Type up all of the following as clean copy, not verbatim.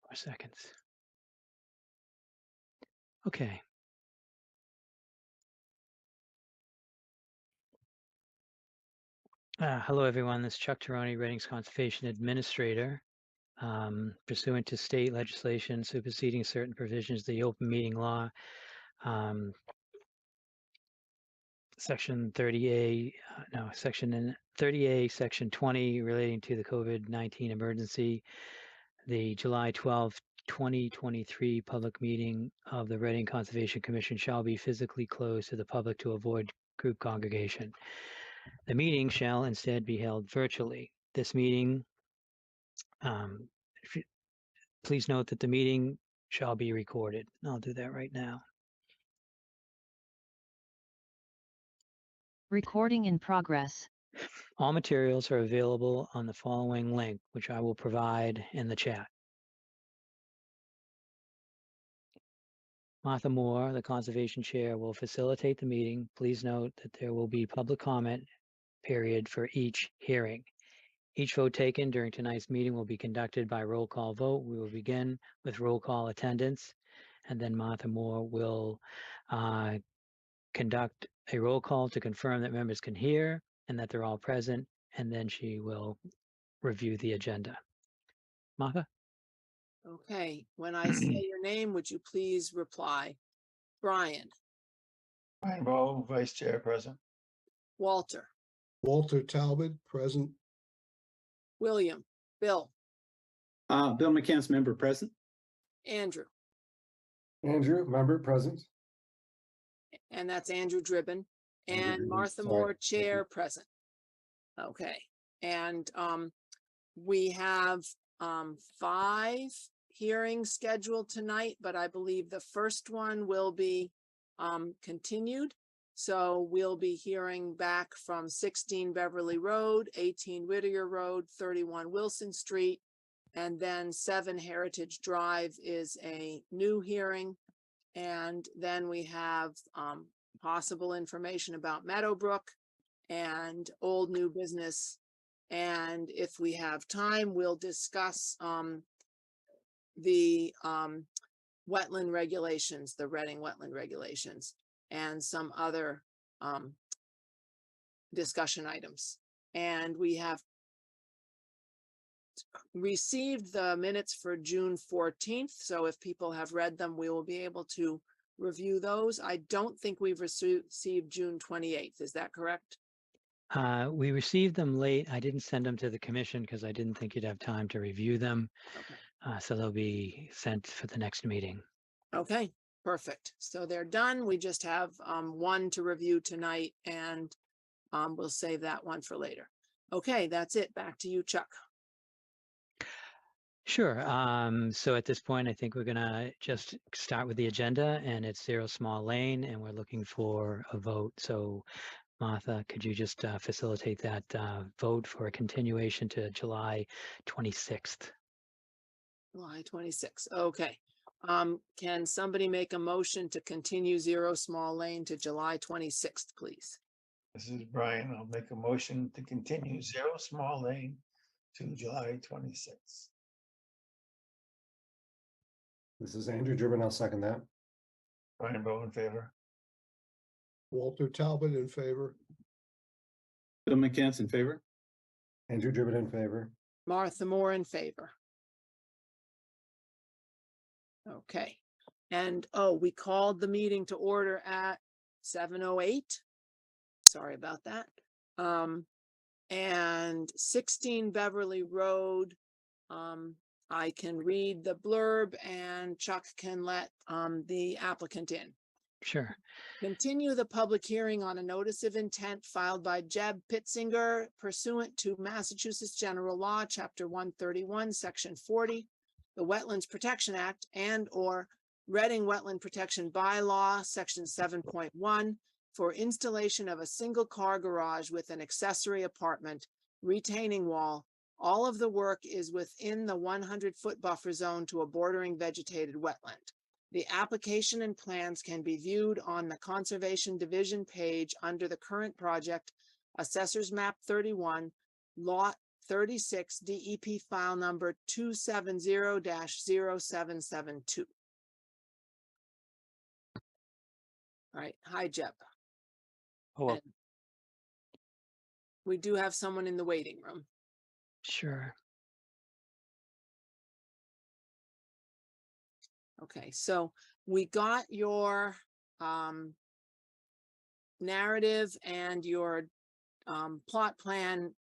More seconds. Okay. Hello, everyone. This is Chuck Tirone, Reading's Conservation Administrator. Pursuant to state legislation superseding certain provisions of the open meeting law, Section 30A, Section 30A, Section 20 relating to the COVID-19 emergency, the July 12, 2023 public meeting of the Reading Conservation Commission shall be physically closed to the public to avoid group congregation. The meeting shall instead be held virtually. This meeting, please note that the meeting shall be recorded. I'll do that right now. Recording in progress. All materials are available on the following link, which I will provide in the chat. Martha Moore, the Conservation Chair, will facilitate the meeting. Please note that there will be public comment period for each hearing. Each vote taken during tonight's meeting will be conducted by roll call vote. We will begin with roll call attendance, and then Martha Moore will conduct a roll call to confirm that members can hear and that they're all present, and then she will review the agenda. Martha? Okay, when I say your name, would you please reply? Brian, Brian Bowe, Vice Chair, present. Walter, Walter Talbot, present. William, Bill, Bill McCants, member, present. Andrew, Andrew, member, present. and that's Andrew Dribbin, Andrew and Dribbin, Martha sorry. Moore, Chair, present. Okay, and we have 5 hearings scheduled tonight, but I believe the first one will be continued. So we'll be hearing back from 16 Beverly Road, 18 Whittier Road, 31 Wilson Street, and then 7 Heritage Drive is a new hearing. And then we have possible information about Meadowbrook and old new business. And if we have time, we'll discuss the wetland regulations, the Reading wetland regulations, and some other discussion items. And we have received the minutes for June 14th. So if people have read them, we will be able to review those. I don't think we've received June 28th. Is that correct? We received them late. I didn't send them to the commission because I didn't think you'd have time to review them. Okay. So they'll be sent for the next meeting. Okay, perfect. So they're done. We just have one to review tonight, and we'll save that one for later. Okay, that's it. Back to you, Chuck. Sure. So at this point, I think we're going to just start with the agenda, and it's Zero Small Lane, and we're looking for a vote. So Martha, could you just facilitate that vote for a continuation to July 26th? July 26th. Okay. Can somebody make a motion to continue Zero Small Lane to July 26th, please? This is Brian. I'll make a motion to continue Zero Small Lane to July 26th. This is Andrew Dribbin. I'll second that. Brian Bowe in favor. Walter Talbot in favor. Bill McCants in favor. Andrew Dribbin in favor. Martha Moore in favor. Okay. And we called the meeting to order at 7:08. Sorry about that. And 16 Beverly Road. I can read the blurb and Chuck can let the applicant in. Sure. Continue the public hearing on a notice of intent filed by Jeb Pitzinger pursuant to Massachusetts General Law, Chapter 131, Section 40, the Wetlands Protection Act, and/or Reading Wetland Protection Bylaw, Section 7.1, for installation of a single-car garage with an accessory apartment, retaining wall. All of the work is within the 100-foot buffer zone to a bordering vegetated wetland. The application and plans can be viewed on the Conservation Division page under the current project, Assessors Map 31, Lot 36 DEP file number 270-0772. All right, hi, Jeb. Hello. And we do have someone in the waiting room. Sure. Okay, so we got your narrative and your plot plan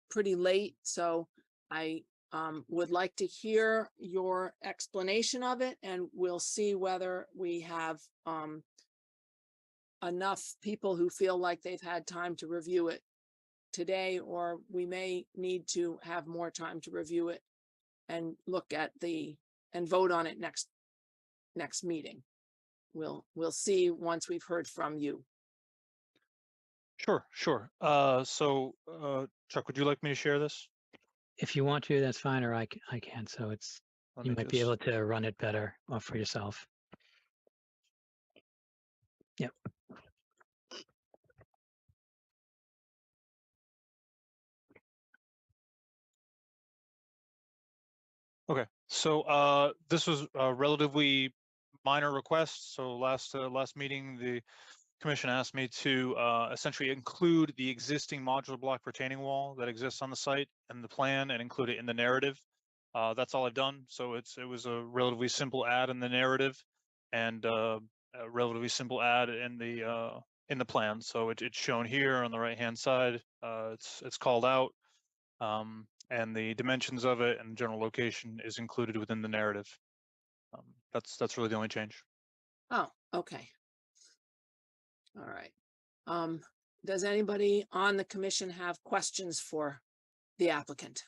pretty late, so I would like to hear your explanation of it, and we'll see whether we have enough people who feel like they've had time to review it today, or we may need to have more time to review it and look at and vote on it next meeting. We'll see once we've heard from you. Sure. Chuck, would you like me to share this? If you want to, that's fine, or I can. So it's, Let you me might be just- able to run it better for yourself. Yep. Okay, so this was a relatively minor request. So last meeting, the commission asked me to essentially include the existing modular block retaining wall that exists on the site and the plan, and include it in the narrative. That's all I've done. So it was a relatively simple add in the narrative, and a relatively simple add in the plan. So it's shown here on the right hand side. It's called out. And the dimensions of it and general location is included within the narrative. That's really the only change. Oh, okay. All right. Does anybody on the commission have questions for the applicant?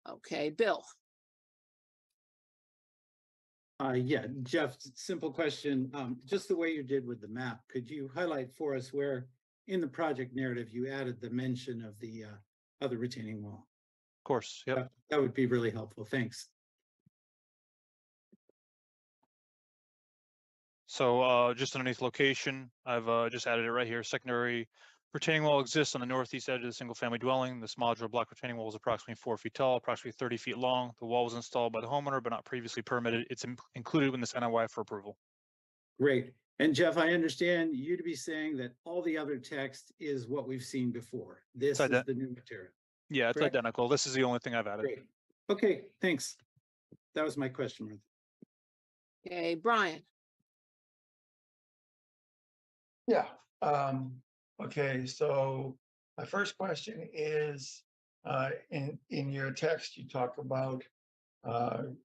Okay, Bill. Yeah, Jeff, simple question. Just the way you did with the map, could you highlight for us where in the project narrative you added the mention of the other retaining wall? Of course, yep. That would be really helpful. Thanks. So just underneath location, I've just added it right here. Secondary retaining wall exists on the northeast edge of the single family dwelling. This modular block retaining wall is approximately 4 feet tall, approximately 30 feet long. The wall was installed by the homeowner, but not previously permitted. It's included in this NOI for approval. Great. And Jeff, I understand you to be saying that all the other text is what we've seen before. This is the new material. Yeah, it's Correct. identical. This is the only thing I've added. Great. Okay, thanks. That was my question, Martha. Okay, Brian. Yeah, okay, so my first question is, in your text, you talk about,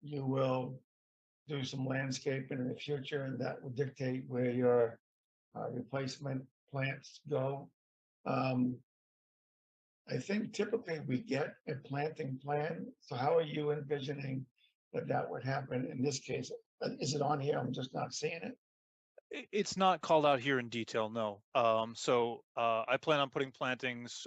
you will do some landscaping in the future, and that will dictate where your replacement plants go. I think typically we get a planting plan, so how are you envisioning that would happen in this case? Is it on here? I'm just not seeing it. It's not called out here in detail, no. I plan on putting plantings,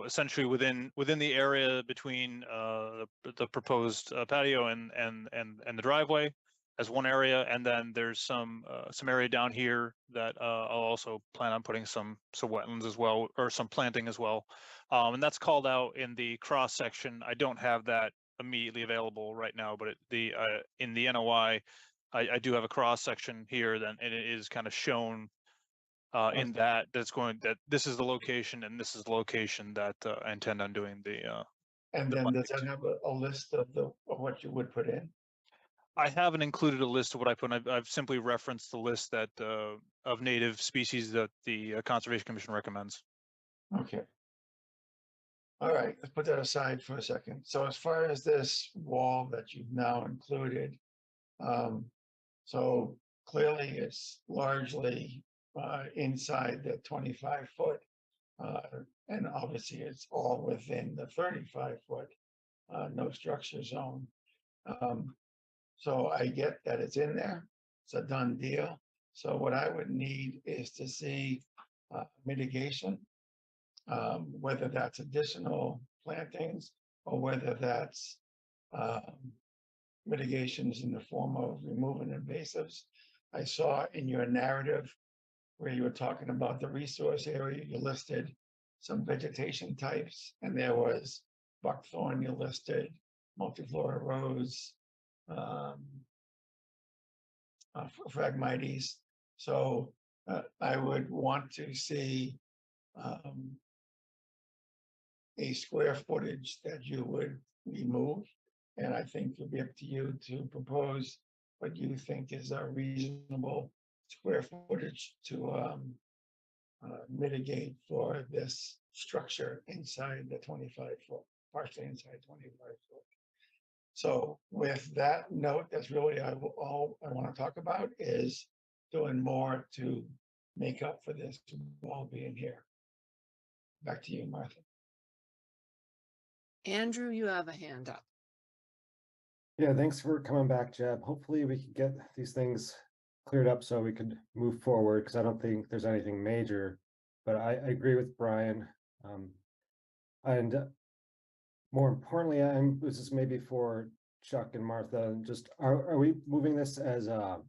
essentially within the area between the proposed patio and the driveway as one area, and then there's some area down here that I'll also plan on putting some wetlands as well, or some planting as well, and that's called out in the cross section. I don't have that immediately available right now, but in the NOI. I do have a cross section here, then, and it is kind of shown in that this is the location and this is the location that I intend on doing the. And the then does plantings. that have a list of what you would put in? I haven't included a list of what I put. I've simply referenced the list that of native species that the Conservation Commission recommends. Okay. All right, let's put that aside for a second. So as far as this wall that you've now included, so clearly it's largely inside the 25-foot, and obviously it's all within the 35-foot no structure zone. So I get that it's in there. It's a done deal. So what I would need is to see mitigation, whether that's additional plantings or whether that's mitigations in the form of removing invasives. I saw in your narrative where you were talking about the resource area, you listed some vegetation types, and there was buckthorn, you listed multiflora rose, Phragmites. So I would want to see a square footage that you would remove. And I think it'll be up to you to propose what you think is a reasonable square footage to mitigate for this structure inside the 25-foot, partially inside 25-foot. So with that note, that's really all I want to talk about is doing more to make up for this wall being here. Back to you, Martha. Andrew, you have a hand up. Yeah, thanks for coming back, Jeb. Hopefully we can get these things cleared up so we could move forward, because I don't think there's anything major. But I agree with Brian. And more importantly, this is maybe for Chuck and Martha, just are we moving this as a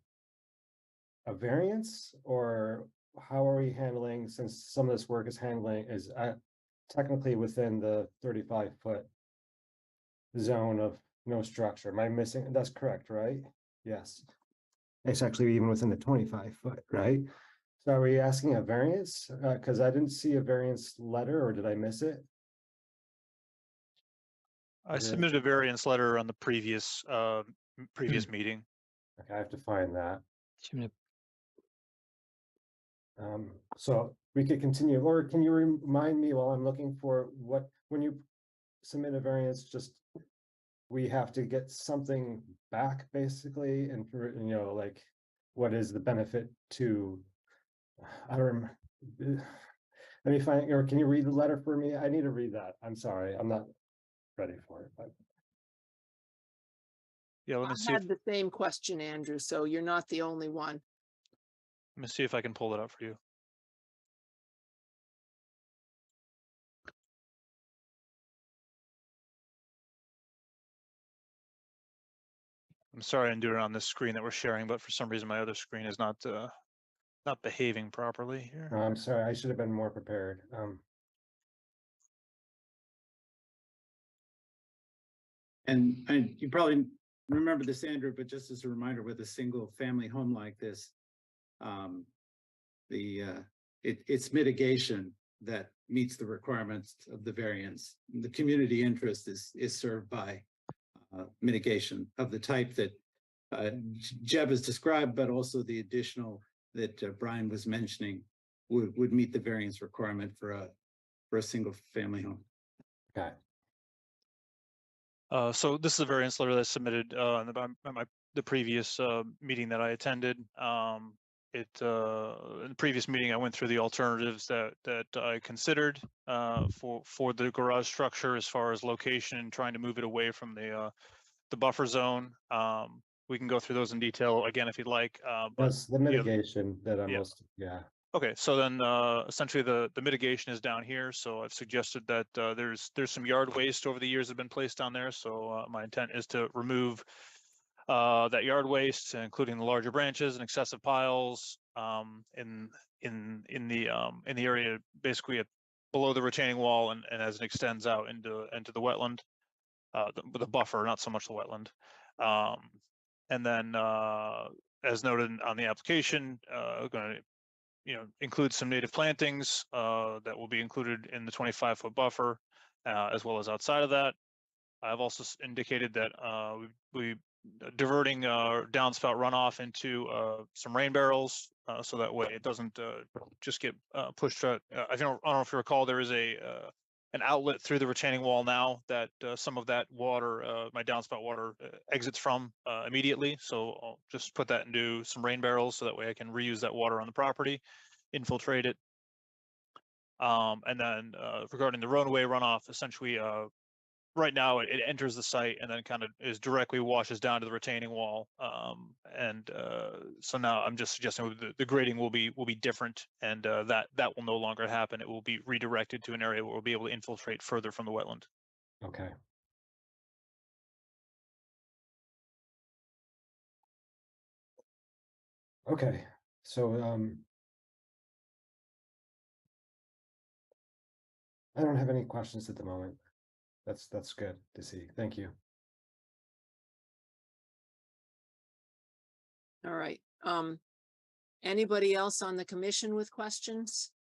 variance, or how are we handling, since some of this work is technically within the 35-foot zone of no structure? Am I missing? That's correct, right? Yes. It's actually even within the 25-foot, right? So are we asking a variance? Because I didn't see a variance letter, or did I miss it? I Is it- submitted a variance letter on the previous meeting. Okay, I have to find that. Shouldn't So we could continue, or can you remind me while I'm looking for when you submit a variance, just we have to get something back basically, and like what is the benefit to, I don't remember. Let me find, or can you read the letter for me? I need to read that. I'm sorry, I'm not ready for it, but Yeah, let I me see if, had the same question, Andrew, so you're not the only one. let me see if I can pull it up for you. I'm sorry I'm doing it on this screen that we're sharing, but for some reason my other screen is not behaving properly here. I'm sorry, I should have been more prepared. And you probably remember this, Andrew, but just as a reminder, with a single family home like this, it's mitigation that meets the requirements of the variance. The community interest is served by mitigation of the type that Jeb has described, but also the additional that Brian was mentioning would meet the variance requirement for a single family home. Okay. So this is a variance letter that I submitted on the previous meeting that I attended. In the previous meeting, I went through the alternatives that I considered for the garage structure as far as location and trying to move it away from the buffer zone. We can go through those in detail again if you'd like. But That's the mitigation that I'm yeah. yeah. Okay, so then essentially the mitigation is down here. So I've suggested that there's some yard waste over the years that have been placed down there. So my intent is to remove that yard waste, including the larger branches and excessive piles in the area basically below the retaining wall and as it extends out into the wetland, the buffer, not so much the wetland. And then as noted on the application, going to include some native plantings that will be included in the 25-foot buffer, as well as outside of that. I've also indicated that we diverting downspout runoff into some rain barrels, so that way it doesn't just get pushed out. I don't know if you recall, there is an outlet through the retaining wall now that some of that water, my downspout water, exits from immediately. So I'll just put that into some rain barrels so that way I can reuse that water on the property, infiltrate it. And then regarding the roadway runoff, essentially right now it enters the site and then kind of directly washes down to the retaining wall. So now I'm just suggesting the grading will be different, and that will no longer happen. It will be redirected to an area where we'll be able to infiltrate further from the wetland. Okay. Okay, so I don't have any questions at the moment. That's good to see. Thank you. All right. Anybody else on the commission with questions?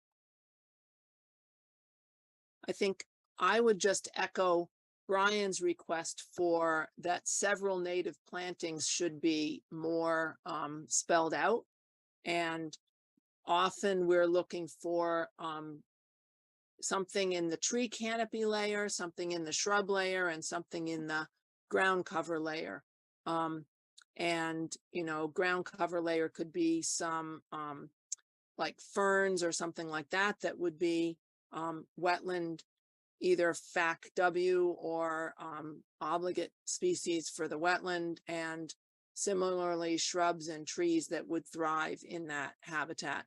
I think I would just echo Brian's request for that several native plantings should be more spelled out. And often we're looking for something in the tree canopy layer, something in the shrub layer, and something in the ground cover layer. And, you know, ground cover layer could be some like ferns or something like that, that would be wetland, either FACW or obligate species for the wetland, and similarly shrubs and trees that would thrive in that habitat.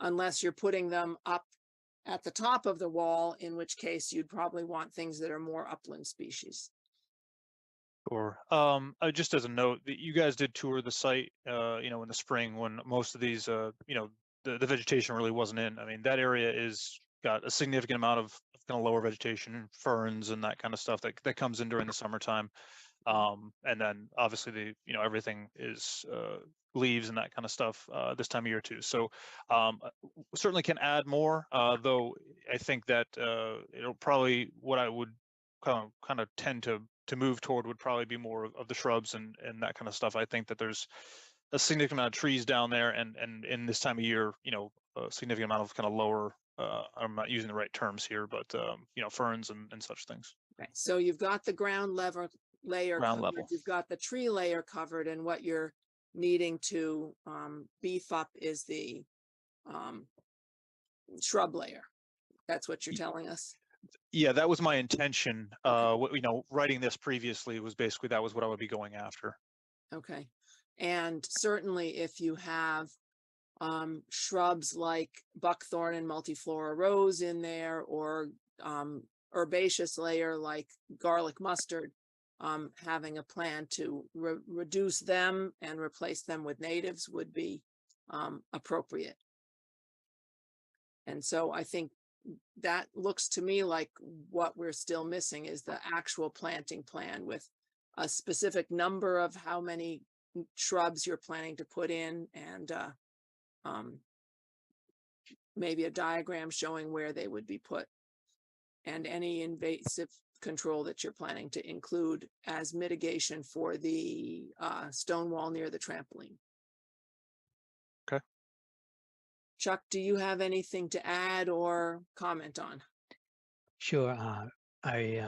Unless you're putting them up at the top of the wall, in which case you'd probably want things that are more upland species. Sure. Just as a note, that you guys did tour the site, you know, in the spring when most of these, you know, the vegetation really wasn't in. I mean, that area is got a significant amount of kind of lower vegetation, ferns and that kind of stuff that comes in during the summertime. And then obviously you know, everything is leaves and that kind of stuff this time of year too. So certainly can add more, though I think that it'll probably, what I would kind of tend to move toward would probably be more of the shrubs and that kind of stuff. I think that there's a significant amount of trees down there, and in this time of year, you know, a significant amount of kind of lower, I'm not using the right terms here, but you know, ferns and such things. Okay, so you've got the ground layer Ground covered, level. you've got the tree layer covered, and what you're needing to beef up is the shrub layer. That's what you're telling us. Yeah, that was my intention. Okay. You know, writing this previously was basically, that was what I would be going after. Okay. And certainly if you have shrubs like buckthorn and multiflora rose in there, or herbaceous layer like garlic mustard, having a plan to reduce them and replace them with natives would be appropriate. And so I think that looks to me like what we're still missing is the actual planting plan with a specific number of how many shrubs you're planning to put in, and maybe a diagram showing where they would be put, and any invasive control that you're planning to include as mitigation for the stone wall near the trampoline. Okay. Chuck, do you have anything to add or comment on? Sure. I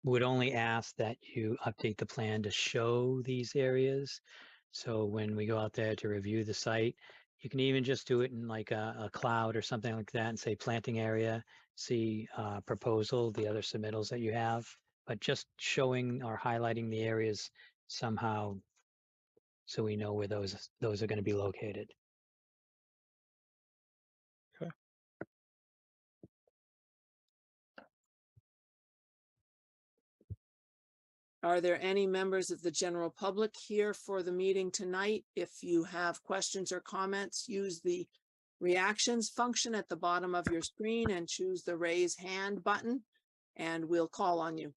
would only ask that you update the plan to show these areas. So when we go out there to review the site, you can even just do it in like a cloud or something like that and say planting area, see proposal, the other submittals that you have, but just showing or highlighting the areas somehow so we know where those are going to be located. Okay. Are there any members of the general public here for the meeting tonight? If you have questions or comments, use the reactions function at the bottom of your screen and choose the raise hand button, and we'll call on you.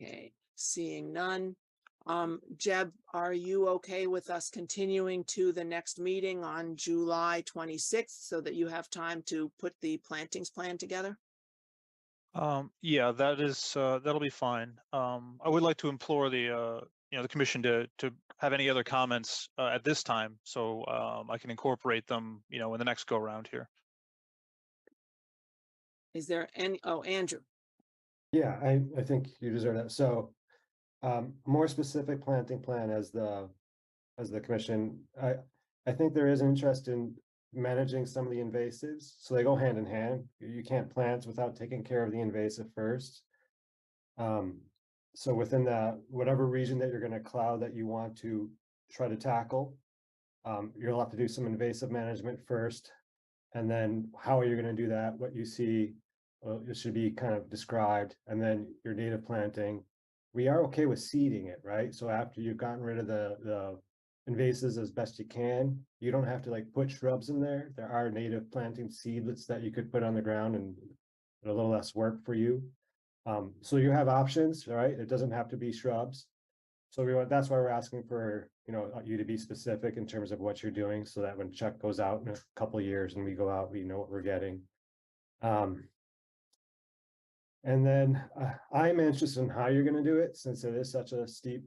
Okay, seeing none. Jeb, are you okay with us continuing to the next meeting on July 26th so that you have time to put the plantings plan together? Yeah, that is that'll be fine. I would like to implore the you know, the commission to have any other comments at this time, so I can incorporate them, you know, in the next go around here. Is there any, oh, Andrew. Yeah, I think you deserve that. So more specific planting plan as the commission. I think there is interest in managing some of the invasives, so they go hand in hand. You can't plant without taking care of the invasive first. So within the whatever region that you're going to cloud that you want to try to tackle, you'll have to do some invasive management first, and then how are you going to do that? What you see, it should be kind of described, and then your native planting. We are okay with seeding it, right? So after you've gotten rid of the invasives as best you can. You don't have to like put shrubs in there. There are native planting seedlets that you could put on the ground and a little less work for you. So you have options, right? It doesn't have to be shrubs. So that's why we're asking for, you to be specific in terms of what you're doing so that when Chuck goes out in a couple of years and we go out, we know what we're getting. And then I'm interested in how you're going to do it since it is such a steep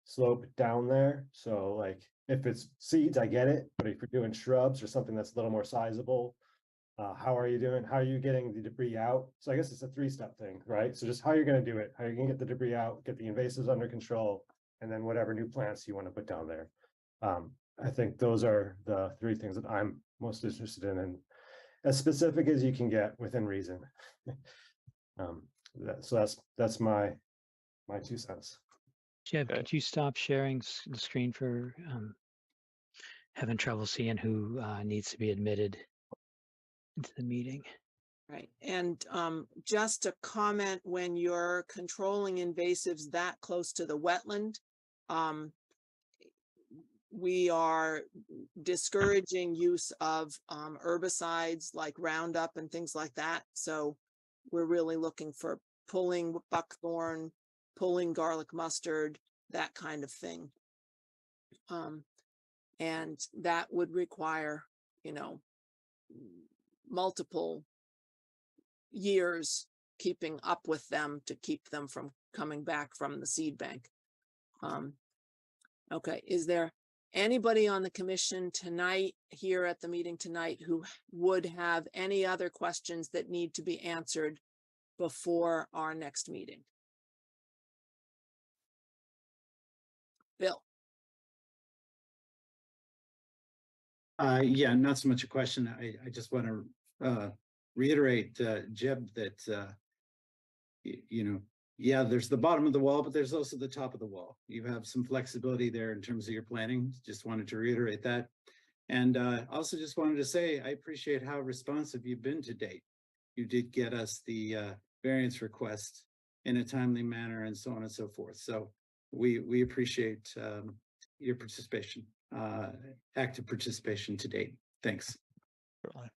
slope down there. So like if it's seeds, I get it. But if you're doing shrubs or something that's a little more sizable, how are you doing? How are you getting the debris out? So I guess it's a 3-step thing, right? So just how you're going to do it, how you're going to get the debris out, get the invasives under control, and then whatever new plants you want to put down there. I think those are the 3 things that I'm most interested in, and as specific as you can get within reason. So that's my 2 cents. Jeb, Okay. could you stop sharing the screen for having trouble seeing who needs to be admitted into the meeting? Right, and just a comment, when you're controlling invasives that close to the wetland, we are discouraging use of herbicides like Roundup and things like that. So we're really looking for pulling buckthorn, pulling garlic mustard, that kind of thing. And that would require, multiple years keeping up with them to keep them from coming back from the seed bank. Okay, is there anybody on the commission tonight, here at the meeting tonight, who would have any other questions that need to be answered before our next meeting? Bill? Yeah, not so much a question. I just want to reiterate, Jeb, that yeah, there's the bottom of the wall, but there's also the top of the wall. You have some flexibility there in terms of your planning. Just wanted to reiterate that. And also just wanted to say, I appreciate how responsive you've been to date. You did get us the variance request in a timely manner and so on and so forth. So we appreciate your participation, active participation to date. Thanks. Certainly.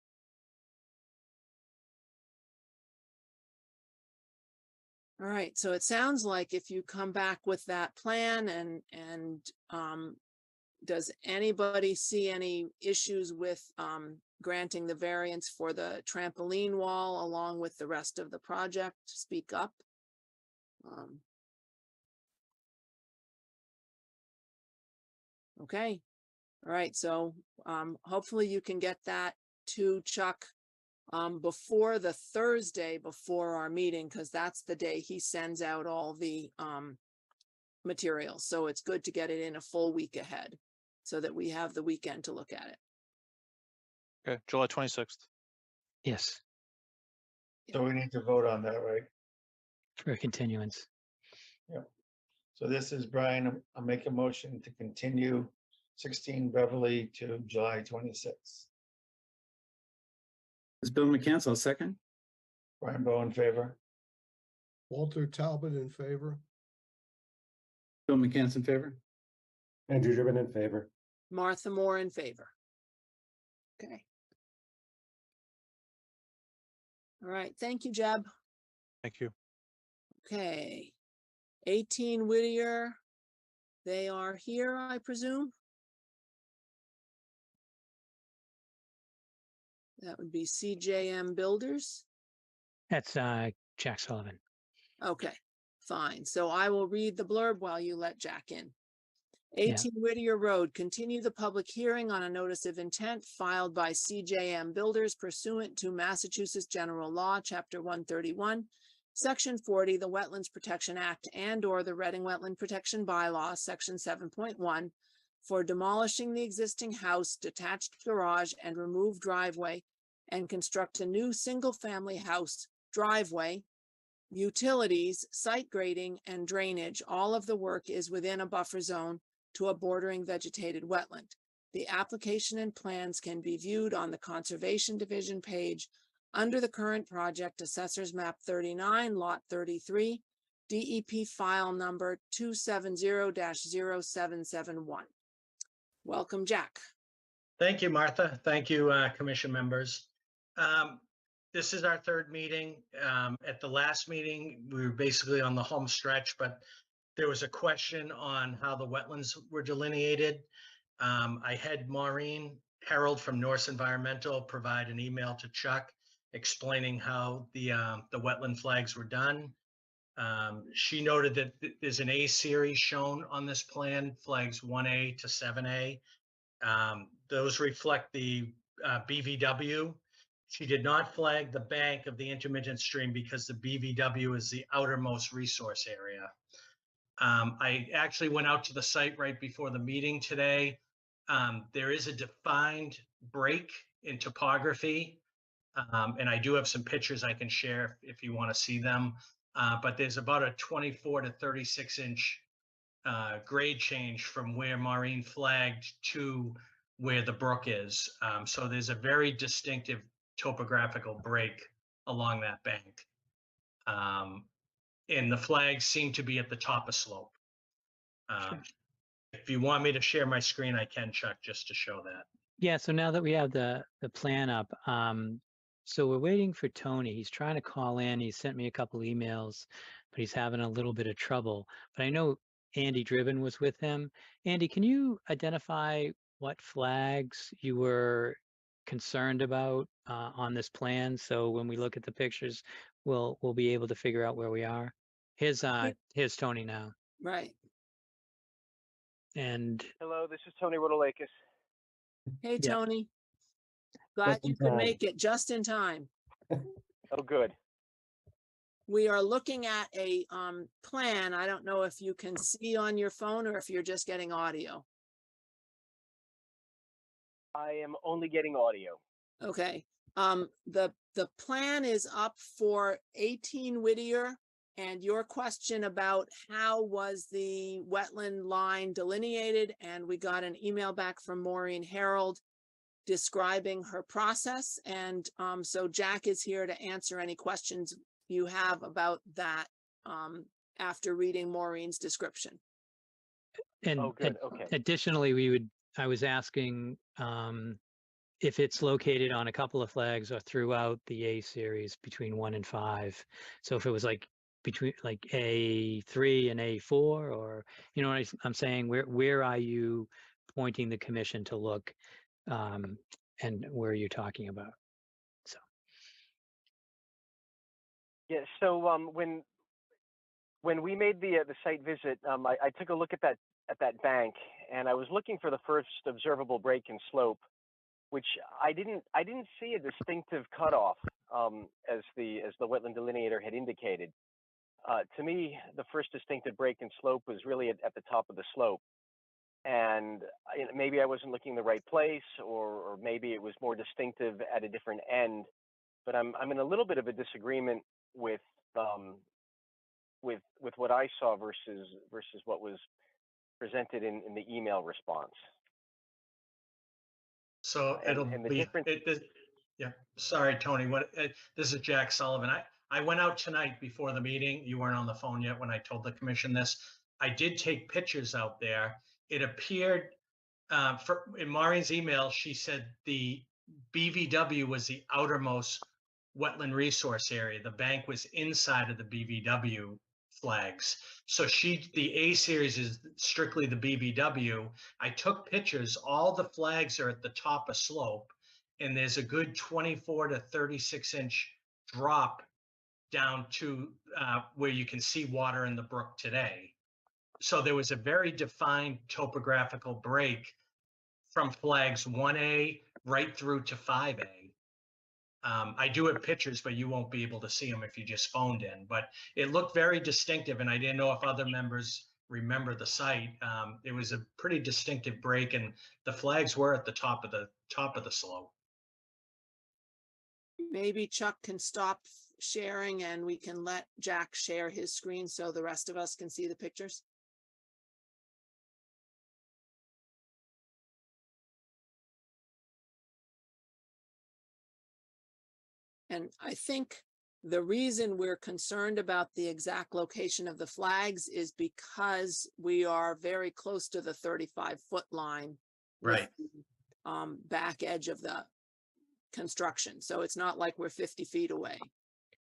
All right, so it sounds like if you come back with that plan and does anybody see any issues with granting the variance for the trampoline wall along with the rest of the project? Speak up. Okay, all right, so hopefully you can get that to Chuck before the Thursday before our meeting, because that's the day he sends out all the materials. So it's good to get it in a full week ahead so that we have the weekend to look at it. Okay, July 26th. Yes, So we need to vote on that, right? for a continuance. So this is Brian. I'll make a motion to continue 16 Beverly to July 26th. Is Bill McCancel second? Brian Bowe in favor. Walter Talbot in favor. Bill McCann in favor? Andrew Driven in favor. Martha Moore in favor. Okay. All right, thank you, Jeb. Thank you. Okay. 18 Whittier, they are here, I presume. That would be CJM Builders. That's Jack Sullivan. Okay, fine. So I will read the blurb while you let Jack in. 18 Whittier Road, continue the public hearing on a notice of intent filed by CJM Builders pursuant to Massachusetts General Law, Chapter 131, Section 40, the Wetlands Protection Act and/or the Reading Wetland Protection Bylaw, Section 7.1, for demolishing the existing house, detached garage, and remove driveway, and construct a new single-family house, driveway, utilities, site grading, and drainage. All of the work is within a buffer zone to a bordering vegetated wetland. The application and plans can be viewed on the Conservation Division page under the current project Assessor's Map 39, Lot 33, DEP file number 270-0771. Welcome, Jack. Thank you, Martha. Thank you, commission members. This is our third meeting. At the last meeting, we were basically on the home stretch, but there was a question on how the wetlands were delineated. I had Maureen Harold from Norse Environmental provide an email to Chuck explaining how the wetland flags were done. She noted that there's an A series shown on this plan, flags 1A to 7A. Those reflect the BVW. She did not flag the bank of the intermittent stream because the BVW is the outermost resource area. I actually went out to the site right before the meeting today. There is a defined break in topography, and I do have some pictures I can share if you want to see them. But there's about a 24 to 36 inch grade change from where Maureen flagged to where the brook is. So there's a very distinctive topographical break along that bank. And the flags seem to be at the top of slope. Sure. If you want me to share my screen, I can, Chuck, just to show that. Yeah, so now that we have the plan up, so we're waiting for Tony. He's trying to call in. He sent me a couple emails, but he's having a little bit of trouble. But I know Andy Driven was with him. Andy, can you identify what flags you were concerned about on this plan? So when we look at the pictures, we'll be able to figure out where we are. Here's Tony now. Right. And Hello, this is Tony Rodolakis. Hey, Yeah. Tony. Glad Just in you could time. make it just in time. Oh, good. We are looking at a plan. I don't know if you can see on your phone or if you're just getting audio. I am only getting audio. Okay. The plan is up for 18 Whittier, and your question about how was the wetland line delineated, and we got an email back from Maureen Harold describing her process. And so Jack is here to answer any questions you have about that after reading Maureen's description. And Oh, good. Okay. additionally, I was asking if it's located on a couple of flags or throughout the A series between 1 and 5. So if it was like between like A3 and A4, or, you know what I'm saying, where are you pointing the commission to look, and where are you talking about? So. Yeah. So when we made the site visit, I took a look at that bank, and I was looking for the first observable break in slope, which I didn't see a distinctive cutoff as the wetland delineator had indicated. To me, the first distinctive break in slope was really at the top of the slope. And maybe I wasn't looking in the right place, or maybe it was more distinctive at a different end. But I'm in a little bit of a disagreement with what I saw versus what was presented in the email response. So And- it'll and the be, difference- yeah, sorry, Tony, this is Jack Sullivan. I went out tonight before the meeting. You weren't on the phone yet when I told the commission this. I did take pictures out there. It appeared, in Maureen's email, she said the BVW was the outermost wetland resource area. The bank was inside of the BVW flags. So the A series is strictly the BVW. I took pictures. All the flags are at the top of slope, and there's a good 24 to 36 inch drop down to where you can see water in the brook today. So there was a very defined topographical break from flags 1A right through to 5A. I do have pictures, but you won't be able to see them if you just phoned in. But it looked very distinctive, and I didn't know if other members remember the site. It was a pretty distinctive break, and the flags were at the top of the slope. Maybe Chuck can stop sharing and we can let Jack share his screen so the rest of us can see the pictures. And I think the reason we're concerned about the exact location of the flags is because we are very close to the 35-foot line with Right. the, back edge of the construction. So it's not like we're 50 feet away.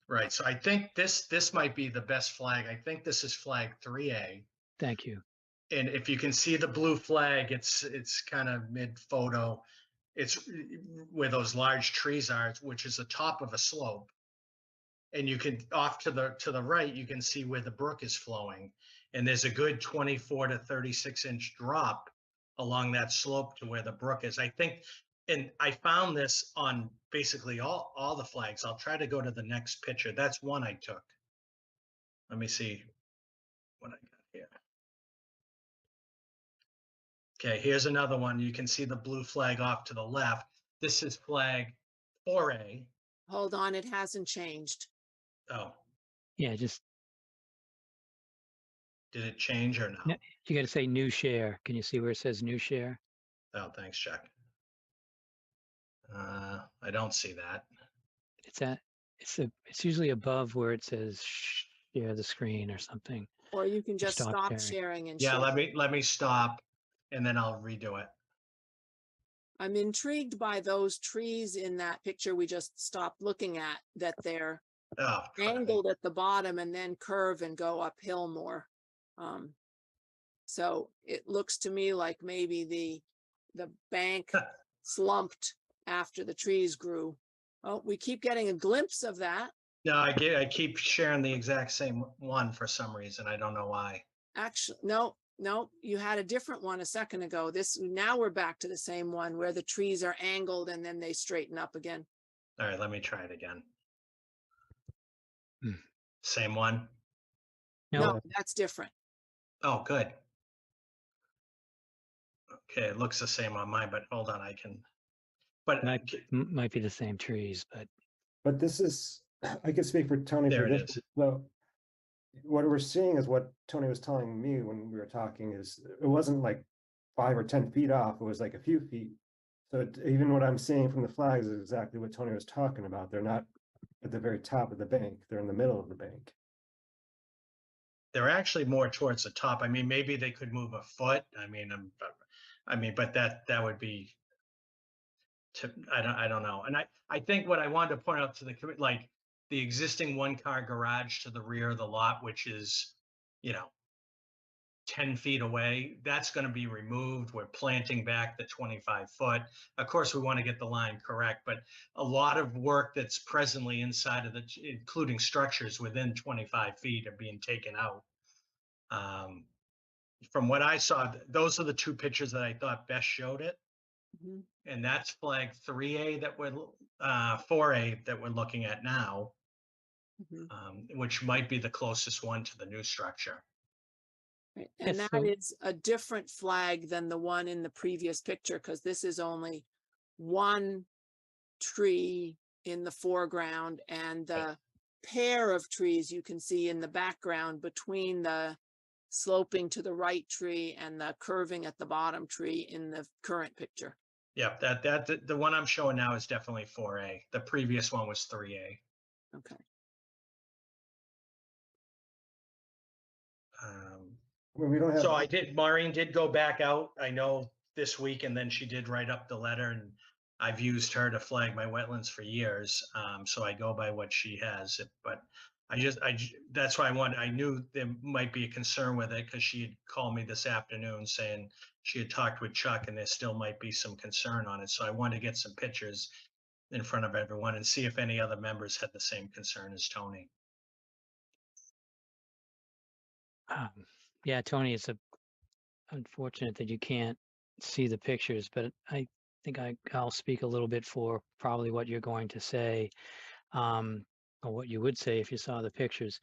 Right. So I think this might be the best flag. I think this is flag 3A. Thank you. And if you can see the blue flag, it's kind of mid photo. It's where those large trees are, which is the top of a slope. And you can off to the right, you can see where the brook is flowing. And there's a good 24 to 36-inch drop along that slope to where the brook is. I think, and I found this on basically all the flags. I'll try to go to the next picture. That's one I took. Let me see what I got here. Okay, here's another one. You can see the blue flag off to the left. This is flag 4A. Hold on, it hasn't changed. Oh, Yeah, just, did it change or no? No. you got to say new share. Can you see where it says new share? Oh, thanks, Chuck. I don't see that. It's usually above where it says share the screen or something. Or you can just stop stop sharing. sharing and Yeah, share. let me stop and then I'll redo it. I'm intrigued by those trees in that picture we just stopped looking at, that they're Oh, crap. angled at the bottom and then curve and go uphill more. So it looks to me like maybe the bank slumped after the trees grew. Oh, we keep getting a glimpse of that. No, I keep sharing the exact same one for some reason. I don't know why. Actually, no, you had a different one a second ago. Now we're back to the same one where the trees are angled and then they straighten up again. All right, let me try it again. Hmm. Same one. No, that's different. Oh, good. Okay, it looks the same on mine, but hold on, I can. But Might be the same trees, but But this is, I could speak for Tony There for it this. is. So what we're seeing is what Tony was telling me when we were talking is it wasn't like 5 or 10 feet off. It was like a few feet. So even what I'm seeing from the flags is exactly what Tony was talking about. They're not at the very top of the bank. They're in the middle of the bank. they're actually more towards the top. I mean, maybe they could move a foot. But that would be. I don't know. And I think what I wanted to point out to the committee, like the existing 1-car garage to the rear of the lot, which is, 10 feet away, that's going to be removed. We're planting back the 25 foot. Of course, we want to get the line correct, but a lot of work that's presently inside of including structures within 25 feet are being taken out. From what I saw, those are the two pictures that I thought best showed it. Mhm. And that's flag 3A 4A that we're looking at now, Mhm. which might be the closest one to the new structure. Right. And Yes, that so- is a different flag than the one in the previous picture, because this is only one tree in the foreground and the pair of trees you can see in the background between the sloping to the right tree and the curving at the bottom tree in the current picture. Yeah, the one I'm showing now is definitely 4A. The previous one was 3A. Okay. We don't have. So Maureen did go back out, I know, this week, and then she did write up the letter, and I've used her to flag my wetlands for years. So I go by what she has, but that's why I knew there might be a concern with it, because she had called me this afternoon saying she had talked with Chuck and there still might be some concern on it. So I wanted to get some pictures in front of everyone and see if any other members had the same concern as Tony. Yeah, Tony, it's unfortunate that you can't see the pictures, but I think I'll speak a little bit for probably what you're going to say, or what you would say if you saw the pictures.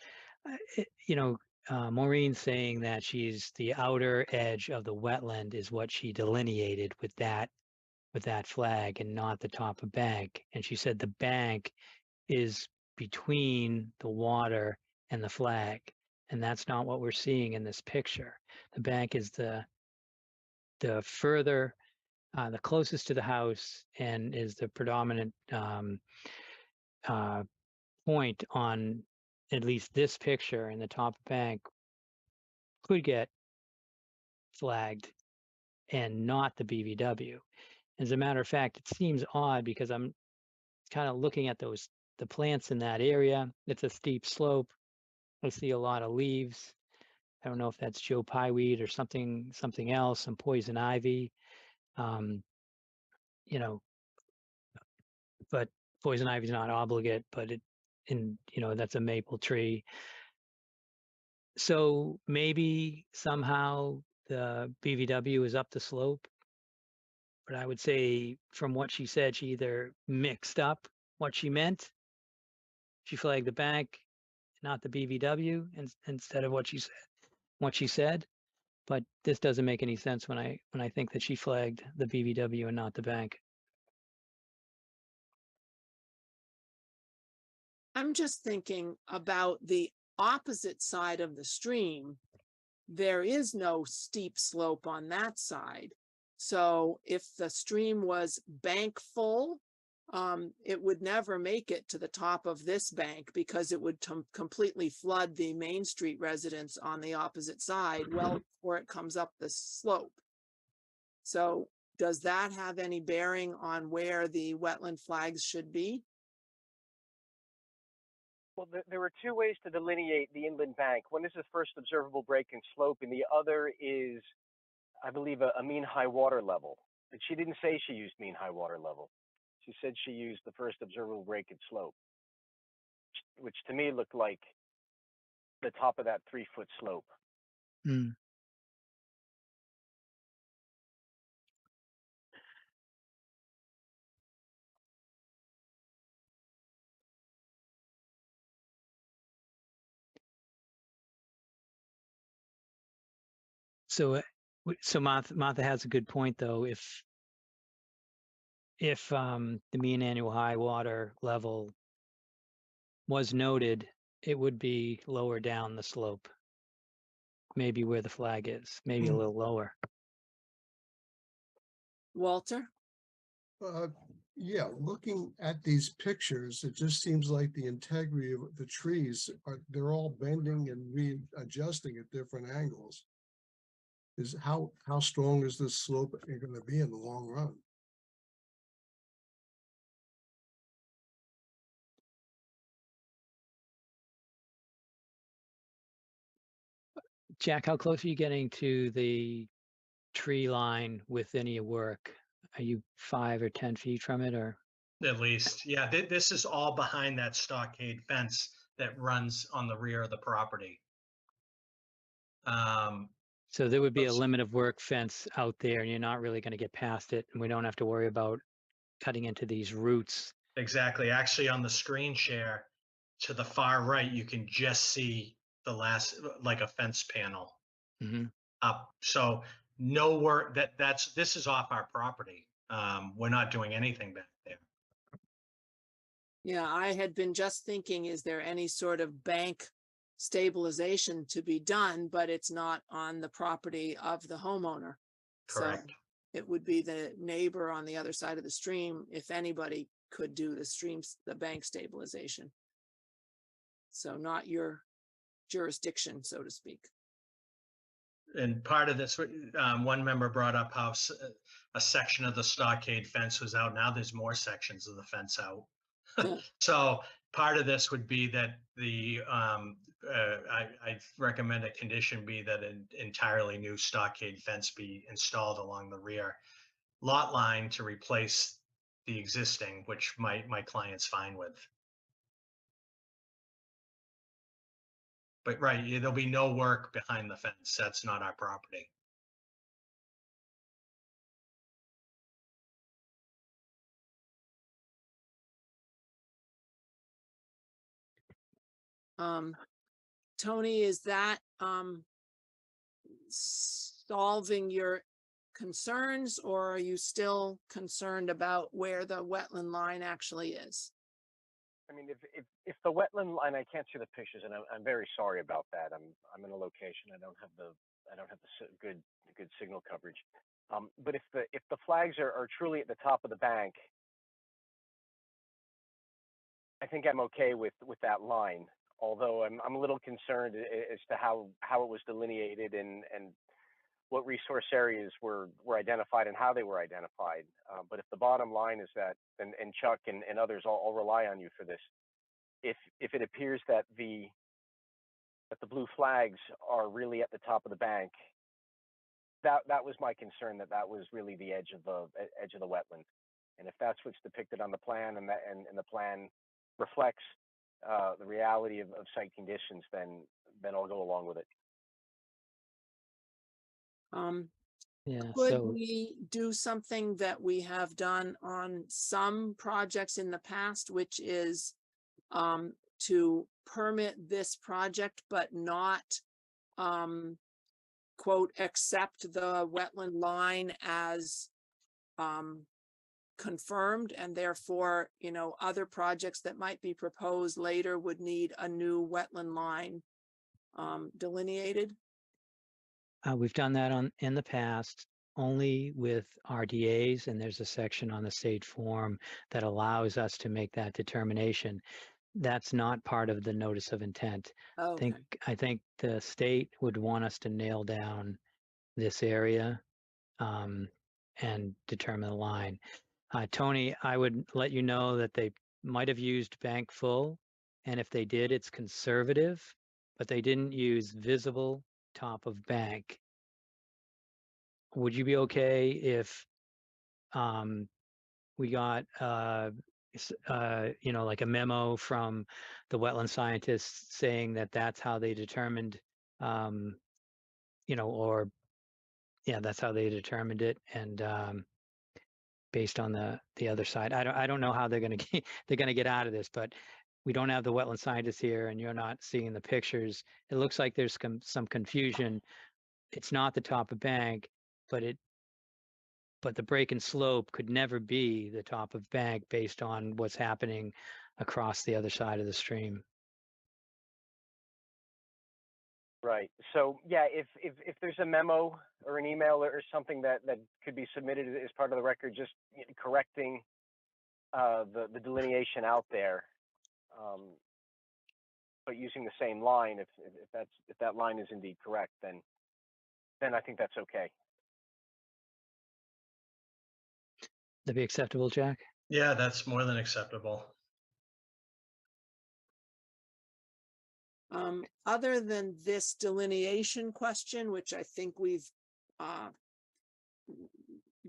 Maureen saying that she's the outer edge of the wetland is what she delineated with that flag and not the top of bank. And she said the bank is between the water and the flag. And that's not what we're seeing in this picture. The bank is the further, the closest to the house, and is the predominant point on at least this picture. And the top bank could get flagged and not the BVW. As a matter of fact, it seems odd because I'm kind of looking at the plants in that area. It's a steep slope. I see a lot of leaves. I don't know if that's Joe Pye weed or something else, some poison ivy. Um, you know, but poison ivy is not obligate, but that's a maple tree. So maybe somehow the BVW is up the slope, but I would say from what she said, she either mixed up what she meant. She flagged the bank, not the BVW, instead of what she said. But this doesn't make any sense when I think that she flagged the BVW and not the bank. I'm just thinking about the opposite side of the stream. There is no steep slope on that side. So if the stream was bank full, it would never make it to the top of this bank because it would completely flood the Main Street residents on the opposite side well before it comes up the slope. So does that have any bearing on where the wetland flags should be? Well, there were two ways to delineate the inland bank. One is the first observable break and slope, and the other is, I believe, a mean high water level. But she didn't say she used mean high water level. She said she used the first observable break and slope, which to me looked like the top of that 3-foot slope. Mm. So, so Martha has a good point though. If the mean annual high water level was noted, it would be lower down the slope, maybe where the flag is, maybe a little lower. Walter? Yeah, looking at these pictures, it just seems like the integrity of the trees they're all bending and readjusting at different angles. Is how strong is this slope going to be in the long run? Jack, how close are you getting to the tree line with any work? Are you 5 or 10 feet from it, or? At least, yeah, this is all behind that stockade fence that runs on the rear of the property. So there would be a Oops. limit of work fence out there, and you're not really going to get past it, and we don't have to worry about cutting into these roots. Exactly. Actually, on the screen share to the far right, you can just see the last, like a fence panel Hmm. up. So no work this is off our property. We're not doing anything back there. Yeah, I had been just thinking, is there any sort of bank stabilization to be done, but it's not on the property of the homeowner. Correct. So it would be the neighbor on the other side of the stream, if anybody could do the bank stabilization. So not your jurisdiction, so to speak. And part of this, one member brought up how a section of the stockade fence was out. Now there's more sections of the fence out. So part of this would be that I recommend a condition be that an entirely new stockade fence be installed along the rear lot line to replace the existing, which my client's fine with. But right, there'll be no work behind the fence. That's not our property. Tony, is that solving your concerns, or are you still concerned about where the wetland line actually is? I mean, if the wetland line, I can't see the pictures, and I'm very sorry about that. I'm in a location I don't have the good signal coverage. But if the flags are truly at the top of the bank, I think I'm okay with that line. Although I'm a little concerned as to how it was delineated, and what resource areas were identified and how they were identified. But if the bottom line is that, and Chuck and others, I'll rely on you for this. If it appears that the blue flags are really at the top of the bank, that was my concern, that was really the edge of the wetland. And if that's what's depicted on the plan, and the plan reflects the reality of site conditions, then I'll go along with it. Yeah, Could so we do something that we have done on some projects in the past, which is to permit this project, but not quote, accept the wetland line as confirmed, and therefore, you know, other projects that might be proposed later would need a new wetland line delineated? we've done that in the past only with RDAs, and there's a section on the state form that allows us to make that determination. That's not part of the notice of intent. Okay. I think the state would want us to nail down this area and determine the line. Tony, I would let you know that they might have used bank full, and if they did, it's conservative, but they didn't use visible top of bank. Would you be okay if we got you know, like a memo from the wetland scientists saying that that's how they determined, you know, or yeah, that's how they determined it, and based on the other side, I don't know how they're going to get out of this, but we don't have the wetland scientists here, and you're not seeing the pictures. It looks like there's some confusion. It's not the top of bank, but the break and slope could never be the top of bank based on what's happening across the other side of the stream. Right. So yeah, if there's a memo or an email or something that could be submitted as part of the record, just correcting the delineation out there, but using the same line, if that line is indeed correct, then I think that's okay. That be acceptable, Jack? Yeah, that's more than acceptable. Other than this delineation question, which I think we've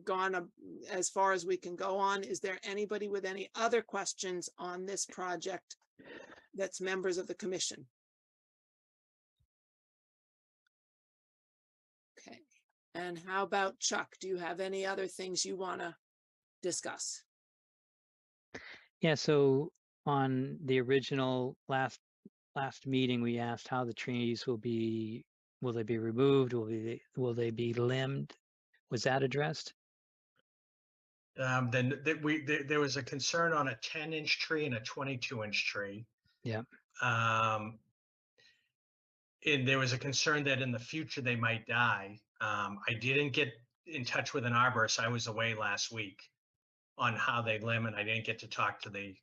gone as far as we can go on, is there anybody with any other questions on this project that's members of the commission? Okay, and how about Chuck? Do you have any other things you want to discuss? Yeah, so on the original last meeting, we asked how the trees will they be removed? Will they be limbed? Was that addressed? Then there was a concern on a 10-inch tree and a 22-inch tree. Yeah. And there was a concern that in the future they might die. I didn't get in touch with an arborist. I was away last week on how they limb, and I didn't get to talk to the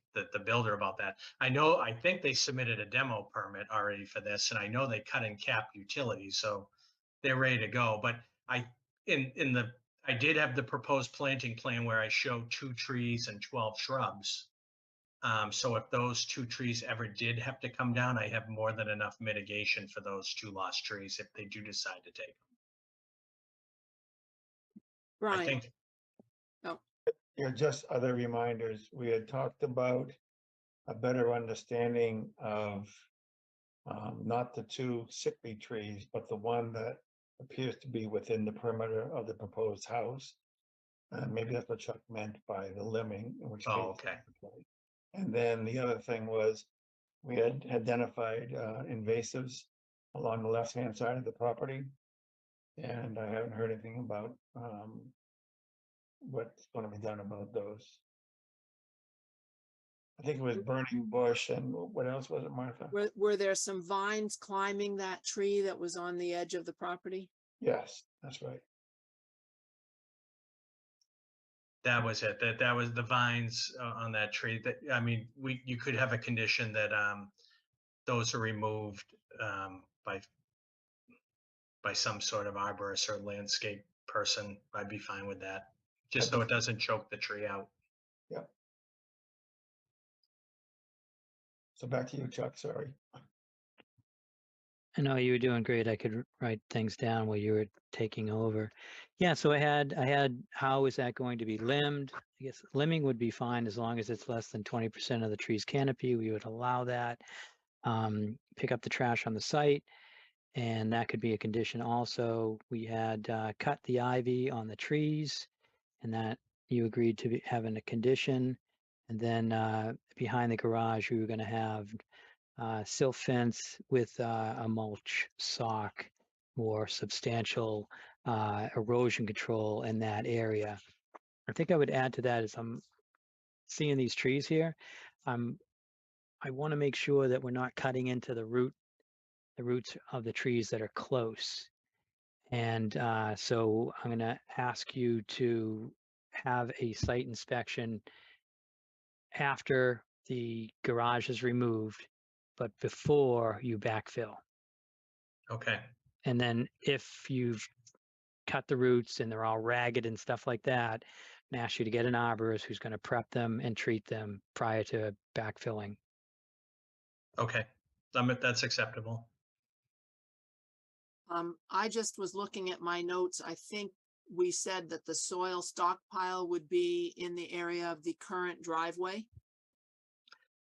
builder about that. I think they submitted a demo permit already for this, and I know they cut and cap utilities, so they're ready to go. But I did have the proposed planting plan where I showed 2 trees and 12 shrubs. So if those 2 trees ever did have to come down, I have more than enough mitigation for those 2 lost trees if they do decide to take them. Brian? I think. Yeah, just other reminders. We had talked about a better understanding of not the 2 sickly trees, but the one that appears to be within the perimeter of the proposed house. Maybe that's what Chuck meant by the limbing, in which case. Oh, okay. And then the other thing was, we had identified invasives along the left-hand side of the property. And I haven't heard anything about what's going to be done about those. I think it was burning bush, and what else was it, Martha? Were there some vines climbing that tree that was on the edge of the property? Yes, that's right. That was it. That was the vines on that tree. That, I mean, you could have a condition that those are removed by by some sort of arborist or landscape person, I'd be fine with that. Just so it doesn't choke the tree out. So back to you, Chuck, sorry. I know you were doing great. I could write things down while you were taking over. Yeah, so I had how is that going to be limbed? I guess limbing would be fine as long as it's less than 20% of the tree's canopy. We would allow that. Pick up the trash on the site, and that could be a condition also. We had cut the ivy on the trees, and that you agreed to having a condition. And then behind the garage, we were going to have silt fence with a mulch sock, more substantial erosion control in that area. I think I would add to that as I'm seeing these trees here. I want to make sure that we're not cutting into the roots of the trees that are close. And so I'm going to ask you to have a site inspection after the garage is removed, but before you backfill. Okay, And then if you've cut the roots and they're all ragged and stuff like that, I'm ask you to get an arborist who's going to prep them and treat them prior to backfilling. okay. That's acceptable. I just was looking at my notes. I think we said that the soil stockpile would be in the area of the current driveway.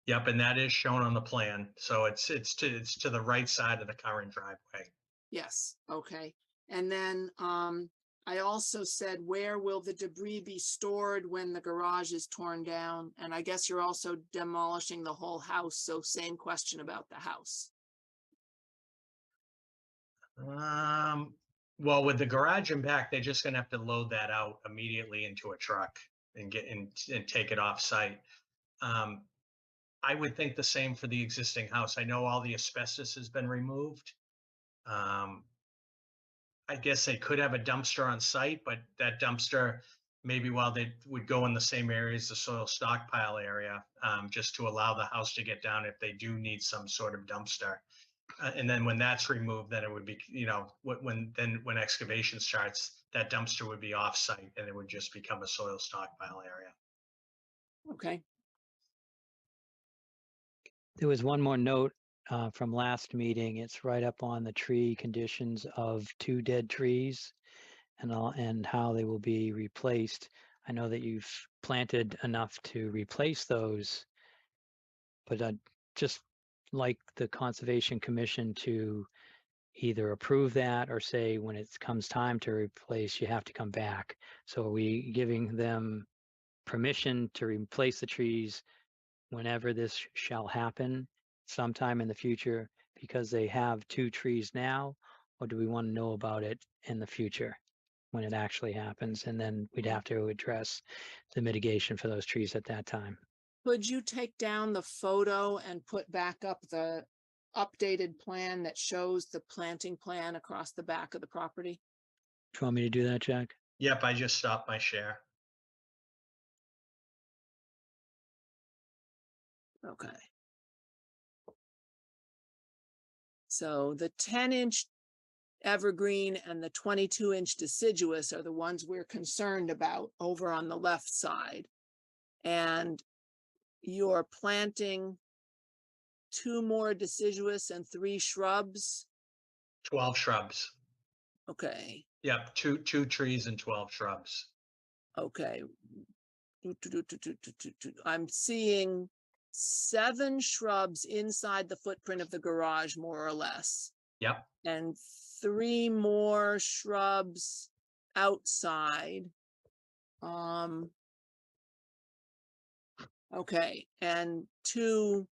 Yep, and that is shown on the plan. So it's to the right side of the current driveway. Yes, okay. And then I also said, where will the debris be stored when the garage is torn down? And I guess you're also demolishing the whole house. So same question about the house. Well, with the garage in back, they're just gonna have to load that out immediately into a truck and and take it off site. I would think the same for the existing house. I know all the asbestos has been removed. I guess they could have a dumpster on site, but that dumpster, maybe while they would go in the same area as the soil stockpile area, just to allow the house to get down if they do need some sort of dumpster. And then when that's removed, then it would be, when excavation starts, that dumpster would be off-site and it would just become a soil stockpile area. Okay, There was one more note from last meeting. It's right up on the tree conditions of 2 dead trees and how they will be replaced. I know that you've planted enough to replace those, but I'd just like the Conservation Commission to either approve that or say when it comes time to replace, you have to come back. So are we giving them permission to replace the trees whenever this shall happen sometime in the future because they have 2 trees now, or do we want to know about it in the future when it actually happens? And then we'd have to address the mitigation for those trees at that time. could you take down the photo and put back up the updated plan that shows the planting plan across the back of the property? Do you want me to do that, Jack? Yep, I just stopped my share. Okay. So the 10-inch evergreen and the 22-inch deciduous are the ones we're concerned about over on the left side. And you're planting 2 more deciduous and 3 shrubs. 12 shrubs. Okay, Yep, two trees and 12 shrubs. okay. I'm seeing 7 shrubs inside the footprint of the garage, more or less, Yep, and 3 more shrubs outside. Okay, and 2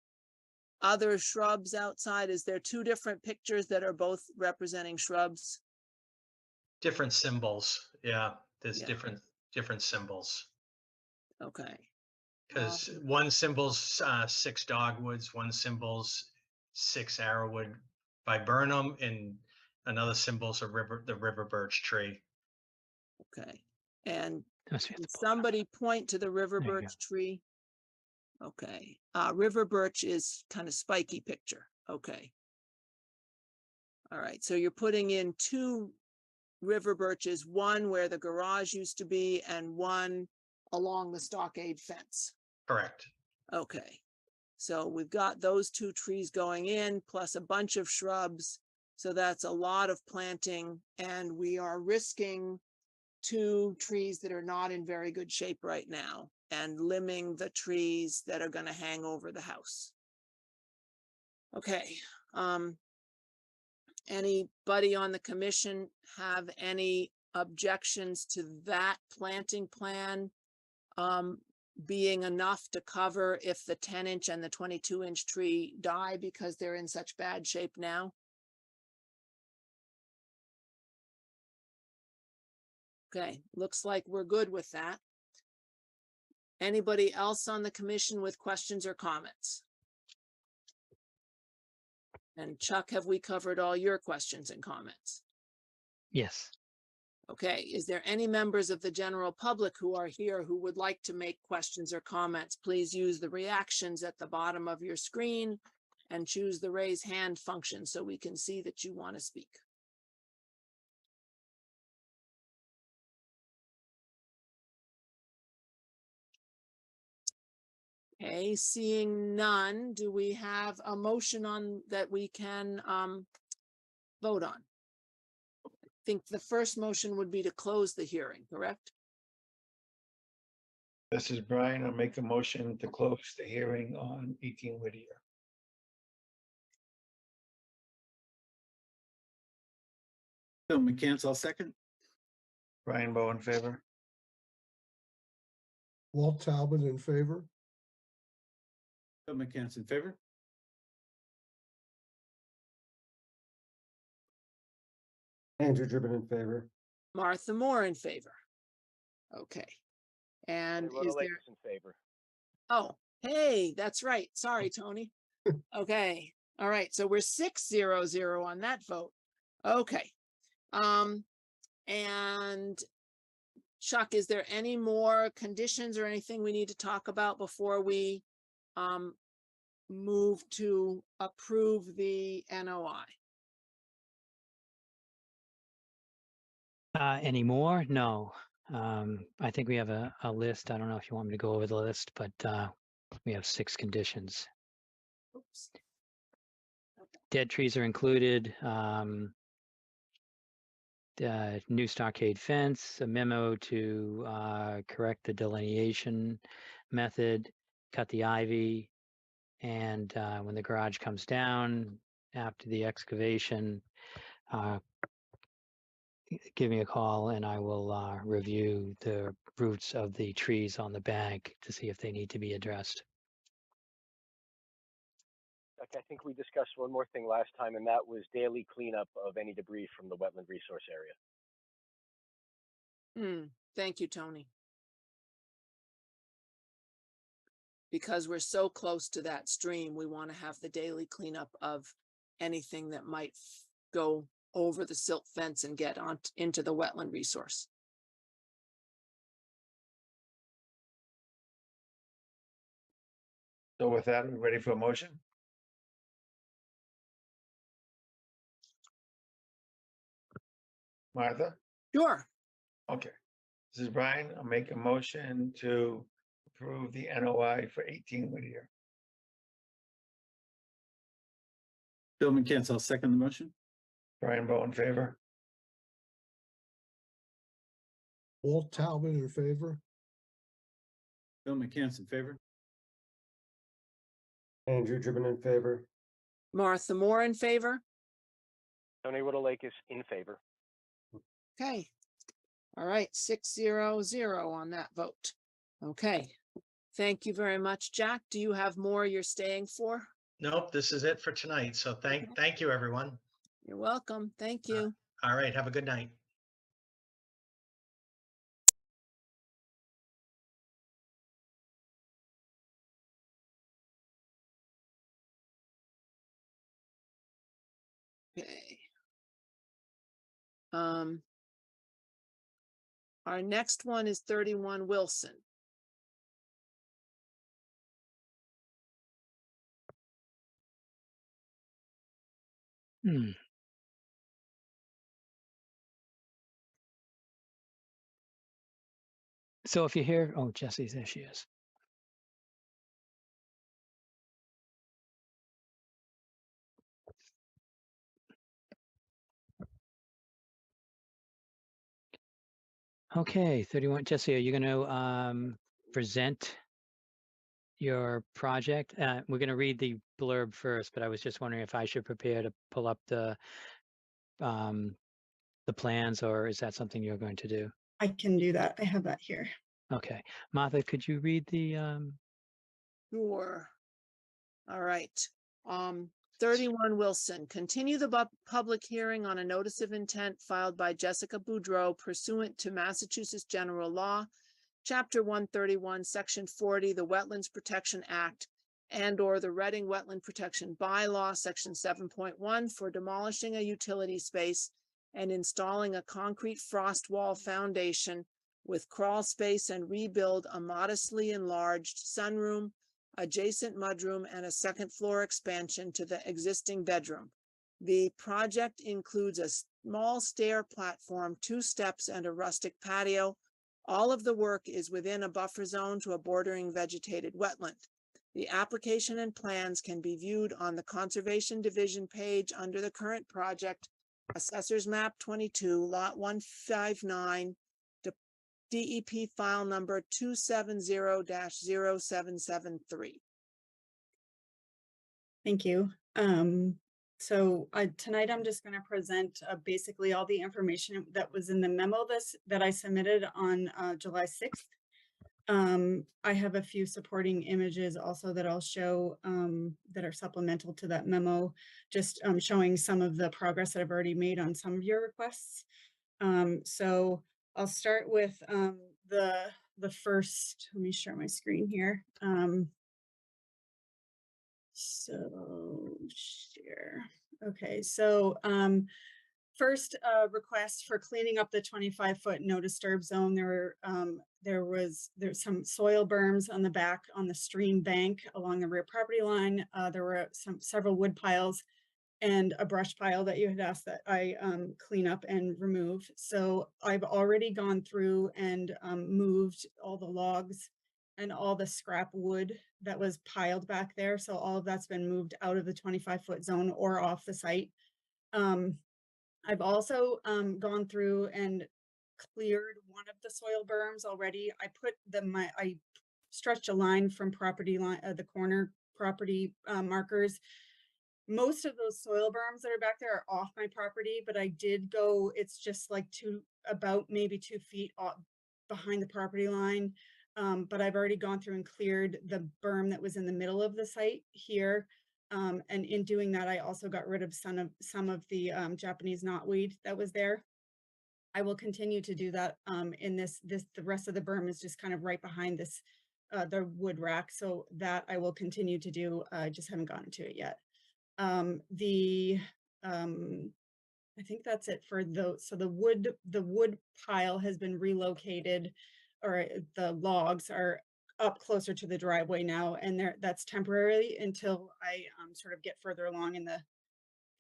other shrubs outside. Is there 2 different pictures that are both representing shrubs? different symbols. Yeah, there's Yeah. different symbols. Okay, Because one symbol's 6 dogwoods, one symbol's 6 arrowwood viburnum, and another symbol's the river birch tree. okay. And Must be at can the bottom. somebody point to the river There you birch tree? Okay, river birch is kind of spiky picture. Okay. All right, so you're putting in 2 river birches, one where the garage used to be and one along the stockade fence. Correct. Okay, so we've got those 2 trees going in plus a bunch of shrubs. So that's a lot of planting, and we are risking 2 trees that are not in very good shape right now and limbing the trees that are going to hang over the house. Okay, anybody on the commission have any objections to that planting plan being enough to cover if the 10-inch and the 22-inch tree die because they're in such bad shape now? Okay, looks like we're good with that. Anybody else on the commission with questions or comments? And Chuck, have we covered all your questions and comments? Yes. Okay, is there any members of the general public who are here who would like to make questions or comments? Please use the reactions at the bottom of your screen and choose the raise hand function so we can see that you want to speak. Okay, seeing none, do we have a motion on that we can vote on? I think the first motion would be to close the hearing, correct? This is Brian. I'll make a motion to close the hearing on 18 Whittier. Bill McCants, I'll second. Brian Bowe in favor. Walt Talbot in favor. Bill McCants in favor. Andrew Driven in favor. Martha Moore in favor. Okay. And Tony is there, Rotalakis in favor. oh, hey, that's right. Sorry, Tony. Okay, all right, so we're 6-0-0 on that vote. Okay. And Chuck, is there any more conditions or anything we need to talk about before we move to approve the NOI? Any more? No. I think we have a list. I don't know if you want me to go over the list, but we have 6 conditions. Oops. Dead trees are included. New stockade fence, a memo to correct the delineation method, cut the ivy, and when the garage comes down after the excavation, give me a call and I will review the roots of the trees on the bank to see if they need to be addressed. I think we discussed one more thing last time, and that was daily cleanup of any debris from the wetland resource area. Thank you, Tony. Because we're so close to that stream, we want to have the daily cleanup of anything that might go over the silt fence and get on into the wetland resource. So with that, we're ready for a motion? Martha? Sure. Okay. This is Brian. I'll make a motion to approve the NOI for 18 Whittier. Bill McCants, I'll second the motion. Brian Bowe in favor. Walt Talbot in favor. Bill McCants in favor. Andrew Driven in favor. Martha Moore in favor. Tony Rotalakis in favor. Okay. All right, 6-0-0 on that vote. Okay. Thank you very much, Jack. Do you have more you're staying for? Nope, this is it for tonight. So thank you, everyone. You're welcome. Thank you. All right, have a good night. Okay. Our next one is 31 Wilson. So if you hear, oh, Jesse's, there she is. Okay, 31, Jesse, are you going to present your project? We're going to read the blurb first, but I was just wondering if I should prepare to pull up the plans, or is that something you're going to do? I can do that. I have that here. Okay, Martha, could you read the, Sure. All right. 31 Wilson, continue the public hearing on a notice of intent filed by Jessica Boudreau pursuant to Massachusetts General Law, Chapter 131, Section 40, the Wetlands Protection Act, and/or the Reading Wetland Protection Bylaw, Section 7.1, for demolishing a utility space and installing a concrete frost wall foundation with crawl space and rebuild a modestly enlarged sunroom, adjacent mudroom, and a second floor expansion to the existing bedroom. The project includes a small stair platform, 2 steps, and a rustic patio. All of the work is within a buffer zone to a bordering vegetated wetland. The application and plans can be viewed on the Conservation Division page under the current project, Assessor's Map 22, Lot 159, DEP file number 270-0773. Thank you. Tonight I'm just going to present basically all the information that was in the memo that I submitted on July 6th. I have a few supporting images also that I'll show that are supplemental to that memo, just showing some of the progress that I've already made on some of your requests. So I'll start with the first, let me share my screen here. Share. Okay, so first request for cleaning up the 25-foot no disturb zone. There's some soil berms on the back on the stream bank along the rear property line. There were several wood piles and a brush pile that you had asked that I clean up and remove. So I've already gone through and moved all the logs and all the scrap wood that was piled back there. So all of that's been moved out of the 25-foot zone or off the site. I've also gone through and cleared one of the soil berms already. I stretched a line from property line, the corner property markers. Most of those soil berms that are back there are off my property, but I did go, it's just like about maybe 2 feet behind the property line. But I've already gone through and cleared the berm that was in the middle of the site here. And in doing that, I also got rid of some of the Japanese knotweed that was there. I will continue to do that in the rest of the berm is just kind of right behind this, the wood rack. So that I will continue to do. I just haven't gotten to it yet. I think that's it for those. So the wood pile has been relocated, or the logs are up closer to the driveway now, and that's temporary until I sort of get further along in the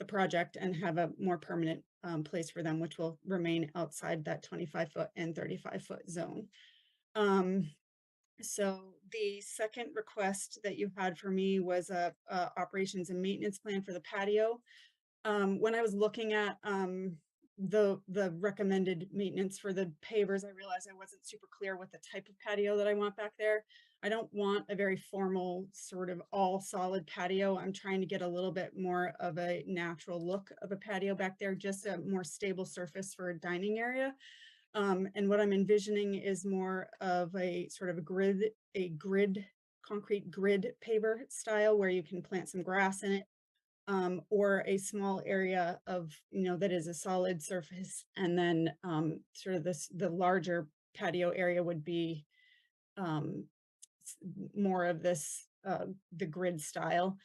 project and have a more permanent place for them, which will remain outside that 25-foot and 35-foot zone. So the second request that you had for me was a operations and maintenance plan for the patio. When I was looking at the recommended maintenance for the pavers, I realized I wasn't super clear with the type of patio that I want back there. I don't want a very formal sort of all solid patio. I'm trying to get a little bit more of a natural look of a patio back there, just a more stable surface for a dining area. And what I'm envisioning is more of a sort of concrete grid paver style where you can plant some grass in it. Or a small area of, that is a solid surface. And then sort of the larger patio area would be more of this, the grid style.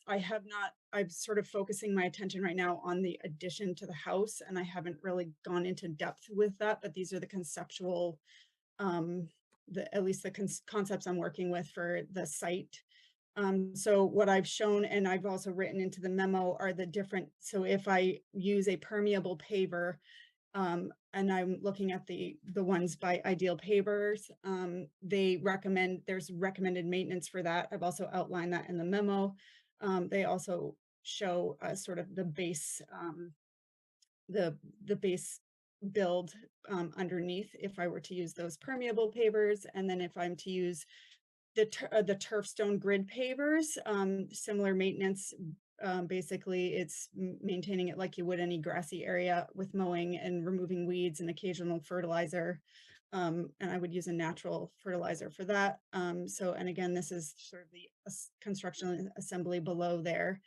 I'm sort of focusing my attention right now on the addition to the house, and I haven't really gone into depth with that, but these are the conceptual, at least the concepts I'm working with for the site. So what I've shown, and I've also written into the memo, are the different, so if I use a permeable paver, And I'm looking at the ones by Ideal Pavers. They recommend, there's recommended maintenance for that. I've also outlined that in the memo. They also show sort of the base, the base build underneath if I were to use those permeable pavers, and then if I'm to use the turf stone grid pavers, similar maintenance. Basically, it's maintaining it like you would any grassy area with mowing and removing weeds and occasional fertilizer. And I would use a natural fertilizer for that. So, and again, this is sort of the construction assembly below there.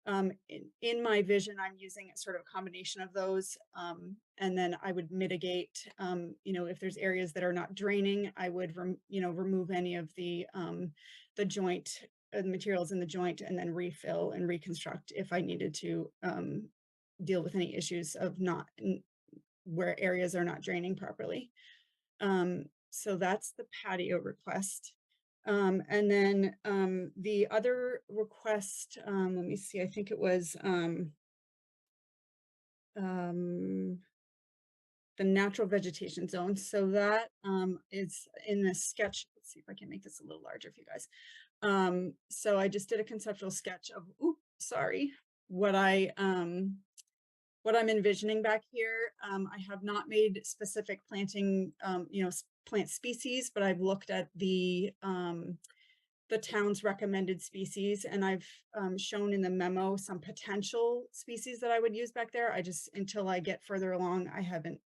In my vision, I'm using a sort of combination of those. And then I would mitigate, if there's areas that are not draining, I would, remove any of the joint materials in the joint and then refill and reconstruct if I needed to deal with any issues of where areas are not draining properly. So that's the patio request. And then the other request, let me see, I think it was the natural vegetation zone. So that is in the sketch. Let's see if I can make this a little larger for you guys. So I just did a conceptual sketch of, what I'm envisioning back here. I have not made specific planting, plant species, but I've looked at the town's recommended species, and I've shown in the memo some potential species that I would use back there. I just, until I get further along, I haven't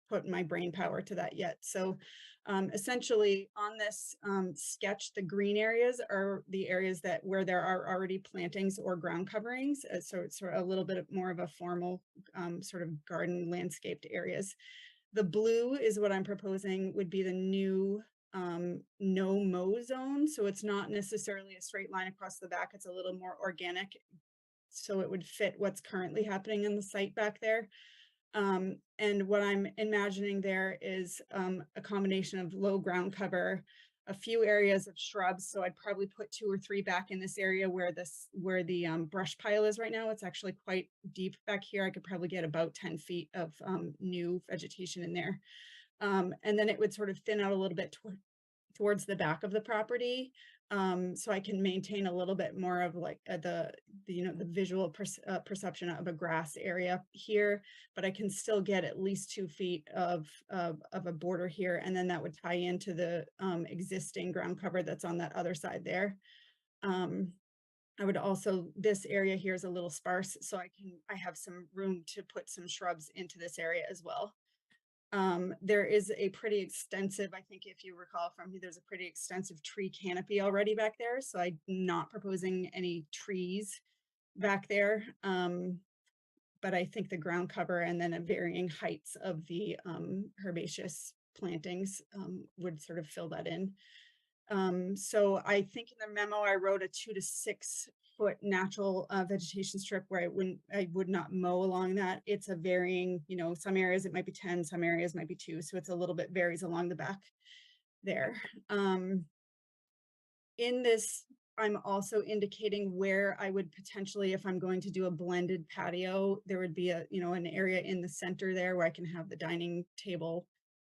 put my brain power to that yet. So essentially on this sketch, the green areas are the areas where there are already plantings or ground coverings. So it's sort of a little bit more of a formal sort of garden landscaped areas. The blue is what I'm proposing would be the new no mow zone. So it's not necessarily a straight line across the back. It's a little more organic. So it would fit what's currently happening in the site back there. And what I'm imagining there is a combination of low ground cover, a few areas of shrubs. So I'd probably put 2 or 3 back in this area where the brush pile is right now. It's actually quite deep back here. I could probably get about 10 feet of new vegetation in there. And then it would sort of thin out a little bit towards the back of the property. So I can maintain a little bit more of like the visual perception of a grass area here, but I can still get at least 2 feet of a border here. And then that would tie into the existing ground cover that's on that other side there. I would also, this area here is a little sparse, so I have some room to put some shrubs into this area as well. There is a pretty extensive, I think if you recall from me, there's a pretty extensive tree canopy already back there. So I'm not proposing any trees back there. But I think the ground cover and then a varying heights of the herbaceous plantings would sort of fill that in. So I think in the memo, I wrote a 2 to 6 foot natural vegetation strip where I would not mow along that. It's a varying, some areas it might be 10, some areas might be 2. So it's a little bit varies along the back there. In this, I'm also indicating where I would potentially, if I'm going to do a blended patio, there would be an area in the center there where I can have the dining table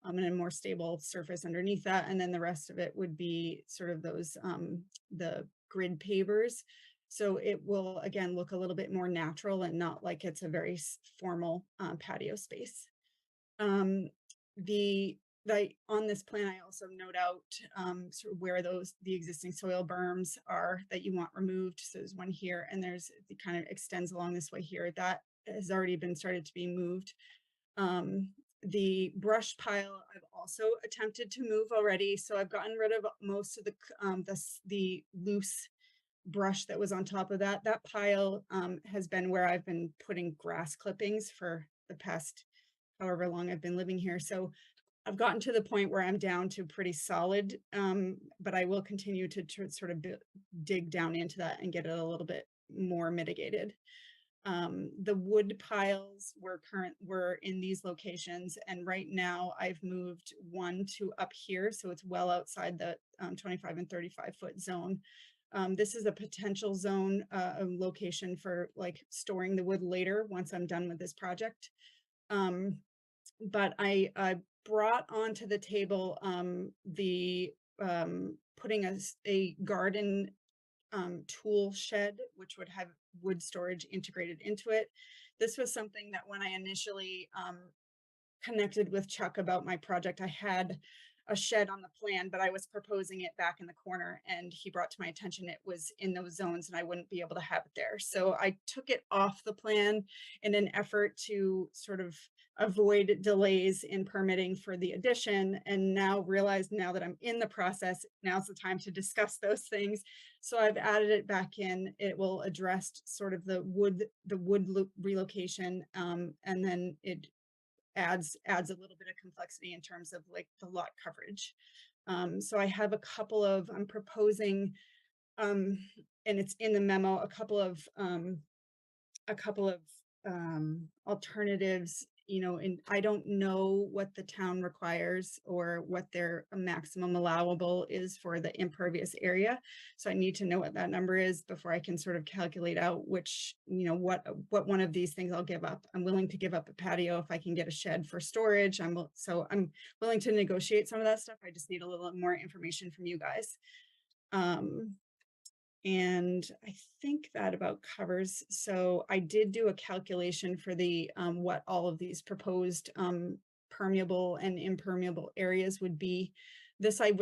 and a more stable surface underneath that. And then the rest of it would be sort of those, the grid pavers. So it will, again, look a little bit more natural and not like it's a very formal patio space. On this plan, I also note out sort of where the existing soil berms are that you want removed. So there's one here, and it kind of extends along this way here. That has already been started to be moved. The brush pile I've also attempted to move already. So I've gotten rid of most of the loose brush that was on top of that. That pile has been where I've been putting grass clippings for the past however long I've been living here. So I've gotten to the point where I'm down to pretty solid, but I will continue to sort of dig down into that and get it a little bit more mitigated. The wood piles were in these locations, and right now I've moved one to up here, so it's well outside the 25 and 35 foot zone. This is a potential zone, a location for like storing the wood later once I'm done with this project. but I brought onto the table, putting a garden tool shed, which would have wood storage integrated into it. This was something that when I initially connected with Chuck about my project, I had a shed on the plan, but I was proposing it back in the corner, and he brought to my attention it was in those zones and I wouldn't be able to have it there. So I took it off the plan in an effort to sort of avoid delays in permitting for the addition, and now realized, now that I'm in the process, now's the time to discuss those things. So I've added it back in. It will address sort of the wood relocation, and then it adds a little bit of complexity in terms of like the lot coverage. So I have a couple of, I'm proposing, and it's in the memo, a couple of alternatives, you know, and I don't know what the town requires or what their maximum allowable is for the impervious area. So I need to know what that number is before I can sort of calculate out which, you know, what one of these things I'll give up. I'm willing to give up a patio if I can get a shed for storage. I'm willing to negotiate some of that stuff. I just need a little more information from you guys. And I think that about covers. So I did do a calculation for the what all of these proposed permeable and impermeable areas would be. This I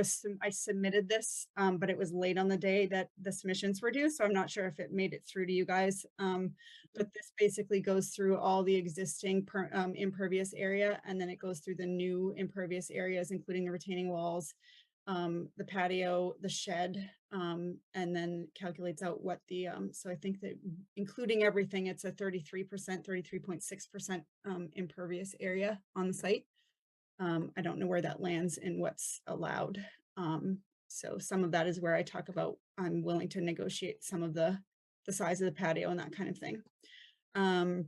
submitted this, but it was late on the day that the submissions were due, so I'm not sure if it made it through to you guys. But this basically goes through all the existing impervious area, and then it goes through the new impervious areas, including the retaining walls, the patio, the shed, and then calculates out what the, so I think that including everything, it's a 33%, 33.6% impervious area on the site. I don't know where that lands and what's allowed. So some of that is where I talk about, I'm willing to negotiate some of the size of the patio and that kind of thing. And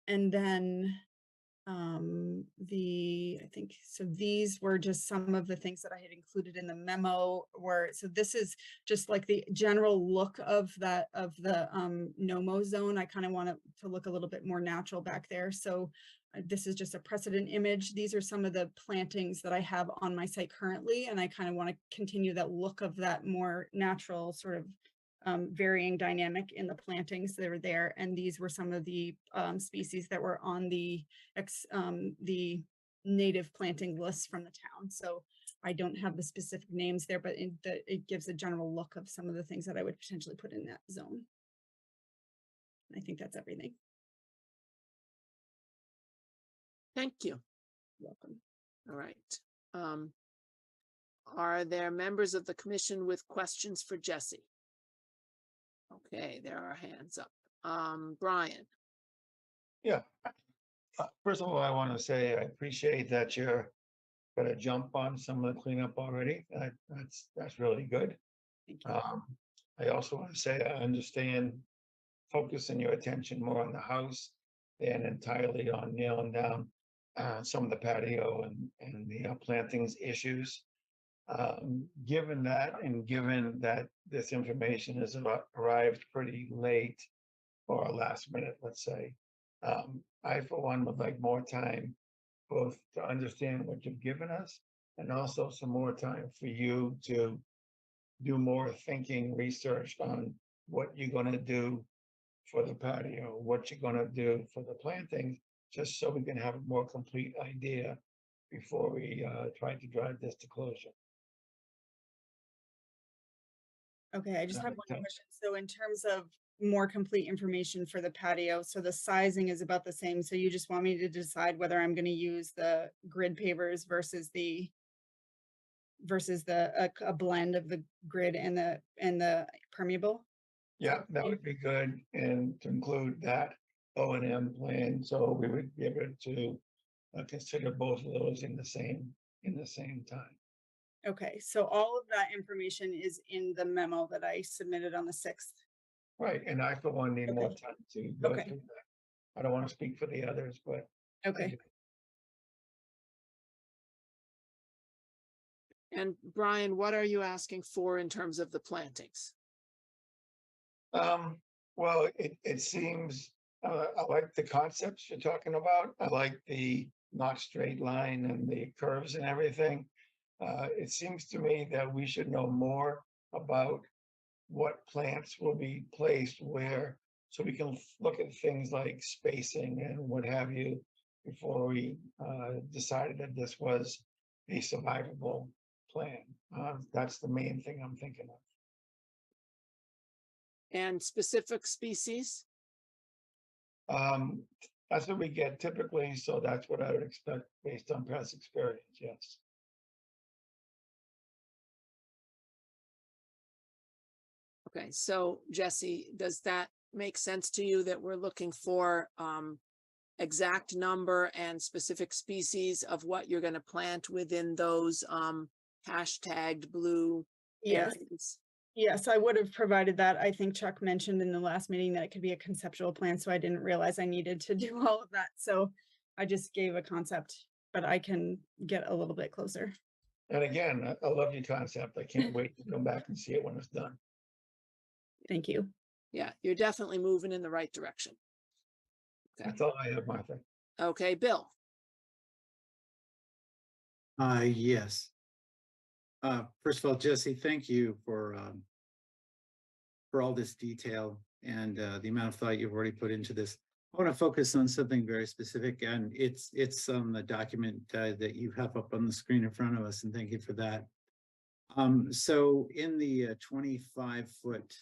then I think, so these were just some of the things that I had included in the memo, so this is just like the general look of the NOMO zone. I kind of want it to look a little bit more natural back there. So this is just a precedent image. These are some of the plantings that I have on my site currently, and I kind of want to continue that look of that more natural sort of varying dynamic in the plantings that are there. And these were some of the species that were on the native planting lists from the town. So I don't have the specific names there, but it gives a general look of some of the things that I would potentially put in that zone. I think that's everything. Thank you. You're welcome. All right. Are there members of the commission with questions for Jesse? Okay, there are hands up. Brian. Yeah. First of all, I want to say I appreciate that you're going to jump on some of the cleanup already. That's really good. Thank you. I also want to say I understand focusing your attention more on the house than entirely on nailing down some of the patio and the plantings issues. Given that, and given that this information has arrived pretty late or last minute, let's say, I, for one, would like more time both to understand what you've given us and also some more time for you to do more thinking, research on what you're going to do for the patio, what you're going to do for the plantings, just so we can have a more complete idea before we try to drive this to closure. Okay, I just That have makes one sense. question. So in terms of more complete information for the patio, so the sizing is about the same. So you just want me to decide whether I'm going to use the grid pavers versus a blend of the grid and the permeable? Yeah, that would be good, and to include that O&M plan, so we would be able to consider both of those in the same time. Okay, so all of that information is in the memo that I submitted on the 6th. Right, and I, for one, need more Okay. time to go Okay. through that. I don't want to speak for the others, but I Okay. do. And Brian, what are you asking for in terms of the plantings? Well, it seems, I like the concepts you're talking about. I like the not straight line and the curves and everything. It seems to me that we should know more about what plants will be placed where, so we can look at things like spacing and what have you before we decided that this was a survivable plan. That's the main thing I'm thinking of. And specific species? That's what we get typically, so that's what I would expect based on past experience, yes. Okay, so Jesse, does that make sense to you that we're looking for exact number and specific species of what you're going to plant within those hashtagged blue Yes, areas? yes, I would have provided that. I think Chuck mentioned in the last meeting that it could be a conceptual plan, so I didn't realize I needed to do all of that. So I just gave a concept, but I can get a little bit closer. And again, I love your concept. I can't wait to come back and see it when it's done. Thank you. Yeah, you're definitely moving in the right direction. Okay. That's all I have, Martha. Okay, Bill. Yes. First of all, Jesse, thank you for all this detail and the amount of thought you've already put into this. I want to focus on something very specific, and it's on the document that you have up on the screen in front of us, and thank you for that. So in the 25-foot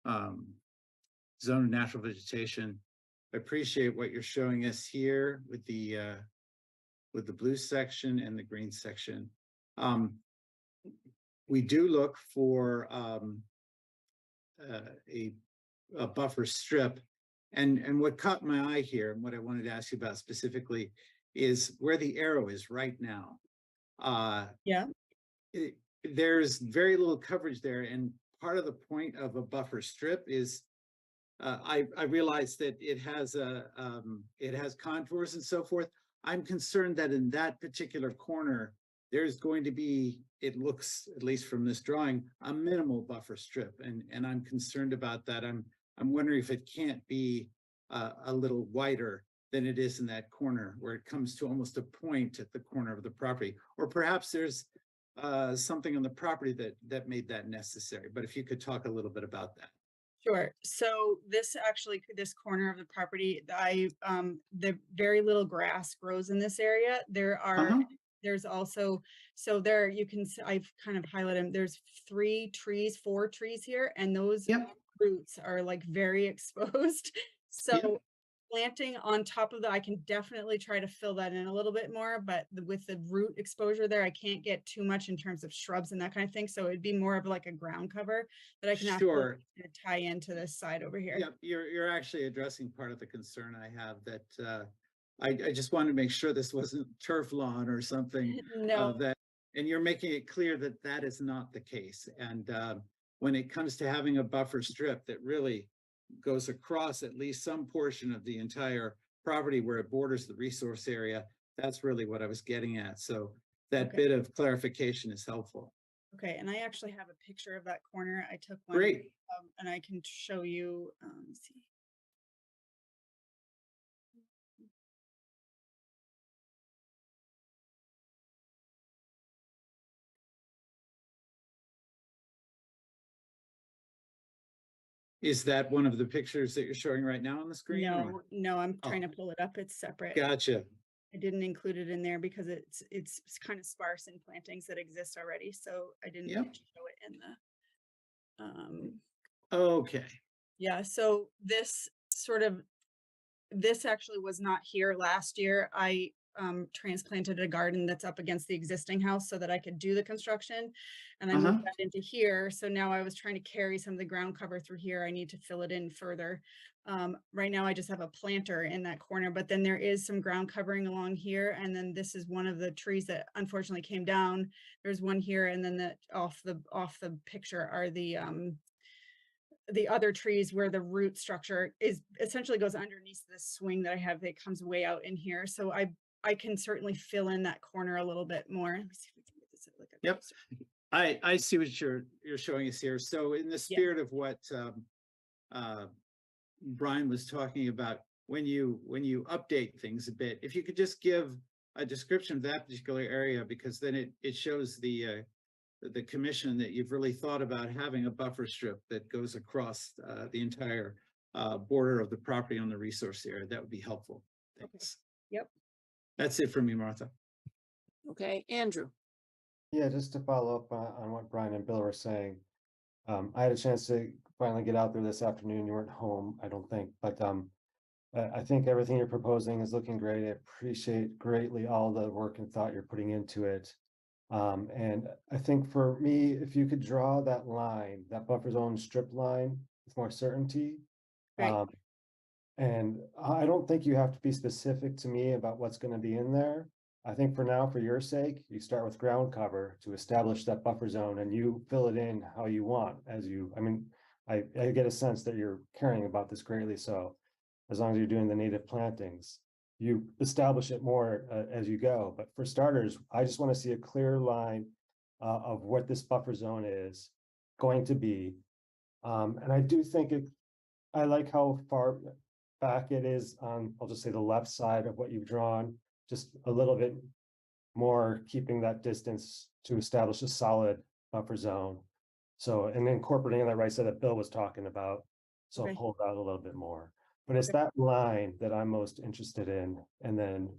zone of natural vegetation, I appreciate what you're showing us here with the blue section and the green section. We do look for a buffer strip, and what caught my eye here, and what I wanted to ask you about specifically, is where the arrow is right now. Yeah. There's very little coverage there, and part of the point of a buffer strip is I realize that it has contours and so forth. I'm concerned that in that particular corner, there's going to be, it looks, at least from this drawing, a minimal buffer strip, and I'm concerned about that. I'm wondering if it can't be a little wider than it is in that corner, where it comes to almost a point at the corner of the property, or perhaps there's something on the property that made that necessary. But if you could talk a little bit about that. Sure. So this corner of the property, the very little grass grows in this area. There's also, so there you can, I've kind of highlighted them. There's 4 trees here, and those roots are like very exposed. So planting on top of that, I can definitely try to fill that in a little bit more, but with the root exposure there, I can't get too much in terms of shrubs and that kind of thing. So it'd be more of like a ground cover that I can actually tie into this side over here. Yeah, you're actually addressing part of the concern I have, that I just wanted to make sure this wasn't turf lawn or something. No. And you're making it clear that that is not the case. And when it comes to having a buffer strip that really goes across at least some portion of the entire property where it borders the resource area, that's really what I was getting at. So that bit of clarification is helpful. Okay, and I actually have a picture of that corner. I took one. Great. And I can show you, let's see. Is that one of the pictures that you're showing right now on the screen? No, I'm trying to pull it up. It's separate. Gotcha. I didn't include it in there because it's kind of sparse in plantings that exist already. So I didn't show it in the, Okay. yeah. So this actually was not here last year. I transplanted a garden that's up against the existing house so that I could do the construction, and I moved that into here. So now I was trying to carry some of the ground cover through here. I need to fill it in further. Right now I just have a planter in that corner, but then there is some ground covering along here. And then this is one of the trees that unfortunately came down. There's one here, and then off the picture are the other trees where the root structure is essentially goes underneath this swing that I have that comes way out in here. So I can certainly fill in that corner a little bit more. Let me see if we can get this at like a closer. I see what you're showing us here. So in the spirit of what Brian was talking about, when you update things a bit, if you could just give a description of that particular area, because then it shows the commission that you've really thought about having a buffer strip that goes across the entire border of the property on the resource area. That would be helpful. Thanks. Yep. That's it for me, Martha. Okay, Andrew. Yeah, just to follow up on what Brian and Bill were saying. I had a chance to finally get out there this afternoon. You weren't home, I don't think, but I think everything you're proposing is looking great. I appreciate greatly all the work and thought you're putting into it. And I think for me, if you could draw that line, that buffer zone strip line with more certainty. Right. And I don't think you have to be specific to me about what's going to be in there. I think for now, for your sake, you start with ground cover to establish that buffer zone and you fill it in how you want I get a sense that you're caring about this greatly. So as long as you're doing the native plantings, you establish it more as you go. But for starters, I just want to see a clear line of what this buffer zone is going to be. And I do think I like how far back it is on, I'll just say the left side of what you've drawn, just a little bit more keeping that distance to establish a solid buffer zone. So, and incorporating that right side that Bill was talking about. So Okay. I'll hold out a little bit more. But it's that line that I'm most interested in. And then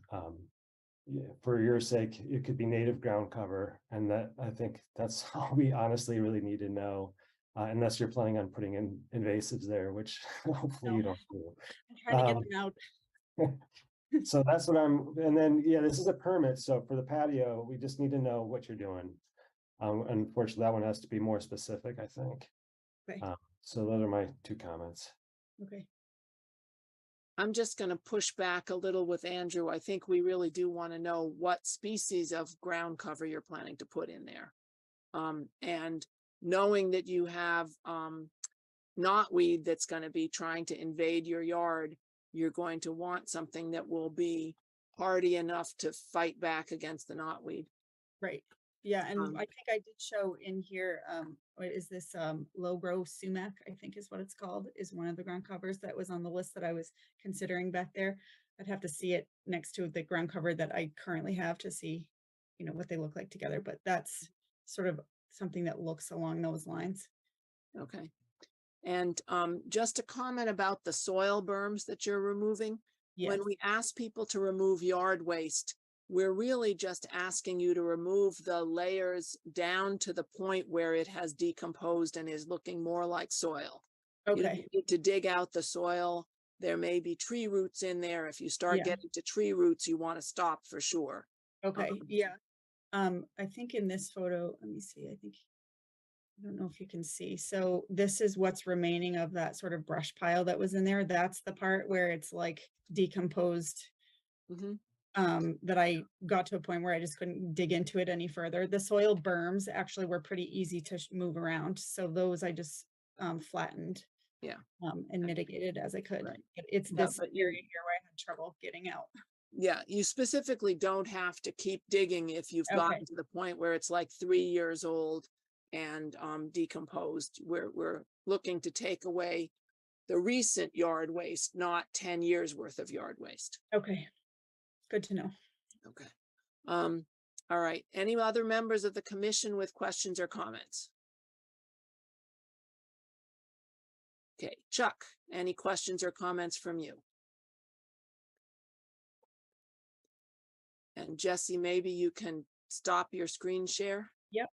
for your sake, it could be native ground cover. And that I think that's all we honestly really need to know. Unless you're planning on putting in invasives there, which hopefully you don't do. I'm trying to get them out. So that's what and then, yeah, this is a permit. So for the patio, we just need to know what you're doing. Unfortunately, that one has to be more specific, I think. Okay. So those are my two comments. Okay. I'm just going to push back a little with Andrew. I think we really do want to know what species of ground cover you're planning to put in there. And knowing that you have knotweed that's going to be trying to invade your yard, you're going to want something that will be hardy enough to fight back against the knotweed. Right. Yeah, and I think I did show in here, what is this, low grow sumac, I think is what it's called, is one of the ground covers that was on the list that I was considering back there. I'd have to see it next to the ground cover that I currently have to see, what they look like together, but that's sort of something that looks along those lines. Okay. And just a comment about the soil berms that you're removing. Yes. When we ask people to remove yard waste, we're really just asking you to remove the layers down to the point where it has decomposed and is looking more like soil. You don't Okay. need to dig out the soil. There may be tree roots in there. If you start Yeah. getting to tree roots, you want to stop for sure. Okay. Yeah. I think in this photo, let me see, I don't know if you can see. So this is what's remaining of that sort of brush pile that was in there. That's the part where it's like decomposed. Mhm. That I got to a point where I just couldn't dig into it any further. The soil berms actually were pretty easy to move around. So those I just flattened. Yeah. And mitigated as I could. Right. But it's Yeah, this but area here where I had trouble getting out. Yeah, you specifically don't have to keep digging if you've gotten Okay. to the point where it's like 3 years old and decomposed. We're looking to take away the recent yard waste, not 10 years worth of yard waste. Okay. Good to know. Okay. All right. Any other members of the commission with questions or comments? Okay, Chuck, any questions or comments from you? And Jesse, maybe you can stop your screen share. Yep.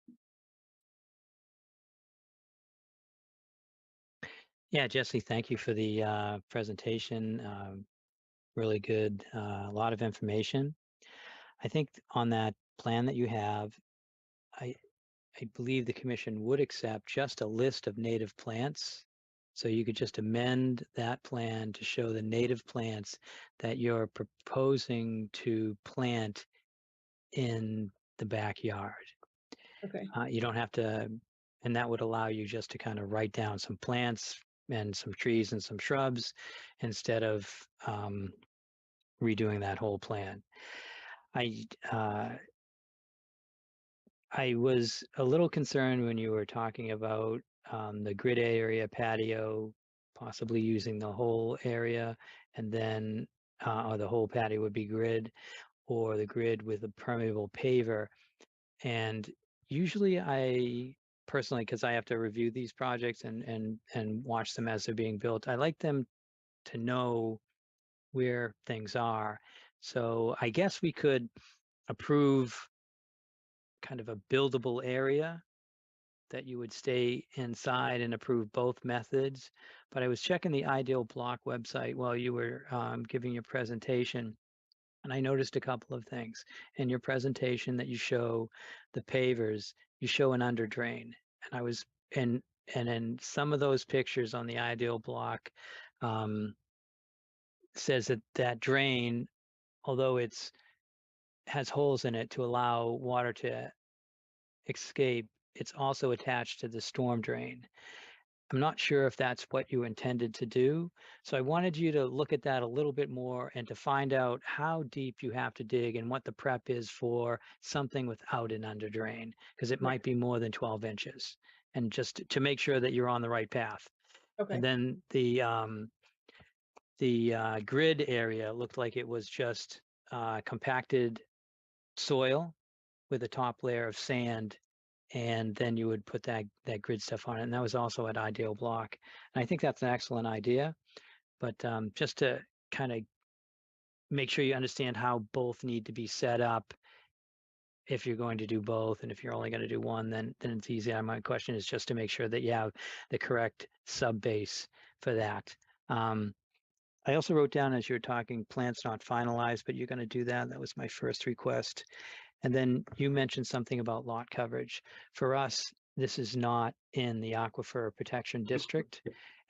Yeah, Jesse, thank you for the presentation. Really good, a lot of information. I think on that plan that you have, I believe the commission would accept just a list of native plants. So you could just amend that plan to show the native plants that you're proposing to plant in the backyard. Okay. You don't have to, and that would allow you just to kind of write down some plants and some trees and some shrubs instead of redoing that whole plan. I was a little concerned when you were talking about the grid area patio possibly using the whole area, and then, or the whole patio would be grid, or the grid with a permeable paver. And usually I personally, because I have to review these projects and watch them as they're being built, I like them to know where things are. So I guess we could approve kind of a buildable area that you would stay inside and approve both methods. But I was checking the Ideal Block website while you were giving your presentation, and I noticed a couple of things in your presentation that you show the pavers, you show an under drain. And I was, and in some of those pictures on the Ideal Block, says that that drain, although it's has holes in it to allow water to escape, it's also attached to the storm drain. I'm not sure if that's what you intended to do. So I wanted you to look at that a little bit more and to find out how deep you have to dig and what the prep is for something without an under drain, because it might be more than 12 inches. And just to make sure that you're on the right path. Okay. And then the grid area looked like it was just compacted soil with a top layer of sand, and then you would put that grid stuff on it. And that was also at Ideal Block. And I think that's an excellent idea. But just to kind of make sure you understand how both need to be set up, if you're going to do both, and if you're only going to do one, then it's easy. My question is just to make sure that you have the correct sub base for that. I also wrote down as you were talking, plans not finalized, but you're going to do that. That was my first request. And then you mentioned something about lot coverage. For us, this is not in the Aquifer Protection District,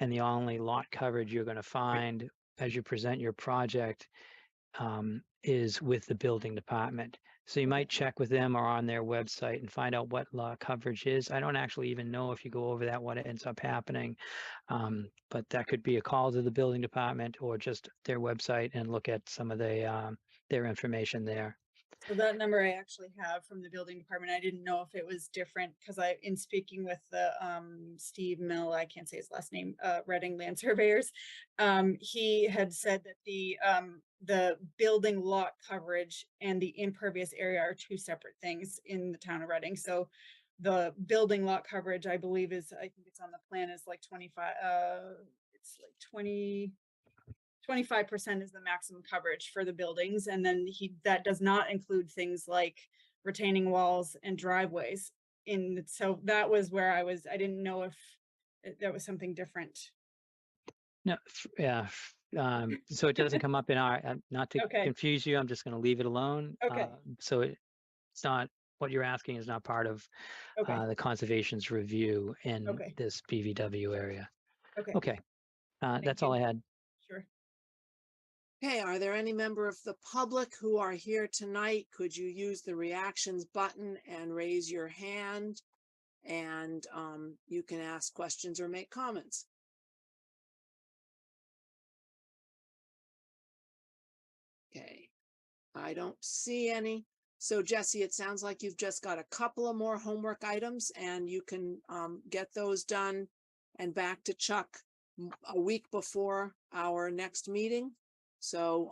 and the only lot coverage you're going to find as you present your project is with the building department. So you might check with them or on their website and find out what lot coverage is. I don't actually even know if you go over that, what ends up happening. But that could be a call to the building department or just their website and look at some of the their information there. So that number I actually have from the building department. I didn't know if it was different because in speaking with the Steve Mill, I can't say his last name, Reading Land Surveyors, he had said that the building lot coverage and the impervious area are two separate things in the town of Reading. So the building lot coverage, I believe, is, I think it's on the plan, is like 25, it's like 25% is the maximum coverage for the buildings. And then that does not include things like retaining walls and driveways. So that was where I didn't know if that was something different. No, yeah. So it doesn't come up in our, not to Okay. confuse you, I'm just going to leave it alone. Okay. So it's not, what you're asking is not part of Okay. the conservation's review in Okay. this BVW area. Okay. Okay. That's all I had. Sure. Okay, are there any member of the public who are here tonight? Could you use the reactions button and raise your hand? And you can ask questions or make comments. Okay, I don't see any. So Jesse, it sounds like you've just got a couple of more homework items and you can get those done and back to Chuck a week before our next meeting. So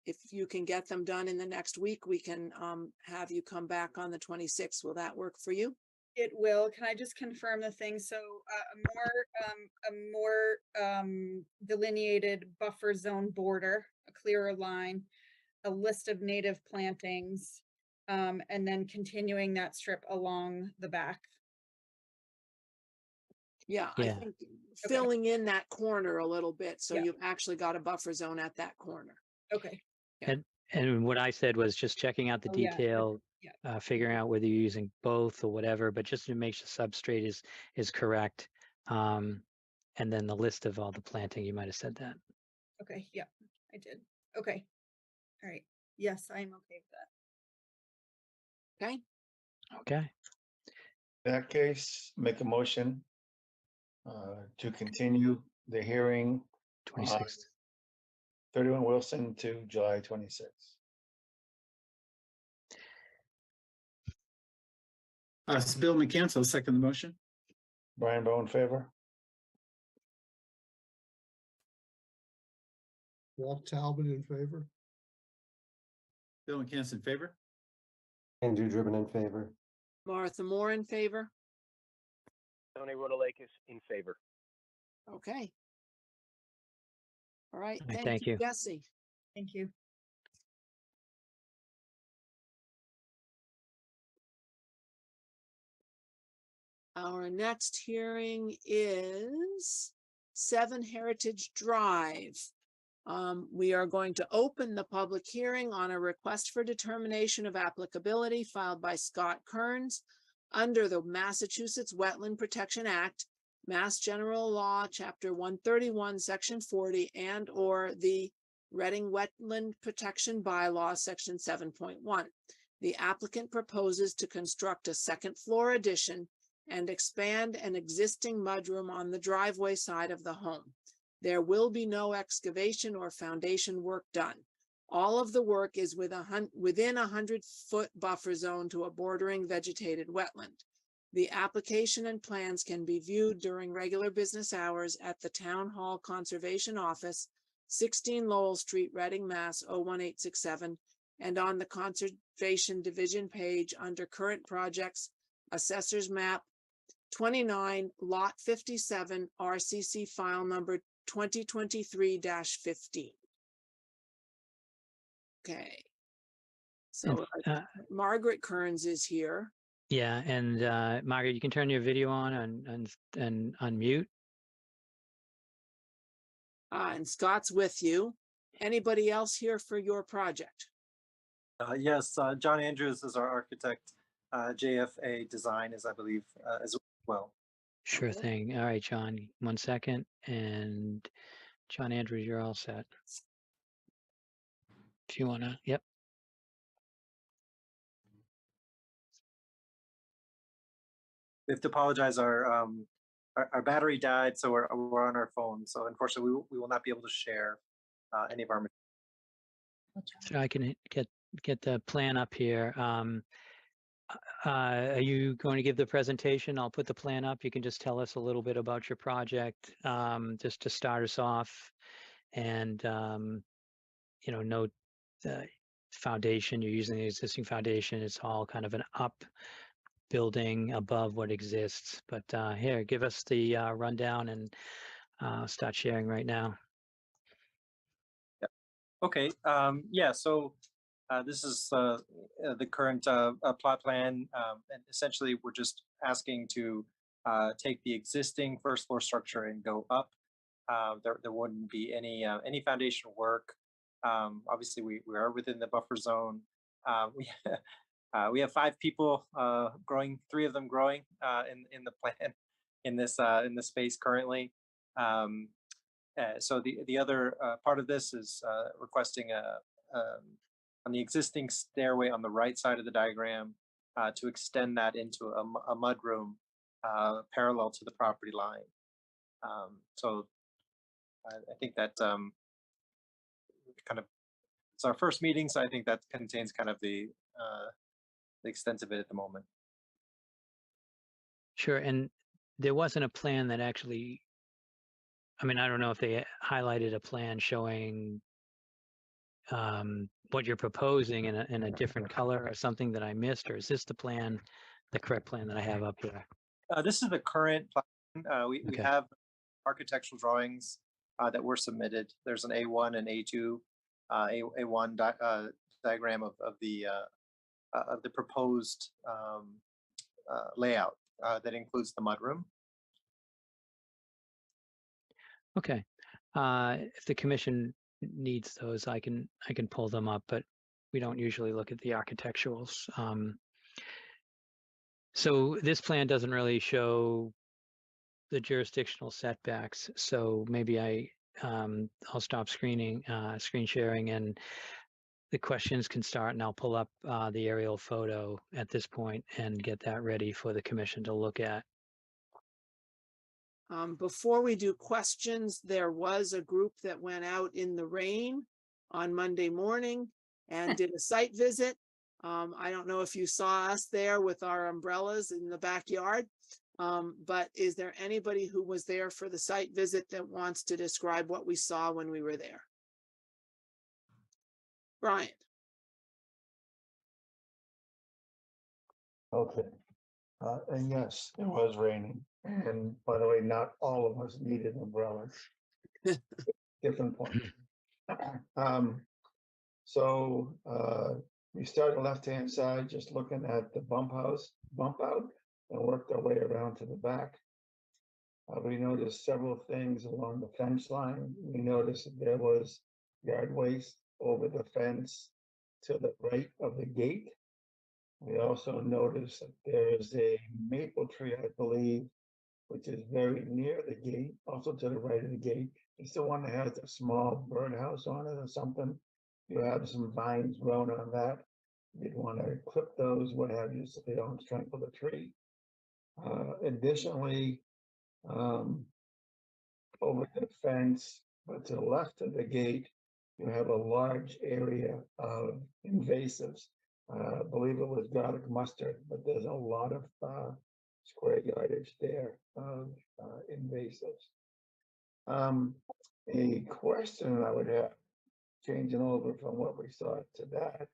if you can get them done in the next week, we can have you come back on the 26th. Will that work for you? It will. Can I just confirm the thing? So a more delineated buffer zone border, a clearer line, a list of native plantings, and then continuing that strip along the back. Yeah, Yeah. I think filling in that corner a little bit. So Yeah. you've actually got a buffer zone at that corner. Okay. And what I said was just checking out the Oh, yeah. detail, Yeah. figuring out whether you're using both or whatever, but just to make sure substrate is correct. And then the list of all the planting, you might have said that. Okay. Yeah, I did. Okay. All right. Yes, I'm okay with that. Okay. Okay. In that case, make a motion to continue the hearing 26th. 31 Wilson to July 26th. So Bill McCancel, second the motion. Brian Bowe in favor? Walt Talbot in favor. Bill McCants in favor? Andrew Driven in favor. Martha Moore in favor. Tony Rotalakis in favor. Okay. All right, All right, thank you, Jesse. Thank you. Our next hearing is 7 Heritage Drive. We are going to open the public hearing on a request for determination of applicability filed by Scott Kearns under the Massachusetts Wetland Protection Act, Mass General Law, Chapter 131, Section 40, and or the Reading Wetland Protection Bylaw, Section 7.1. The applicant proposes to construct a second floor addition and expand an existing mudroom on the driveway side of the home. There will be no excavation or foundation work done. All of the work is within a 100-foot buffer zone to a bordering vegetated wetland. The application and plans can be viewed during regular business hours at the Town Hall Conservation Office, 16 Lowell Street, Reading, Mass. 01867, and on the Conservation Division page under Current Projects, Assessor's Map 29, Lot 57, RCC file number 2023-15. Okay. So Margaret Kearns is here. Yeah, and Margaret, you can turn your video on and unmute. And Scott's with you. Anybody else here for your project? Yes, John Andrews is our architect. JFA Design is, I believe, as well. Sure Okay. thing. All right, John, 1 second. And John Andrews, you're all set. If you wanna, yep. We have to apologize. Our battery died, so we're on our phone. So unfortunately, we will not be able to share any of our materials. So I can get the plan up here. Are you going to give the presentation? I'll put the plan up. You can just tell us a little bit about your project, just to start us off. And, note the foundation, you're using the existing foundation. It's all kind of an up building above what exists. But here, give us the rundown and start sharing right now. Okay. Yeah. So this is the current plot plan, and essentially we're just asking to take the existing first floor structure and go up. There wouldn't be any foundation work. Obviously, we are within the buffer zone. We have 5 people growing, 3 of them growing in the plan in this space currently. So the other part of this is requesting on the existing stairway on the right side of the diagram to extend that into a mud room parallel to the property line. So I think that kind of, it's our first meeting, so I think that contains kind of the extent of it at the moment. Sure. And there wasn't a plan that actually, I mean, I don't know if they highlighted a plan showing what you're proposing in a different color or something that I missed, or is this the plan, the correct plan that I have up here? This is the current plan. We Okay. have architectural drawings that were submitted. There's an A1 and A2, A1 diagram of the proposed layout that includes the mudroom. Okay. If the commission needs those, I can pull them up, but we don't usually look at the architecturals. So this plan doesn't really show the jurisdictional setbacks. So maybe I'll stop screen sharing, and the questions can start, and I'll pull up the aerial photo at this point and get that ready for the commission to look at. Before we do questions, there was a group that went out in the rain on Monday morning and did a site visit. I don't know if you saw us there with our umbrellas in the backyard, but is there anybody who was there for the site visit that wants to describe what we saw when we were there? Brian, Okay. And yes, it was raining. And by the way, not all of us needed umbrellas. Different point. So we started left-hand side, just looking at the bump out, and worked our way around to the back. We noticed several things along the fence line. We noticed that there was yard waste over the fence to the right of the gate. We also noticed that there is a maple tree, I believe, which is very near the gate, also to the right of the gate. It's the one that has a small birdhouse on it or something. You have some vines growing on that. You'd want to clip those, what have you, so they don't strangle the tree. Additionally, over the fence, but to the left of the gate, you have a large area of invasives. I believe it was garlic mustard, but there's a lot of square yardage there of invasives. A question I would have, changing over from what we saw to that,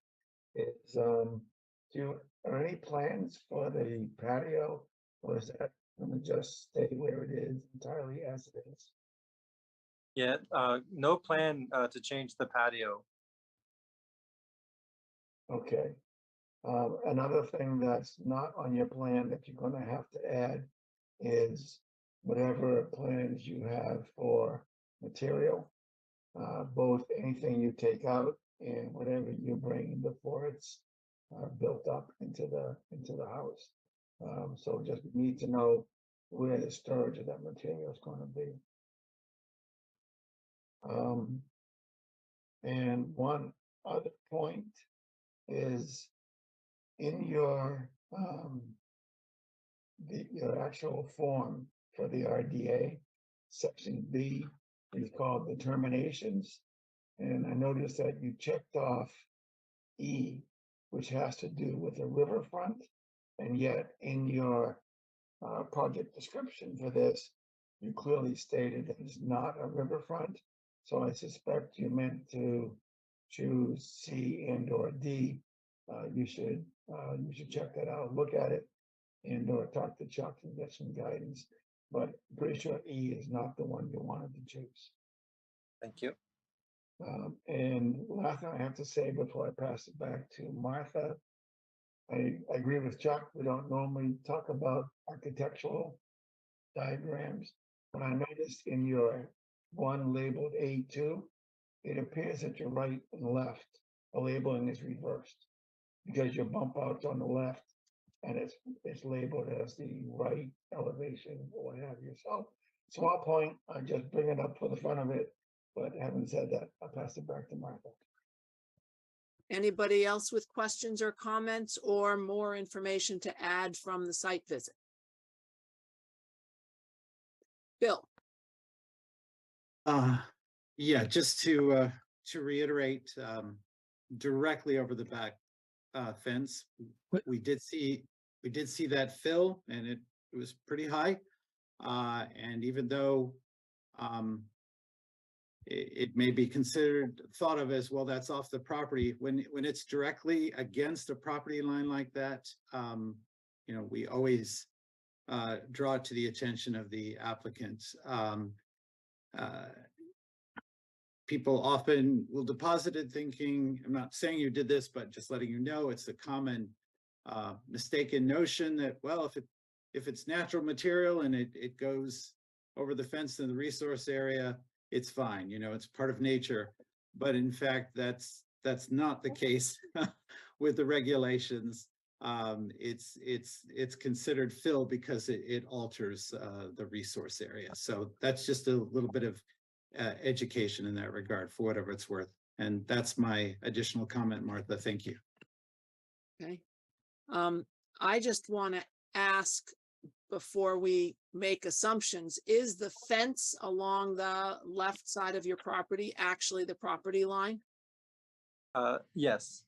is are any plans for the patio, or is that going to just stay where it is entirely as it is? Yeah, no plan to change the patio. Okay. Another thing that's not on your plan that you're going to have to add is whatever plans you have for material, both anything you take out and whatever you bring in before it's built up into the house. So just need to know where the storage of that material is going to be. And one other point is in your your actual form for the RDA, section B is called determinations. And I noticed that you checked off E, which has to do with the riverfront. And yet in your project description for this, you clearly stated that it's not a riverfront. So I suspect you meant to choose C and or D. You should check that out, look at it, and or talk to Chuck and get some guidance. But I'm pretty sure E is not the one you wanted to choose. Thank you. And last thing I have to say before I pass it back to Martha, I agree with Chuck. We don't normally talk about architectural diagrams, but I noticed in your one labeled A2, it appears that your right and left, the labeling is reversed because your bump out's on the left and it's labeled as the right elevation or what have you. So small point, I just bring it up for the fun of it, but having said that, I'll pass it back to Martha. anybody else with questions or comments or more information to add from the site visit? Bill, Yeah, just to reiterate, directly over the back fence, we did see that fill, and it was pretty high. And even though it may be thought of as, well, that's off the property, when it's directly against a property line like that, you know, we always draw it to the attention of the applicant. People often will deposit it thinking, I'm not saying you did this, but just letting you know, it's a common mistaken notion that, well, if it's natural material and it goes over the fence in the resource area, it's fine, you know, it's part of nature. But in fact, that's not the case with the regulations. It's considered fill because it alters the resource area. So that's just a little bit of education in that regard, for whatever it's worth. And that's my additional comment, Martha. Thank you. okay. I just want to ask before we make assumptions, is the fence along the left side of your property actually the property line? Yes.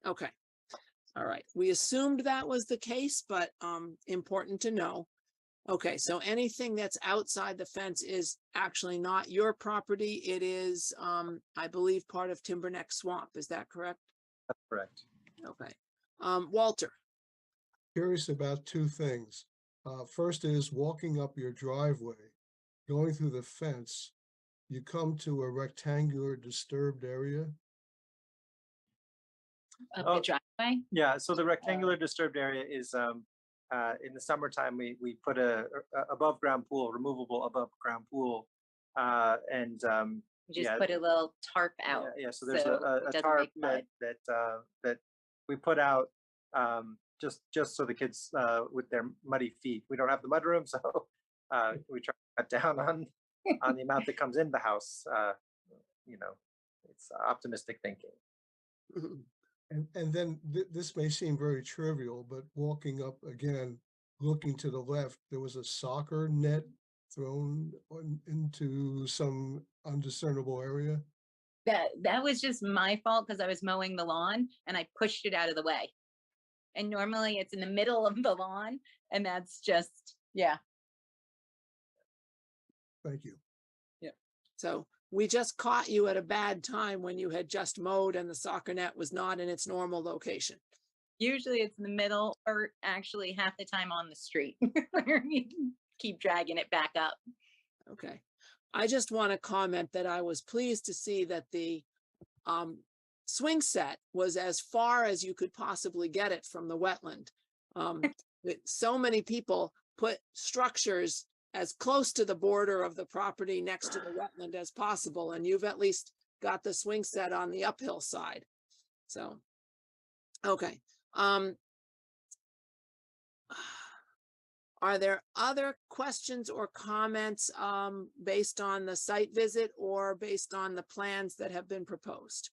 Okay. All right. We assumed that was the case, but important to know. Okay, so anything that's outside the fence is actually not your property. It is, I believe, part of Timberneck Swamp. Is that correct? That's correct. Okay. Walter, Curious about two things. First is walking up your driveway, going through the fence, you come to a rectangular disturbed area. Of Oh, the driveway? Yeah, so the rectangular disturbed area is in the summertime, we put a above ground pool, removable above ground pool. And You just yeah, put a little tarp out. yeah, so there's so a it doesn't tarp make mud. that we put out just so the kids with their muddy feet. We don't have the mud room, so we try to cut down on the amount that comes in the house. You know, it's optimistic thinking. Mhm. And then this may seem very trivial, but walking up again, looking to the left, there was a soccer net thrown into some undiscernible area. That was just my fault because I was mowing the lawn and I pushed it out of the way. And normally it's in the middle of the lawn, and that's just, yeah. Thank you. So we just caught you at a bad time when you had just mowed and the soccer net was not in its normal location. Usually it's in the middle, or actually half the time on the street where you keep dragging it back up. Okay. I just want to comment that I was pleased to see that the swing set was as far as you could possibly get it from the wetland. So many people put structures as close to the border of the property next to the wetland as possible, and you've at least got the swing set on the uphill side. So, okay. Are there other questions or comments based on the site visit or based on the plans that have been proposed?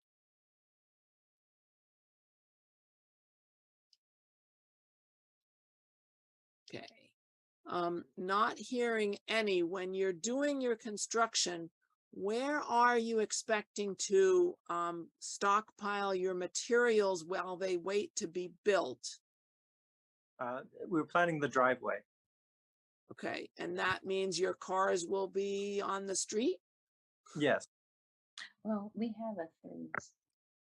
Okay. Not hearing any. When you're doing your construction, where are you expecting to stockpile your materials while they wait to be built? We were planning the driveway. Okay, and that means your cars will be on the street? Yes. Well, we have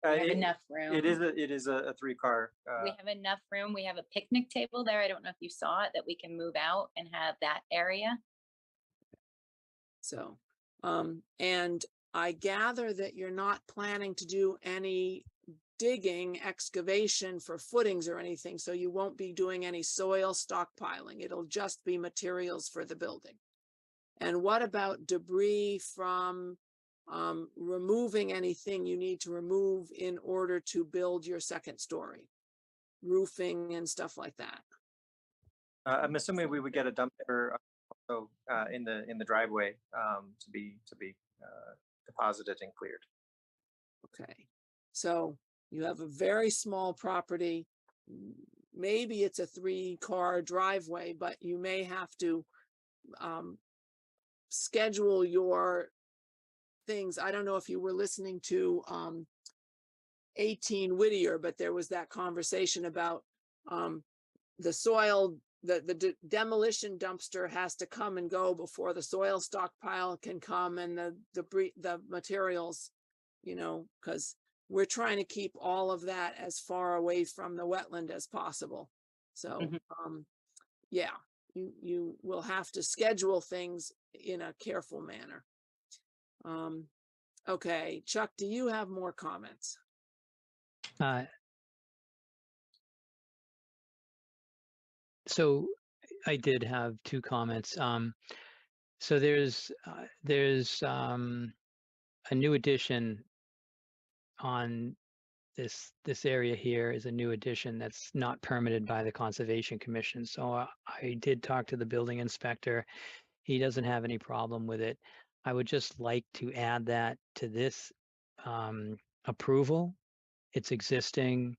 we have enough room. It is a 3-car. We have enough room. We have a picnic table there. I don't know if you saw it, that we can move out and have that area. So, and I gather that you're not planning to do any digging, excavation for footings or anything, so you won't be doing any soil stockpiling. It'll just be materials for the building. And what about debris from removing anything you need to remove in order to build your second story? Roofing and stuff like that. I'm assuming we would get a dumpster also in the driveway to be deposited and cleared. Okay, so you have a very small property. Maybe it's a 3-car driveway, but you may have to schedule your things. I don't know if you were listening to 18 Whittier, but there was that conversation about the soil, the demolition dumpster has to come and go before the soil stockpile can come, and the materials, you know, because we're trying to keep all of that as far away from the wetland as possible. So, yeah, you will have to schedule things in a careful manner. Okay, Chuck, do you have more comments? So I did have 2 comments. So there's a new addition on this area here is a new addition that's not permitted by the Conservation Commission. So I did talk to the building inspector. He doesn't have any problem with it. I would just like to add that to this approval. It's existing.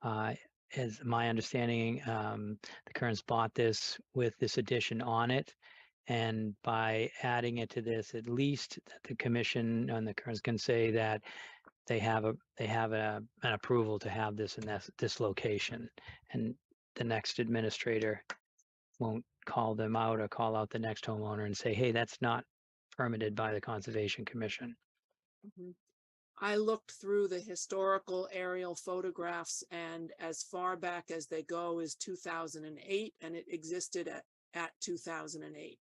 As my understanding, the Kearns bought this with this addition on it. And by adding it to this, at least the commission and the Kearns can say that they have an approval to have this in this location. And the next administrator won't call them out or call out the next homeowner and say, hey, that's not permitted by the Conservation Commission. Mhm. I looked through the historical aerial photographs, and as far back as they go is 2008, and it existed at 2008.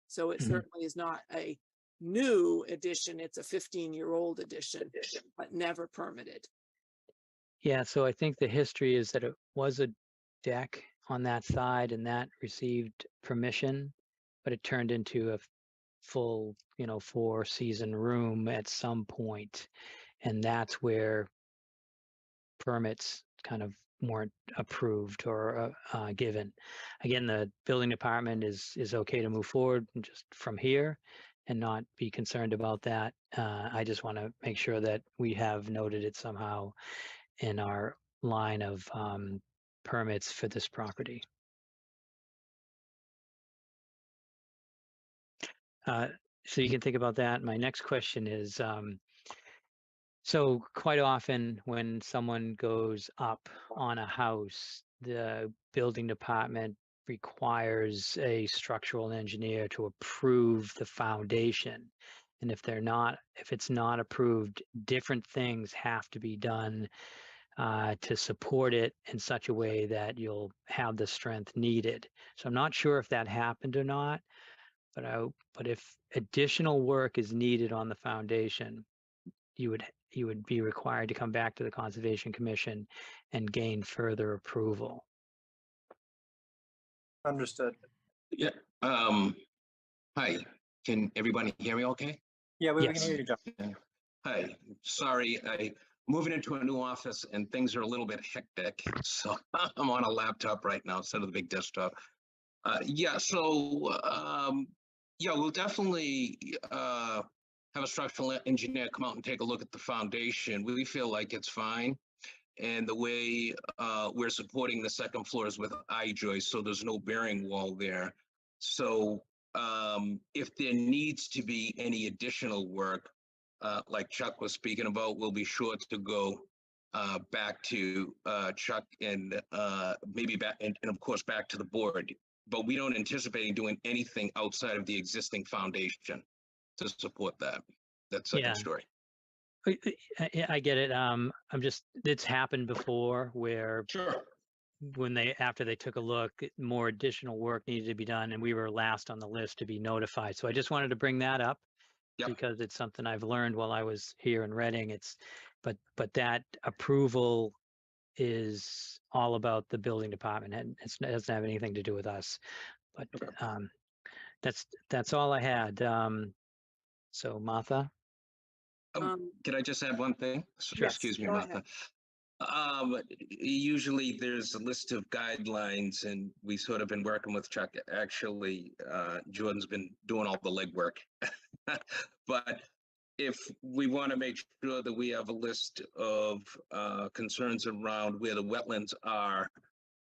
So it Mhm. certainly is not a new addition, it's a 15-year-old addition, but never permitted. Yeah, so I think the history is that it was a deck on that side and that received permission, but it turned into a full, 4-season room at some point. And that's where permits kind of weren't approved or given. Again, the building department is okay to move forward and just from here and not be concerned about that. I just want to make sure that we have noted it somehow in our line of permits for this property. So you can think about that. My next question is, so quite often when someone goes up on a house, the building department requires a structural engineer to approve the foundation. And if it's not approved, different things have to be done to support it in such a way that you'll have the strength needed. So I'm not sure if that happened or not, but if additional work is needed on the foundation, you would be required to come back to the Conservation Commission and gain further approval. Understood. Yeah. Hi, can everybody hear me okay? Yeah, we can Yes. hear you, John. Yeah. Hi, sorry, I moving into a new office and things are a little bit hectic. So I'm on a laptop right now instead of the big desktop. Yeah, we'll definitely have a structural engineer come out and take a look at the foundation. We feel like it's fine. And the way we're supporting the second floor is with I-joist, so there's no bearing wall there. So if there needs to be any additional work, like Chuck was speaking about, we'll be sure to go back to Chuck and maybe back, and of course back to the board. But we don't anticipate doing anything outside of the existing foundation to support that. That's second Yeah. story. I get it. It's happened before where Sure. after they took a look, more additional work needed to be done, and we were last on the list to be notified. So I just wanted to bring that up. Yep. Because it's something I've learned while I was here in Reading. But that approval is all about the building department, and it doesn't have anything to do with us. But Okay. that's all I had. So Martha. Can I just add one thing? Sure. Excuse me, Go Martha. Usually there's a list of guidelines and we sort of been working with Chuck. Actually, Jordan's been doing all the legwork. But if we want to make sure that we have a list of concerns around where the wetlands are,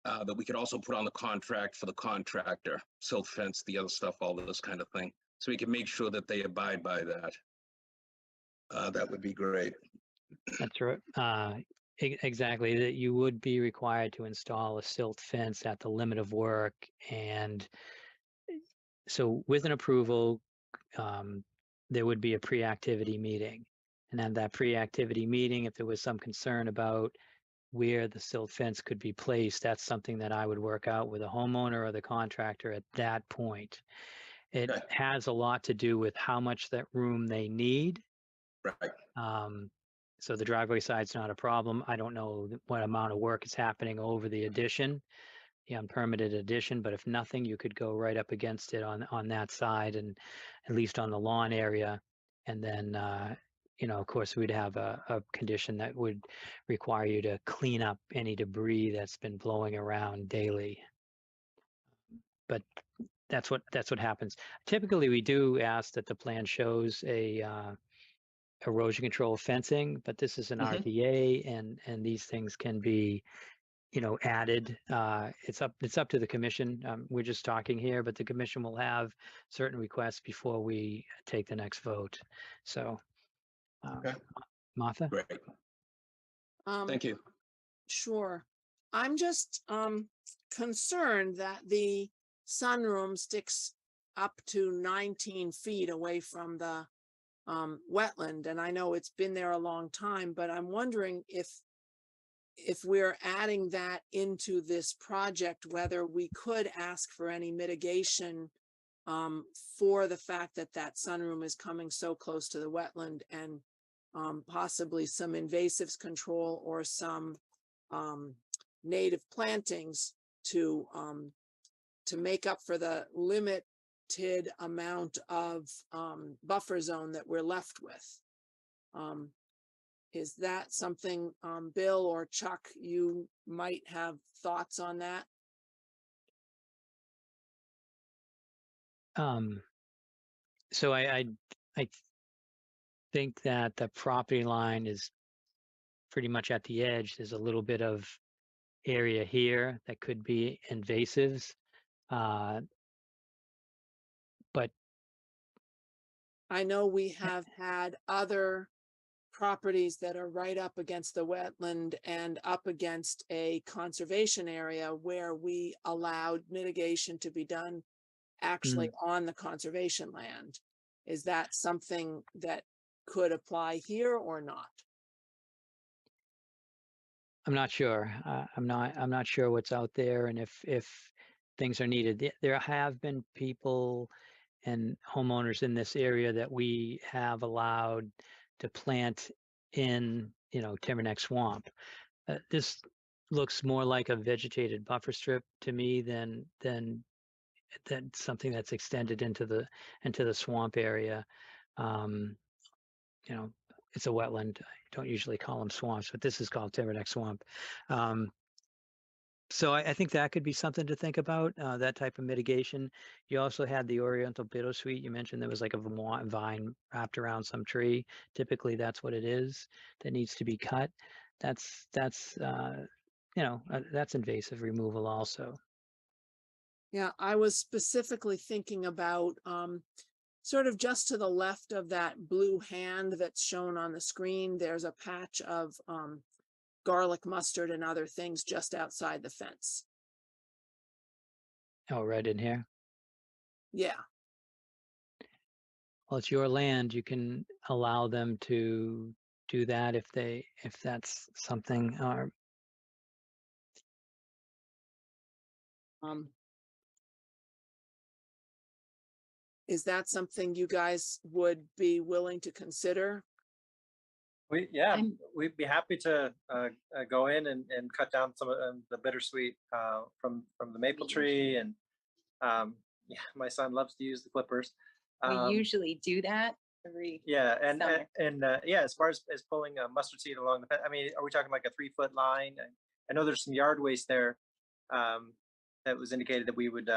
that we could also put on the contract for the contractor, silt fence, the other stuff, all of this kind of thing. So we can make sure that they abide by that. That would be great. That's right. Exactly. That you would be required to install a silt fence at the limit of work. And so with an approval, there would be a pre-activity meeting. And at that pre-activity meeting, if there was some concern about where the silt fence could be placed, that's something that I would work out with a homeowner or the contractor at that point. It Okay. has a lot to do with how much that room they need. Right. So the driveway side's not a problem. I don't know what amount of work is happening over the addition, the unpermitted addition, but if nothing, you could go right up against it on that side and at least on the lawn area. And then, of course, we'd have a condition that would require you to clean up any debris that's been blowing around daily. But that's what happens. Typically, we do ask that the plan shows a erosion control fencing, but this is an RDA, and these things can be, added. It's up to the commission. We're just talking here, but the commission will have certain requests before we take the next vote. So, Okay. Martha? Great. Thank you. Sure. I'm just concerned that the sunroom sticks up to 19 feet away from the wetland, and I know it's been there a long time, but I'm wondering if we're adding that into this project, whether we could ask for any mitigation for the fact that that sunroom is coming so close to the wetland, and possibly some invasives control or some native plantings to make up for the limited amount of buffer zone that we're left with. Is that something, Bill or Chuck, you might have thoughts on that? So I think that the property line is pretty much at the edge. There's a little bit of area here that could be invasives. But I know we have had other properties that are right up against the wetland and up against a conservation area where we allowed mitigation to be done actually on the conservation land. Is that something that could apply here or not? I'm not sure. I'm not sure what's out there, and if things are needed. There have been people and homeowners in this area that we have allowed to plant in, Timberneck Swamp. This looks more like a vegetated buffer strip to me than something that's extended into the swamp area. It's a wetland. I don't usually call them swamps, but this is called Timberneck Swamp. So I think that could be something to think about, that type of mitigation. You also had the Oriental bittersweet. You mentioned there was like a Vermont vine wrapped around some tree. Typically, that's what it is that needs to be cut. That's invasive removal also. Yeah, I was specifically thinking about sort of just to the left of that blue hand that's shown on the screen. There's a patch of garlic mustard and other things just outside the fence. Oh, right in here. Yeah. Well, it's your land. You can allow them to do that if that's something. Is that something you guys would be willing to consider? We'd be happy to go in and cut down some of the bittersweet from the maple tree, and my son loves to use the clippers. We usually do that every summer. As far as pulling mustard seed along the fence, I mean, are we talking like a 3-foot line? I know there's some yard waste there that was indicated that we could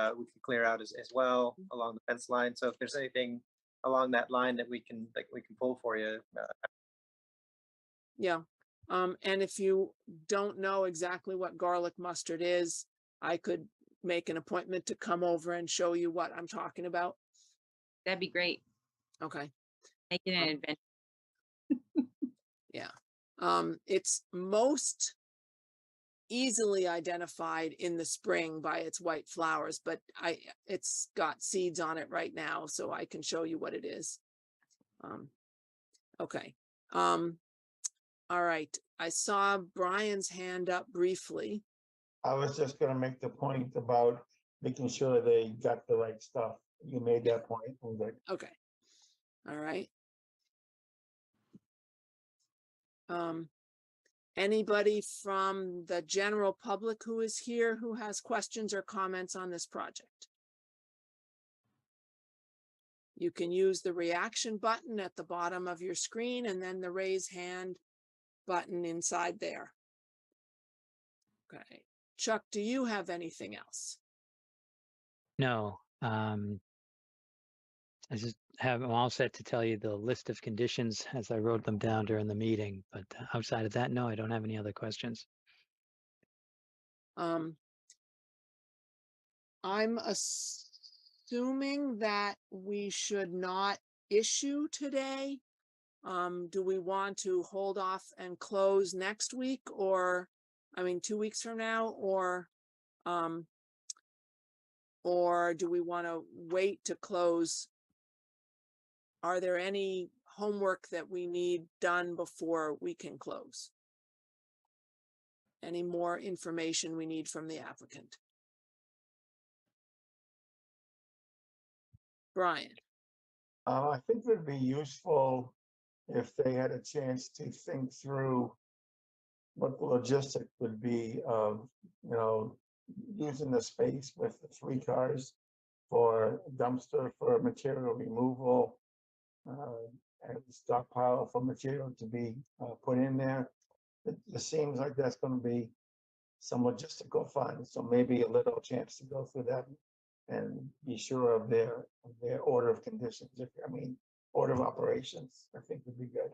clear out as well along the fence line. So if there's anything along that line that we can pull for you. Yeah. And if you don't know exactly what garlic mustard is, I could make an appointment to come over and show you what I'm talking about. That'd be great. Okay. Make it an adventure. Yeah. It's most easily identified in the spring by its white flowers, but it's got seeds on it right now, so I can show you what it is. Okay. All right. I saw Brian's hand up briefly. I was just gonna make the point about making sure they got the right stuff. You made that point. Okay. All right. Anybody from the general public who is here who has questions or comments on this project? You can use the reaction button at the bottom of your screen and then the raise hand button inside there. Okay. Chuck, do you have anything else? No. I'm all set to tell you the list of conditions as I wrote them down during the meeting, but outside of that, no, I don't have any other questions. I'm assuming that we should not issue today. Do we want to hold off and close next week, or 2 weeks from now, or Or do we want to wait to close? Are there any homework that we need done before we can close? Any more information we need from the applicant? Brian, I think it would be useful if they had a chance to think through what the logistic would be of, using the space with the 3 cars for dumpster for material removal, and stockpile for material to be put in there. It seems like that's going to be some logistical funds, so maybe a little chance to go through that and be sure of their order of conditions. Order of operations, I think would be good.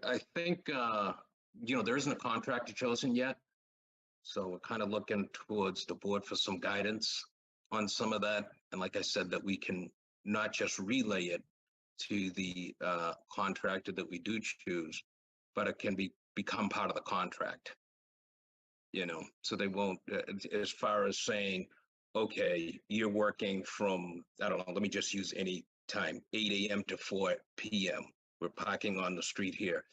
I think, there isn't a contractor chosen yet. So we're kind of looking towards the board for some guidance on some of that. And like I said, that we can not just relay it to the contractor that we do choose, but it can become part of the contract. So they won't, as far as saying, okay, you're working from, I don't know, let me just use any time, 8 a.m. to 4 p.m. We're parking on the street here.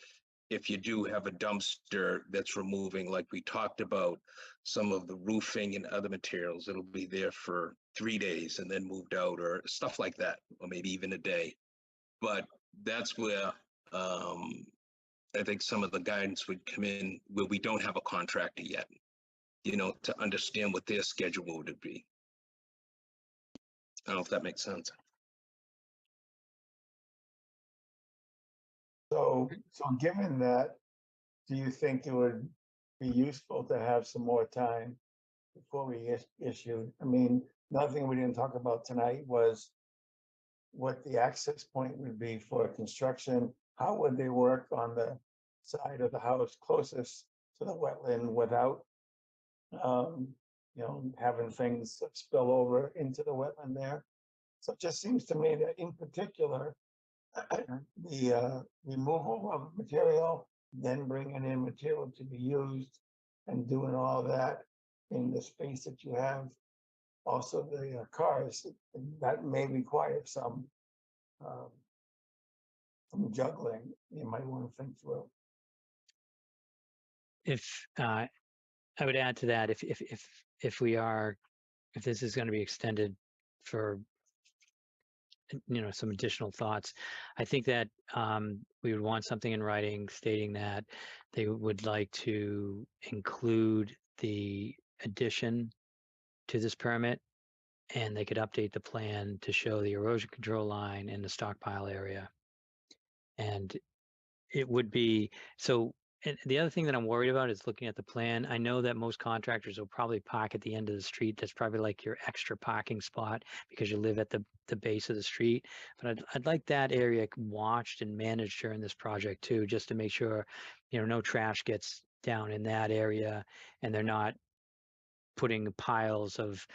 If you do have a dumpster that's removing, like we talked about, some of the roofing and other materials, it'll be there for 3 days and then moved out or stuff like that, or maybe even a day. But that's where I think some of the guidance would come in where we don't have a contractor yet, to understand what their schedule would be. I don't know if that makes sense. So given that, do you think it would be useful to have some more time before we issue? Nothing we didn't talk about tonight was what the access point would be for construction. How would they work on the side of the house closest to the wetland without, having things spill over into the wetland there? So it just seems to me that in particular, the removal of material, then bringing in material to be used and doing all that in the space that you have. Also the cars, that may require some juggling you might want to think through. If I would add to that, if this is going to be extended for some additional thoughts, I think that we would want something in writing stating that they would like to include the addition to this permit, and they could update the plan to show the erosion control line and the stockpile area. And it would be so. And the other thing that I'm worried about is looking at the plan. I know that most contractors will probably park at the end of the street. That's probably like your extra parking spot because you live at the base of the street. But I'd like that area watched and managed during this project too, just to make sure, no trash gets down in that area and they're not putting piles of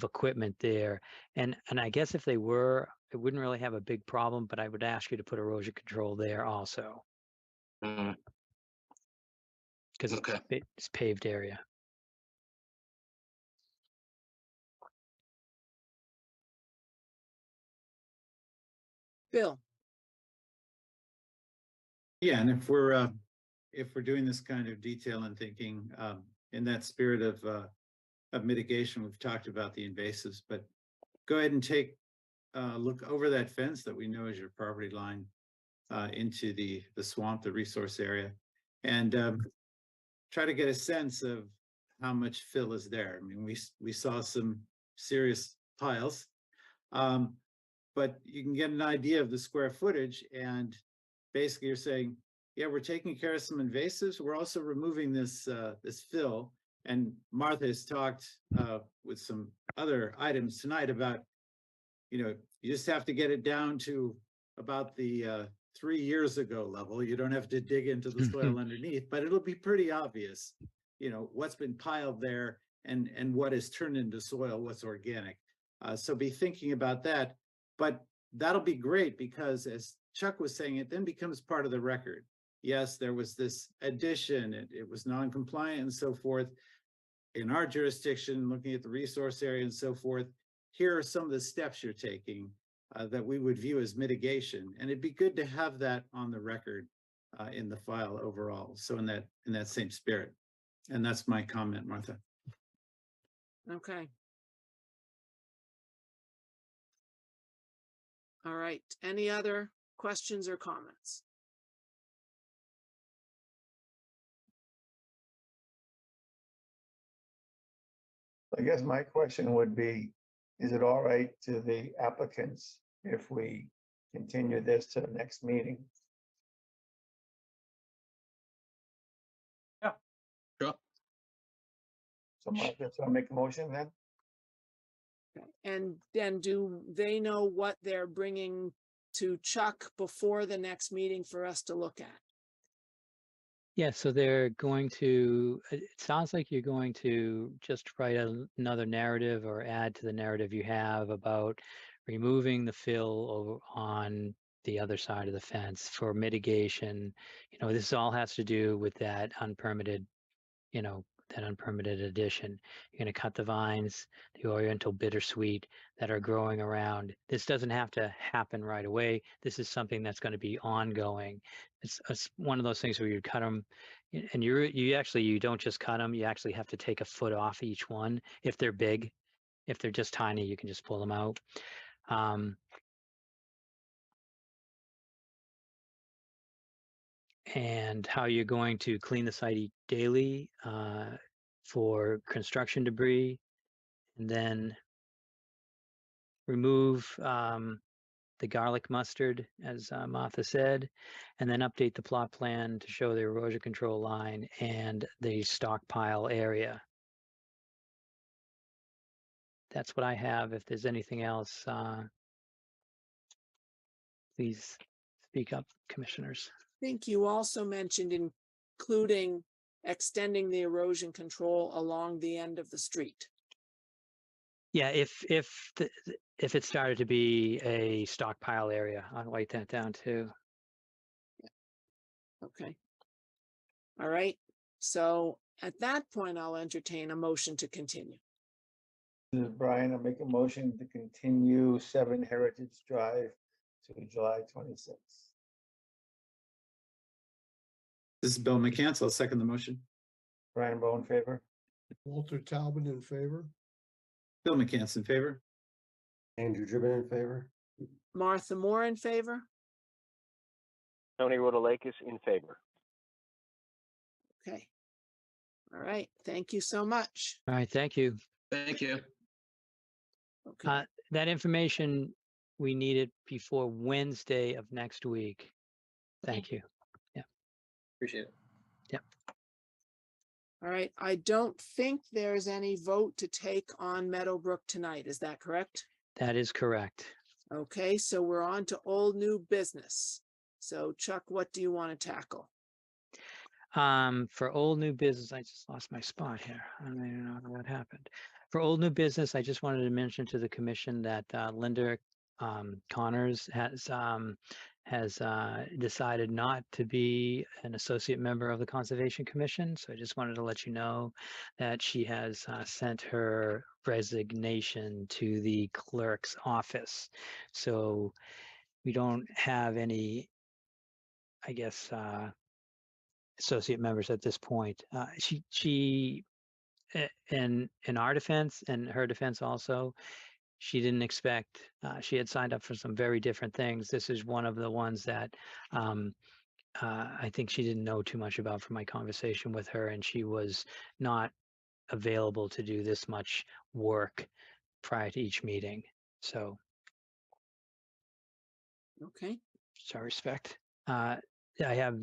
equipment there. And I guess if they were, it wouldn't really have a big problem, but I would ask you to put erosion control there also. Because it's paved area. Bill. Yeah, and if we're doing this kind of detail and thinking in that spirit of mitigation, we've talked about the invasives, but go ahead and take a look over that fence that we know is your property line into the swamp, the resource area, and try to get a sense of how much fill is there. We saw some serious piles, but you can get an idea of the square footage. And basically you're saying, yeah, we're taking care of some invasives. We're also removing this fill. And Martha has talked with some other items tonight about, you just have to get it down to about the 3 years ago level. You don't have to dig into the soil underneath, but it'll be pretty obvious, what's been piled there and what is turned into soil, what's organic. So be thinking about that, but that'll be great because as Chuck was saying, it then becomes part of the record. Yes, there was this addition, it was non-compliant and so forth. in our jurisdiction, looking at the resource area and so forth, here are some of the steps you're taking that we would view as mitigation. And it'd be good to have that on the record in the file overall. So in that same spirit. And that's my comment, Martha. Okay. All right, any other questions or comments? I guess my question would be, is it all right to the applicants if we continue this to the next meeting? Sure. So Martha, so I'll make a motion then? Okay, and then do they know what they're bringing to Chuck before the next meeting for us to look at? Yeah, so they're going to, it sounds like you're going to just write another narrative or add to the narrative you have about removing the fill over on the other side of the fence for mitigation. You know, this all has to do with that unpermitted, you know, that unpermitted addition. You're going to cut the vines, the Oriental bittersweet that are growing around. This doesn't have to happen right away. This is something that's going to be ongoing. It's one of those things where you cut them, and you don't just cut them. You actually have to take a foot off each one if they're big. If they're just tiny, you can just pull them out. And how you're going to clean the site daily for construction debris, and then remove the garlic mustard, as Martha said, and then update the plot plan to show the erosion control line and the stockpile area. That's what I have. If there's anything else, please speak up, commissioners. I think you also mentioned including extending the erosion control along the end of the street. Yeah, if it started to be a stockpile area, I'll write that down too. Okay. All right, so at that point, I'll entertain a motion to continue. This is Brian, I'll make a motion to continue 7 Heritage Drive to July 26th. This is Bill McCants. I'll second the motion. Brian Bowe in favor? Walter Talbot in favor. Bill McCants in favor. Andrew Gibbon in favor. Martha Moore in favor? Tony Rotalakis in favor. Okay. All right, thank you so much. All right, thank you. Thank you. Okay, That information, we need it before Wednesday of next week. Thank you. Appreciate it. all right, I don't think there's any vote to take on Meadowbrook tonight, is that correct? That is correct. Okay, so we're on to old new business. So Chuck, what do you want to tackle? For old new business, I just lost my spot here. I don't even know what happened. For old new business, I just wanted to mention to the commission that Linda Connors has decided not to be an associate member of the Conservation Commission. So I just wanted to let you know that she has sent her resignation to the clerk's office. So we don't have any, I guess, associate members at this point. In our defense and her defense also, she didn't expect, she had signed up for some very different things. This is one of the ones that I think she didn't know too much about from my conversation with her, and she was not available to do this much work prior to each meeting. So, Okay, so respect. I have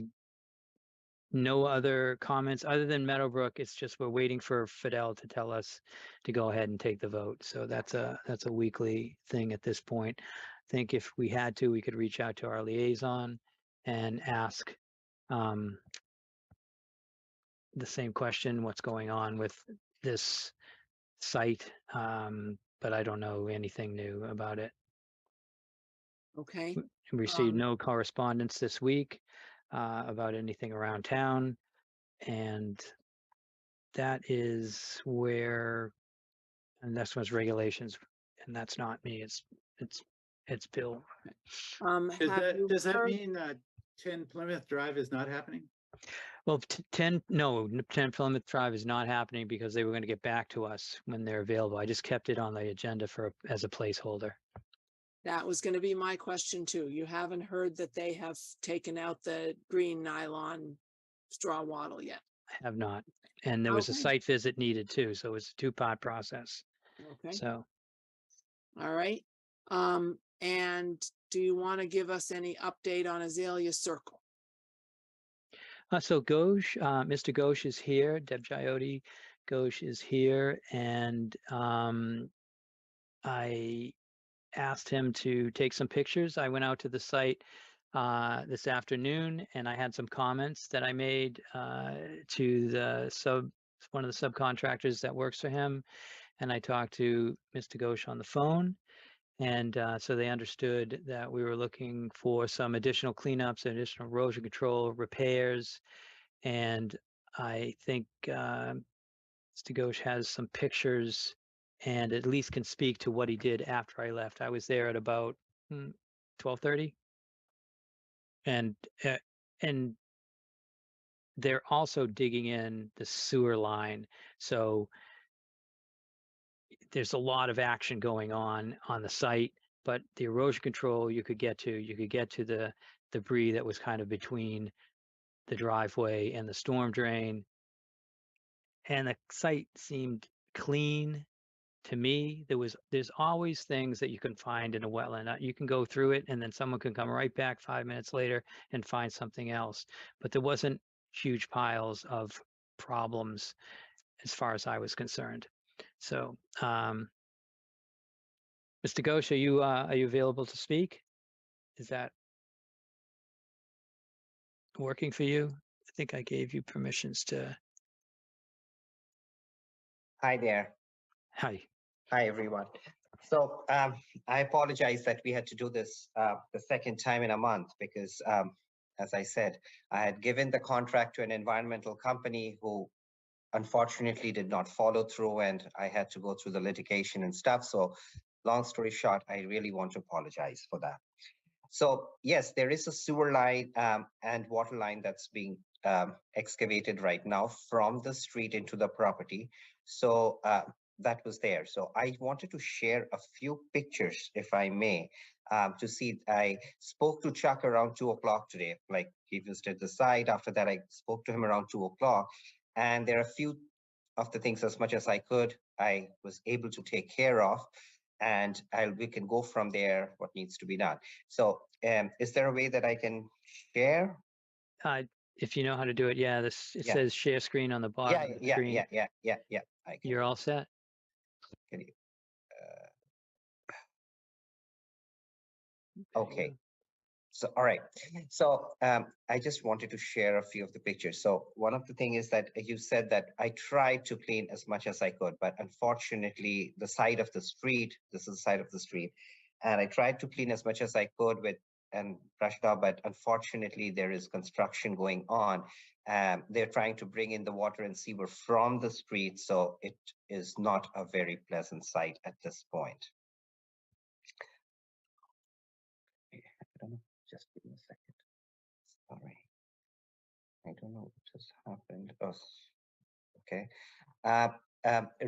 no other comments other than Meadowbrook. It's just we're waiting for Fidel to tell us to go ahead and take the vote. So that's a weekly thing at this point. I think if we had to, we could reach out to our liaison and ask the same question, what's going on with this site? But I don't know anything new about it. okay, We received no correspondence this week about anything around town, and that is where, and that's what's regulations, and that's not me, it's Bill. Does that heard- mean 10 Plymouth Drive is not happening? Well, 10 Plymouth Drive is not happening because they were going to get back to us when they're available. I just kept it on the agenda as a placeholder. That was gonna be my question too. You haven't heard that they have taken out the green nylon straw wattle yet? I have not. And there was a Okay. site visit needed too, so it's a two-part process. Okay, So, all right. And do you want to give us any update on Azalea Circle? so Ghosh, Mr. Ghosh is here, Deb Jyoti Ghosh is here, and I asked him to take some pictures. I went out to the site this afternoon, and I had some comments that I made to one of the subcontractors that works for him, and I talked to Mr. Ghosh on the phone, and so they understood that we were looking for some additional cleanups, additional erosion control, repairs, and I think Mr. Ghosh has some pictures and at least can speak to what he did after I left. I was there at about 12:30, and they're also digging in the sewer line, so there's a lot of action going on the site. But the erosion control you could get to the debris that was kind of between the driveway and the storm drain, and the site seemed clean. To me, there's always things that you can find in a wetland. You can go through it and then someone can come right back 5 minutes later and find something else. But there wasn't huge piles of problems as far as I was concerned. So, Mr. Ghosh, are you available to speak? Is that working for you? I think I gave you permissions to. Hi there. Hi. Hi, everyone. So I apologize that we had to do this the second time in a month because, as I said, I had given the contract to an environmental company who unfortunately did not follow through, and I had to go through the litigation and stuff. So long story short, I really want to apologize for that. So yes, there is a sewer line and water line that's being excavated right now from the street into the property. So that was there. So I wanted to share a few pictures, if I may, to see. I spoke to Chuck around 2 o'clock today, like he visited the site. After that, I spoke to him around 2 o'clock. And there are a few of the things, as much as I could, I was able to take care of. And we can go from there, what needs to be done. So is there a way that I can share? If you know how to do it, yeah. It says share screen on the bottom of the screen. Yeah. You're all set? Can you, okay. So, all right. So I just wanted to share a few of the pictures. So one of the things is that you said that I tried to clean as much as I could, but unfortunately the side of the street, this is the side of the street, and I tried to clean as much as I could and brush it up, but unfortunately there is construction going on. They're trying to bring in the water and sewer from the street, so it is not a very pleasant sight at this point. I don't know, just give me a second. Sorry, I don't know what just happened. Oh, okay.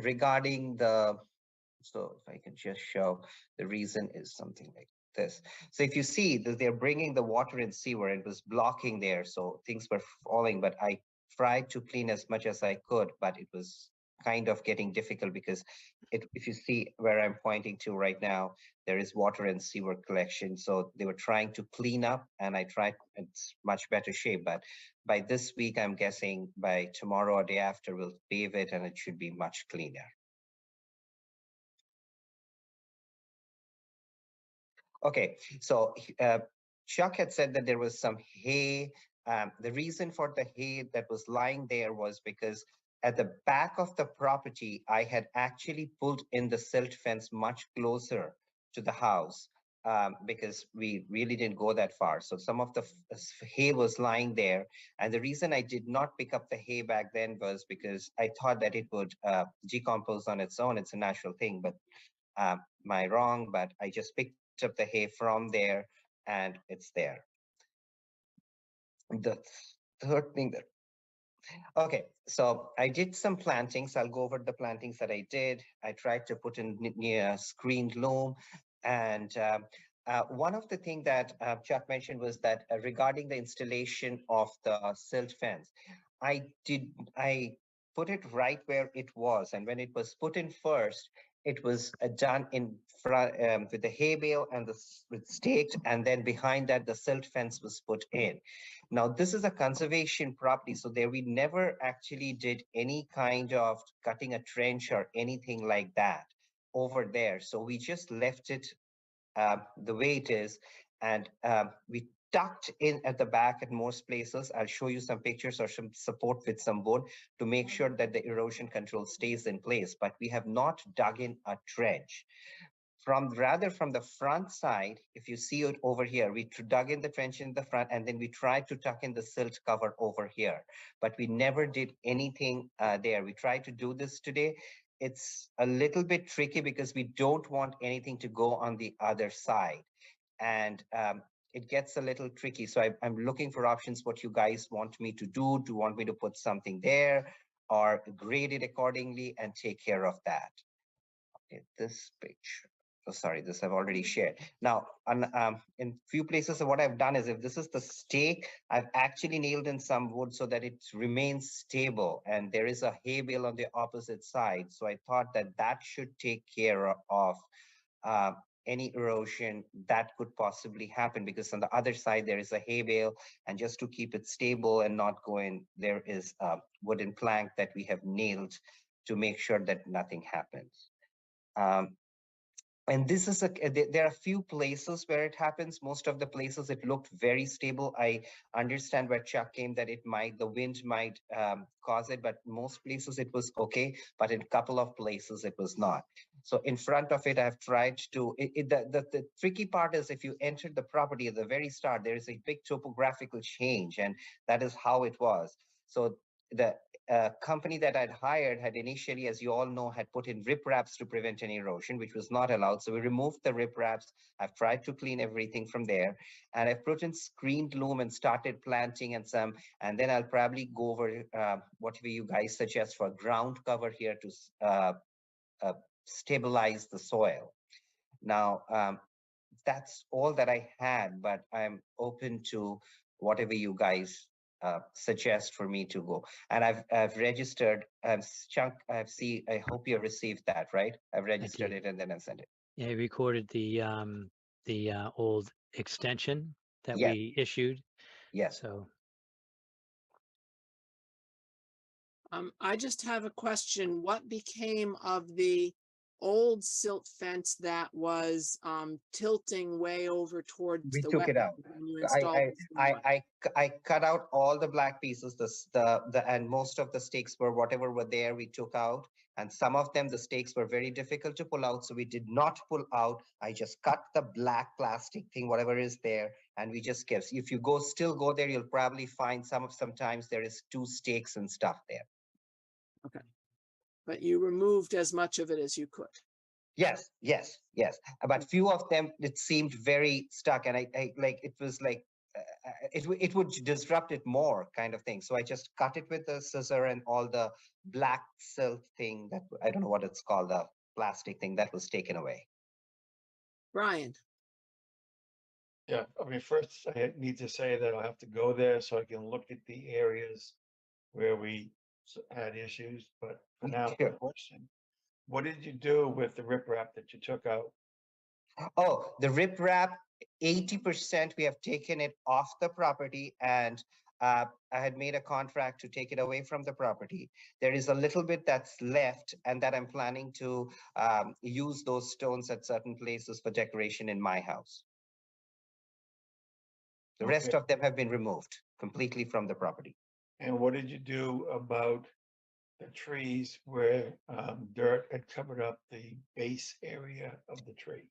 Regarding so if I can just show, the reason is something like this. So if you see that they're bringing the water and sewer, it was blocking there, so things were falling, but I tried to clean as much as I could, but it was kind of getting difficult because if you see where I'm pointing to right now, there is water and sewer collection. So they were trying to clean up, and I tried. It's much better shape, but by this week, I'm guessing by tomorrow or day after, we'll pave it and it should be much cleaner. Okay, so Chuck had said that there was some hay. The reason for the hay that was lying there was because at the back of the property, I had actually pulled in the silt fence much closer to the house. because we really didn't go that far. So some of the hay was lying there. And the reason I did not pick up the hay back then was because I thought that it would decompose on its own. It's a natural thing, but am I wrong? But I just picked up the hay from there and it's there. The third thing that, okay, so I did some plantings. I'll go over the plantings that I did. I tried to put in near screened loam. And one of the things that Chuck mentioned was that regarding the installation of the silt fence, I put it right where it was. And when it was put in first, it was done in front with the hay bale and with staked, and then behind that the silt fence was put in. Now this is a conservation property, so there we never actually did any kind of cutting a trench or anything like that over there. So we just left it the way it is, and we tucked in at the back at most places. I'll show you some pictures or some support with some wood to make sure that the erosion control stays in place, but we have not dug in a trench. From the front side, if you see it over here, we dug in the trench in the front, and then we tried to tuck in the silt cover over here, but we never did anything there. We tried to do this today. It's a little bit tricky because we don't want anything to go on the other side. And it gets a little tricky. So I'm looking for options, what you guys want me to do. Do you want me to put something there or grade it accordingly and take care of that? Okay, this picture. Oh, sorry, this I've already shared. Now, in few places, what I've done is if this is the stake, I've actually nailed in some wood so that it remains stable. And there is a hay bale on the opposite side. So I thought that that should take care of any erosion that could possibly happen, because on the other side, there is a hay bale, and just to keep it stable and not go in, there is a wooden plank that we have nailed to make sure that nothing happens. And this is there are a few places where it happens. Most of the places it looked very stable. I understand where Chuck came that the wind might cause it, but most places it was okay. But in a couple of places it was not. So in front of it, I've tried to, the tricky part is if you enter the property at the very start, there is a big topographical change, and that is how it was. So the company that I'd hired had initially, as you all know, had put in ripraps to prevent any erosion, which was not allowed. So we removed the ripraps. I've tried to clean everything from there, and I've put in screened loam and started planting and then I'll probably go over whatever you guys suggest for ground cover here to stabilize the soil. Now, that's all that I had, but I'm open to whatever you guys suggest for me to go. And I've registered Chunk. I hope you received that, right? I've registered it and then I sent it. Yeah, you recorded the old extension that Yes. we issued. Yes. So I just have a question. What became of the old silt fence that was tilting way over towards We the took it out. when you installed this new one? I cut out all the black pieces. And most of the stakes were whatever were there. We took out, and some of them the stakes were very difficult to pull out. So we did not pull out. I just cut the black plastic thing, whatever is there, and we just kept. If you still go there, you'll probably find sometimes there is 2 stakes and stuff there. Okay, but you removed as much of it as you could. Yes. But few of them, it seemed very stuck, and I like it was like it would disrupt it more, kind of thing. So I just cut it with the scissor, and all the black silt thing that I don't know what it's called, the plastic thing that was taken away. Brian. Yeah, I mean, first I need to say that I'll have to go there so I can look at the areas where we had issues. But for now, Sure. the question, what did you do with the riprap that you took out? Oh, the riprap, 80% we have taken it off the property, and I had made a contract to take it away from the property. There is a little bit that's left, and that I'm planning to use those stones at certain places for decoration in my house. The rest of them have been removed completely from the property. And what did you do about the trees where dirt had covered up the base area of the tree?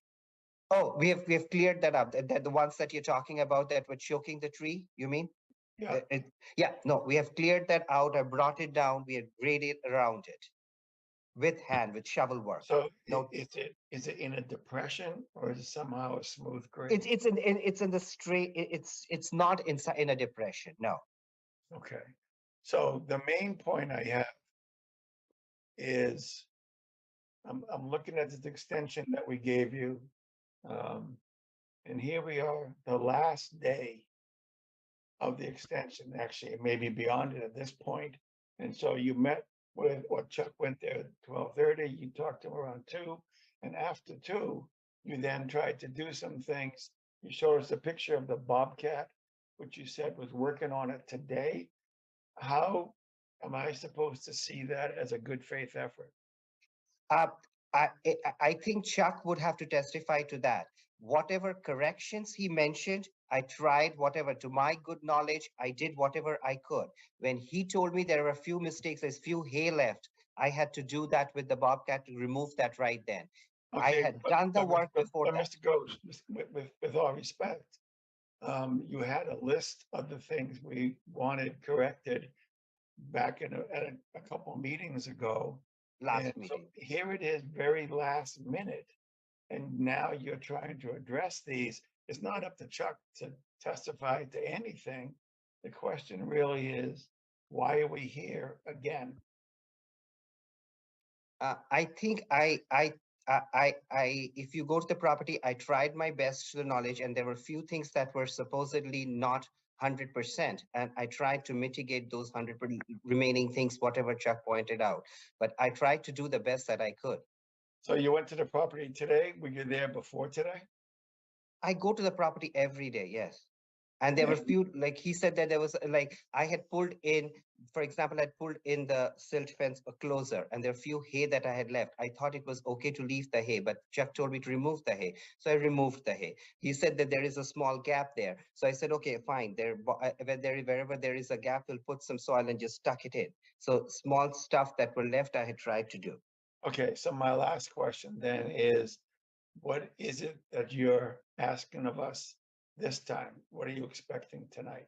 Oh, we have cleared that up. That the ones that you're talking about that were choking the tree, you mean? Yeah. Yeah, no, we have cleared that out. I brought it down. We have graded around it with hand, with shovel work. So No, is it in a depression or is it somehow a smooth grade? it's in the straight. It's not inside in a depression. No. Okay. So the main point I have is I'm looking at this extension that we gave you. And here we are, the last day of the extension, actually, maybe beyond it at this point. And so you met with, or Chuck went there at 12:30, you talked to him around 2, and after 2, you then tried to do some things. You showed us a picture of the Bobcat, which you said was working on it today. How am I supposed to see that as a good faith effort? Uh, I think Chuck would have to testify to that. Whatever corrections he mentioned, I tried whatever, to my good knowledge, I did whatever I could. When he told me there were a few mistakes, there's few hay left, I had to do that with the Bobcat to remove that right then. I Okay, had done the work before that. Mr. Ghosh, with all respect, you had a list of the things we wanted corrected back at a couple meetings ago. Last And so meeting. here it is, very last minute, and now you're trying to address these. It's not up to Chuck to testify to anything. The question really is, why are we here again? I think if you go to the property, I tried my best to the knowledge, and there were a few things that were supposedly not 100%, and I tried to mitigate those 100 remaining things, whatever Chuck pointed out. But I tried to do the best that I could. So you went to the property today? Were you there before today? I go to the property every day, yes. And there were few, like he said that there was like, I had pulled in, for example, I'd pulled in the silt fence closer, and there are few hay that I had left. I thought it was okay to leave the hay, but Chuck told me to remove the hay. So I removed the hay. He said that there is a small gap there. So I said, okay, fine. Wherever there is a gap, we'll put some soil and just tuck it in. So small stuff that were left, I had tried to do. Okay, so my last question then is, what is it that you're asking of us this time? What are you expecting tonight?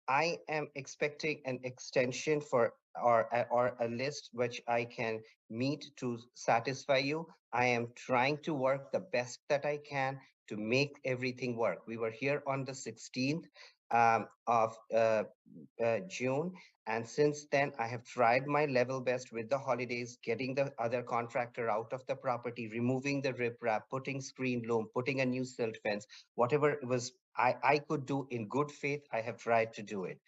I am expecting an extension for or a list which I can meet to satisfy you. I am trying to work the best that I can to make everything work. We were here on the 16th of June, and since then I have tried my level best with the holidays, getting the other contractor out of the property, removing the riprap, putting screen loom, putting a new silt fence, whatever it was I could do in good faith, I have tried to do it.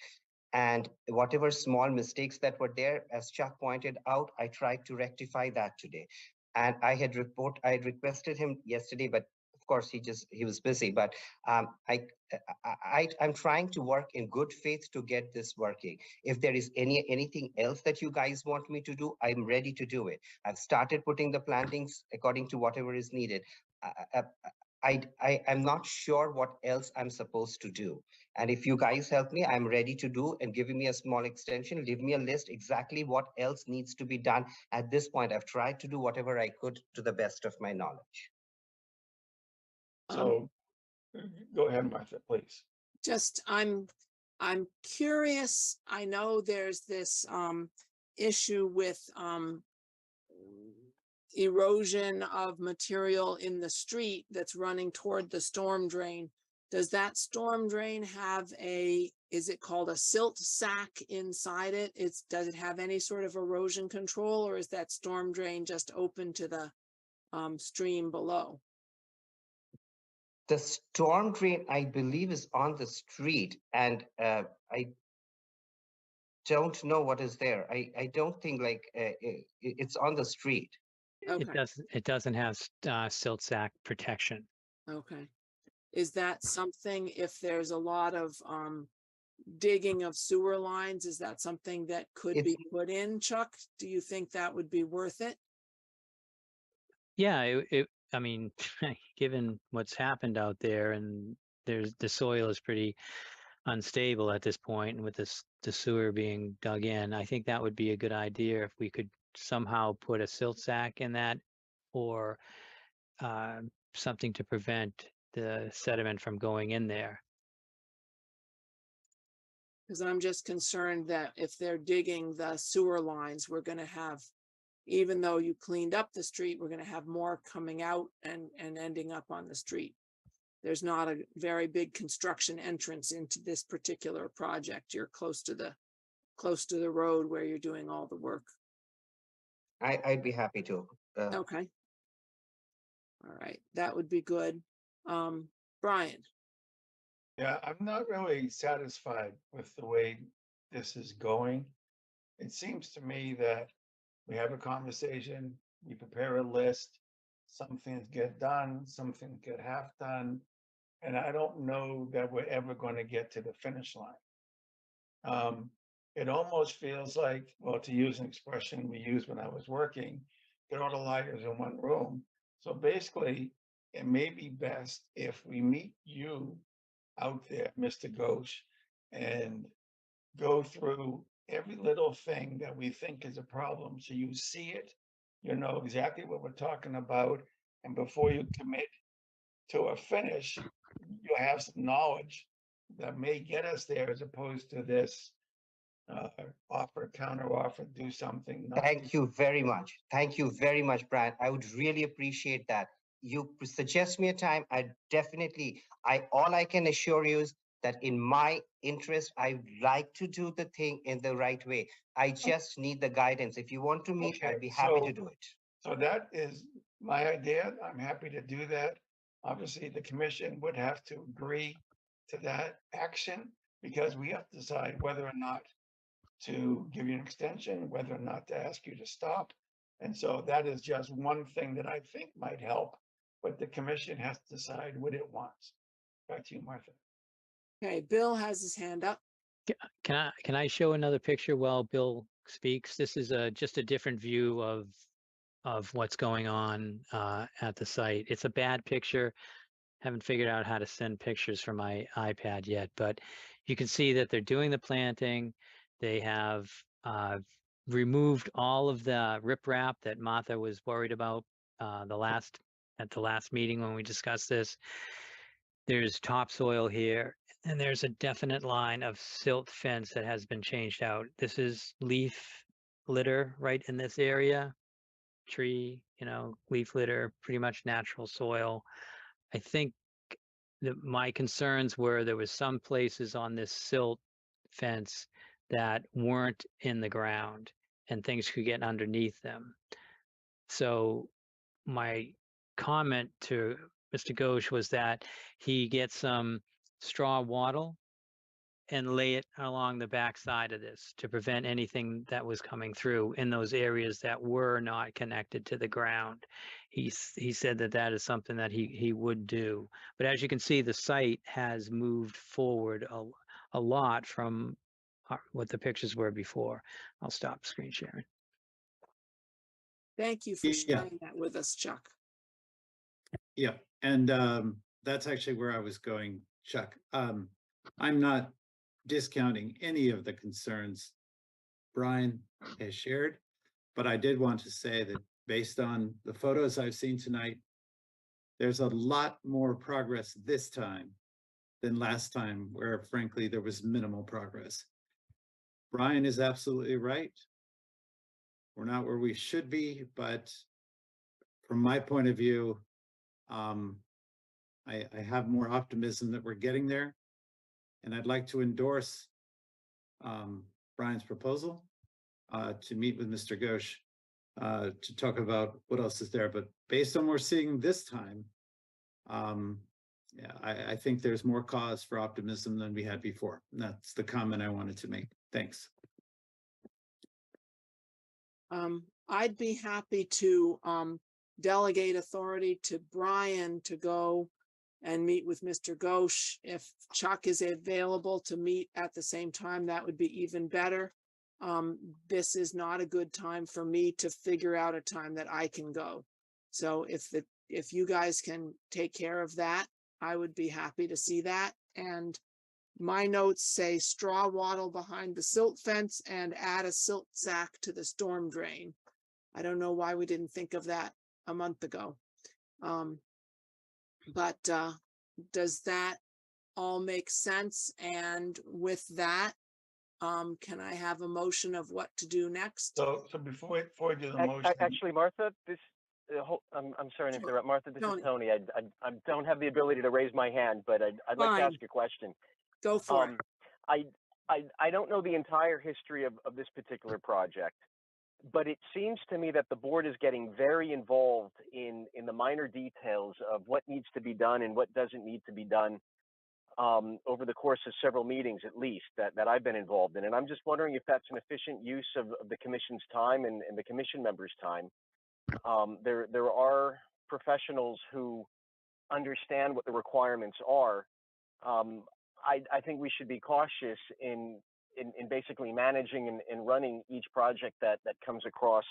And whatever small mistakes that were there, as Chuck pointed out, I tried to rectify that today. And I had requested him yesterday, but of course he was busy. But I'm trying to work in good faith to get this working. If there is anything else that you guys want me to do, I'm ready to do it. I've started putting the plantings according to whatever is needed. I'm not sure what else I'm supposed to do. And if you guys help me, I'm ready to do, and giving me a small extension, leave me a list exactly what else needs to be done. At this point, I've tried to do whatever I could to the best of my knowledge. So go ahead, Martha, please. Just, I'm curious. I know there's this issue with erosion of material in the street that's running toward the storm drain. Does that storm drain have is it called a silt sack inside it? Does it have any sort of erosion control, or is that storm drain just open to the stream below? The storm drain, I believe, is on the street, and I don't know what is there. I don't think it's on the street. Okay. It doesn't have silt sack protection. Okay. Is that something, if there's a lot of digging of sewer lines, is that something that could be put in, Chuck? Do you think that would be worth it? Yeah, I mean, given what's happened out there, and the soil is pretty unstable at this point, and with the sewer being dug in, I think that would be a good idea if we could somehow put a silt sack in that, or something to prevent the sediment from going in there. Because I'm just concerned that if they're digging the sewer lines, we're gonna have, even though you cleaned up the street, we're gonna have more coming out and ending up on the street. There's not a very big construction entrance into this particular project. You're close to the road where you're doing all the work. I'd be happy to. Okay. All right, that would be good. Brian, Yeah, I'm not really satisfied with the way this is going. It seems to me that we have a conversation, we prepare a list, some things get done, some things get half done, and I don't know that we're ever going to get to the finish line. It almost feels like, well, to use an expression we used when I was working, get all the liars in one room. So basically, it may be best if we meet you out there, Mr. Ghosh, and go through every little thing that we think is a problem. So you see it, you know exactly what we're talking about. And before you commit to a finish, you have some knowledge that may get us there as opposed to this offer, counter offer, do something. Thank you very much. Thank you very much, Brian. I would really appreciate that. You suggest me a time, all I can assure you is that in my interest, I like to do the thing in the right way. I just need the guidance. If you want to meet, I'd be happy to do it. So that is my idea. I'm happy to do that. Obviously, the commission would have to agree to that action because we have to decide whether or not to give you an extension, whether or not to ask you to stop. And so that is just one thing that I think might help, but the commission has to decide what it wants. Back to you, Martha. okay, Bill has his hand up. Can I show another picture while Bill speaks? This is just a different view of what's going on at the site. It's a bad picture. Haven't figured out how to send pictures from my iPad yet, but you can see that they're doing the planting. They have removed all of the riprap that Martha was worried about at the last meeting when we discussed this. There's topsoil here, and there's a definite line of silt fence that has been changed out. This is leaf litter right in this area. Tree, leaf litter, pretty much natural soil. I think that my concerns were there was some places on this silt fence that weren't in the ground and things could get underneath them. So my comment to Mr. Ghosh was that he get some straw wattle and lay it along the back side of this to prevent anything that was coming through in those areas that were not connected to the ground. He said that is something that he would do. But as you can see, the site has moved forward a lot from what the pictures were before. I'll stop screen sharing. Thank you for sharing that with us, Chuck. Yeah, and that's actually where I was going, Chuck. I'm not discounting any of the concerns Brian has shared, but I did want to say that based on the photos I've seen tonight, there's a lot more progress this time than last time, where frankly there was minimal progress. Brian is absolutely right. We're not where we should be, but from my point of view, I have more optimism that we're getting there. And I'd like to endorse Brian's proposal to meet with Mr. Ghosh to talk about what else is there. But based on what we're seeing this time, yeah, I think there's more cause for optimism than we had before. And that's the comment I wanted to make. Thanks. I'd be happy to delegate authority to Brian to go and meet with Mr. Ghosh. If Chuck is available to meet at the same time, that would be even better. This is not a good time for me to figure out a time that I can go. So if you guys can take care of that, I would be happy to see that. And my notes say straw wattle behind the silt fence and add a silt sack to the storm drain. I don't know why we didn't think of that a month ago. But does that all make sense? And with that, can I have a motion of what to do next? So before we do the motion. Actually, Martha, this, I'm sorry to Sure. interrupt. Martha, this Tony. is Tony. I don't have the ability to raise my hand, but I'd like to Fine. ask a question. Go for it. I don't know the entire history of this particular project, but it seems to me that the board is getting very involved in the minor details of what needs to be done and what doesn't need to be done over the course of several meetings, at least, that I've been involved in. And I'm just wondering if that's an efficient use of the commission's time and the commission members' time. There are professionals who understand what the requirements are. I think we should be cautious in basically managing and running each project that comes across,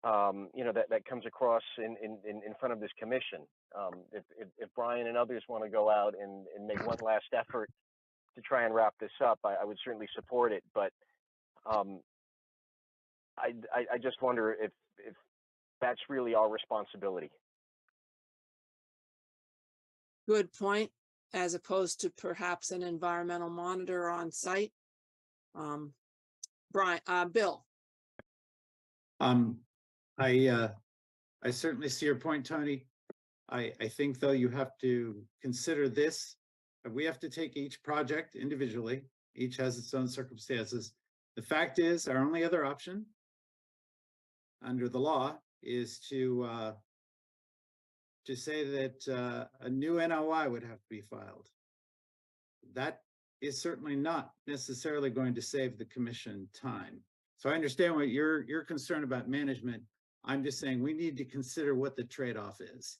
that comes across in front of this commission. If Brian and others want to go out and make one last effort to try and wrap this up, I would certainly support it. But I just wonder if that's really our responsibility. Good point. As opposed to perhaps an environmental monitor on site. Bill. I certainly see your point, Tony. I think though you have to consider this. We have to take each project individually. Each has its own circumstances. The fact is, our only other option under the law is to say that a new NOI would have to be filed. That is certainly not necessarily going to save the commission time. So I understand what you're concerned about management. I'm just saying we need to consider what the trade-off is.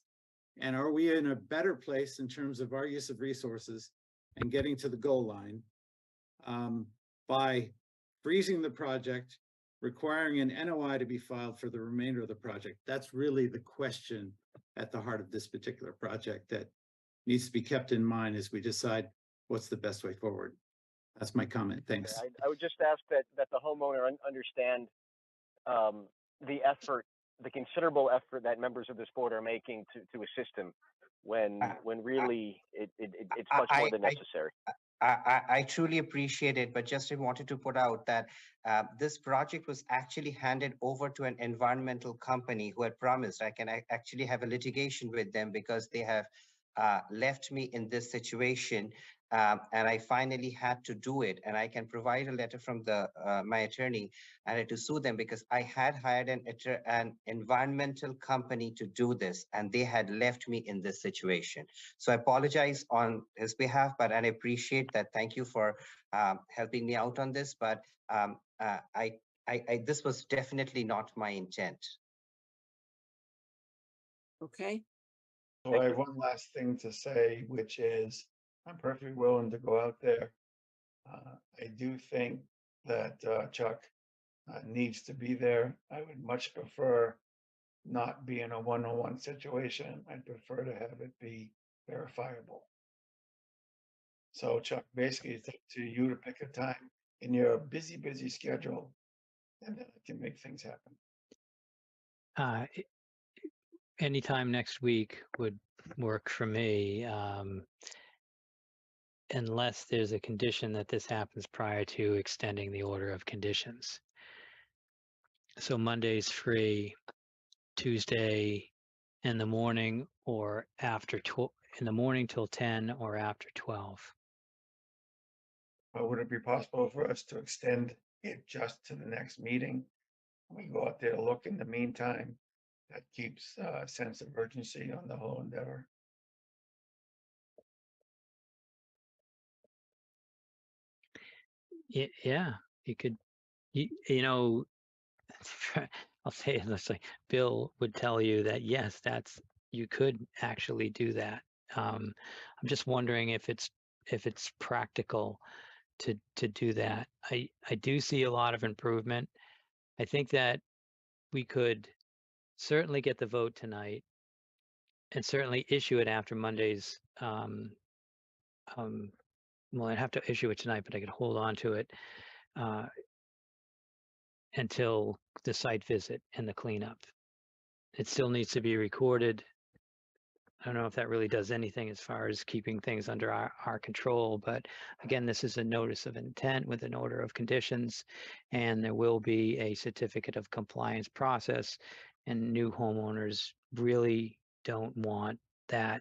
And are we in a better place in terms of our use of resources and getting to the goal line by freezing the project, requiring an NOI to be filed for the remainder of the project? That's really the question at the heart of this particular project that needs to be kept in mind as we decide what's the best way forward. That's my comment. Thanks. I would just ask that the homeowner understand the effort, the considerable effort that members of this board are making to assist him when really it's much more than necessary. I truly appreciate it, but just wanted to put out that this project was actually handed over to an environmental company who had promised. I can actually have a litigation with them because they have left me in this situation, and I finally had to do it. And I can provide a letter from my attorney and I had to sue them because I had hired an environmental company to do this, and they had left me in this situation. So I apologize on his behalf, but I appreciate that. Thank you for helping me out on this. But this was definitely not my intent. Okay. So I have one last thing to say, which is I'm perfectly willing to go out there. I do think that Chuck needs to be there. I would much prefer not be in a one-on-one situation. I'd prefer to have it be verifiable. So Chuck, basically it's up to you to pick a time in your busy schedule, and then I can make things happen. Anytime next week would work for me, unless there's a condition that this happens prior to extending the order of conditions. So Monday's free, Tuesday in the morning or after in the morning till 10 or after 12. Would it be possible for us to extend it just to the next meeting? We go out there to look in the meantime. That keeps a sense of urgency on the whole endeavor. Yeah, you could, you know, I'll say it this way, Bill would tell you that, yes, you could actually do that. I'm just wondering if it's practical to do that. I do see a lot of improvement. I think that we could certainly get the vote tonight and certainly issue it after Monday's, well, I'd have to issue it tonight, but I could hold on to it until the site visit and the cleanup. it still needs to be recorded. I don't know if that really does anything as far as keeping things under our control, but again, this is a notice of intent with an order of conditions, and there will be a certificate of compliance process, and new homeowners really don't want that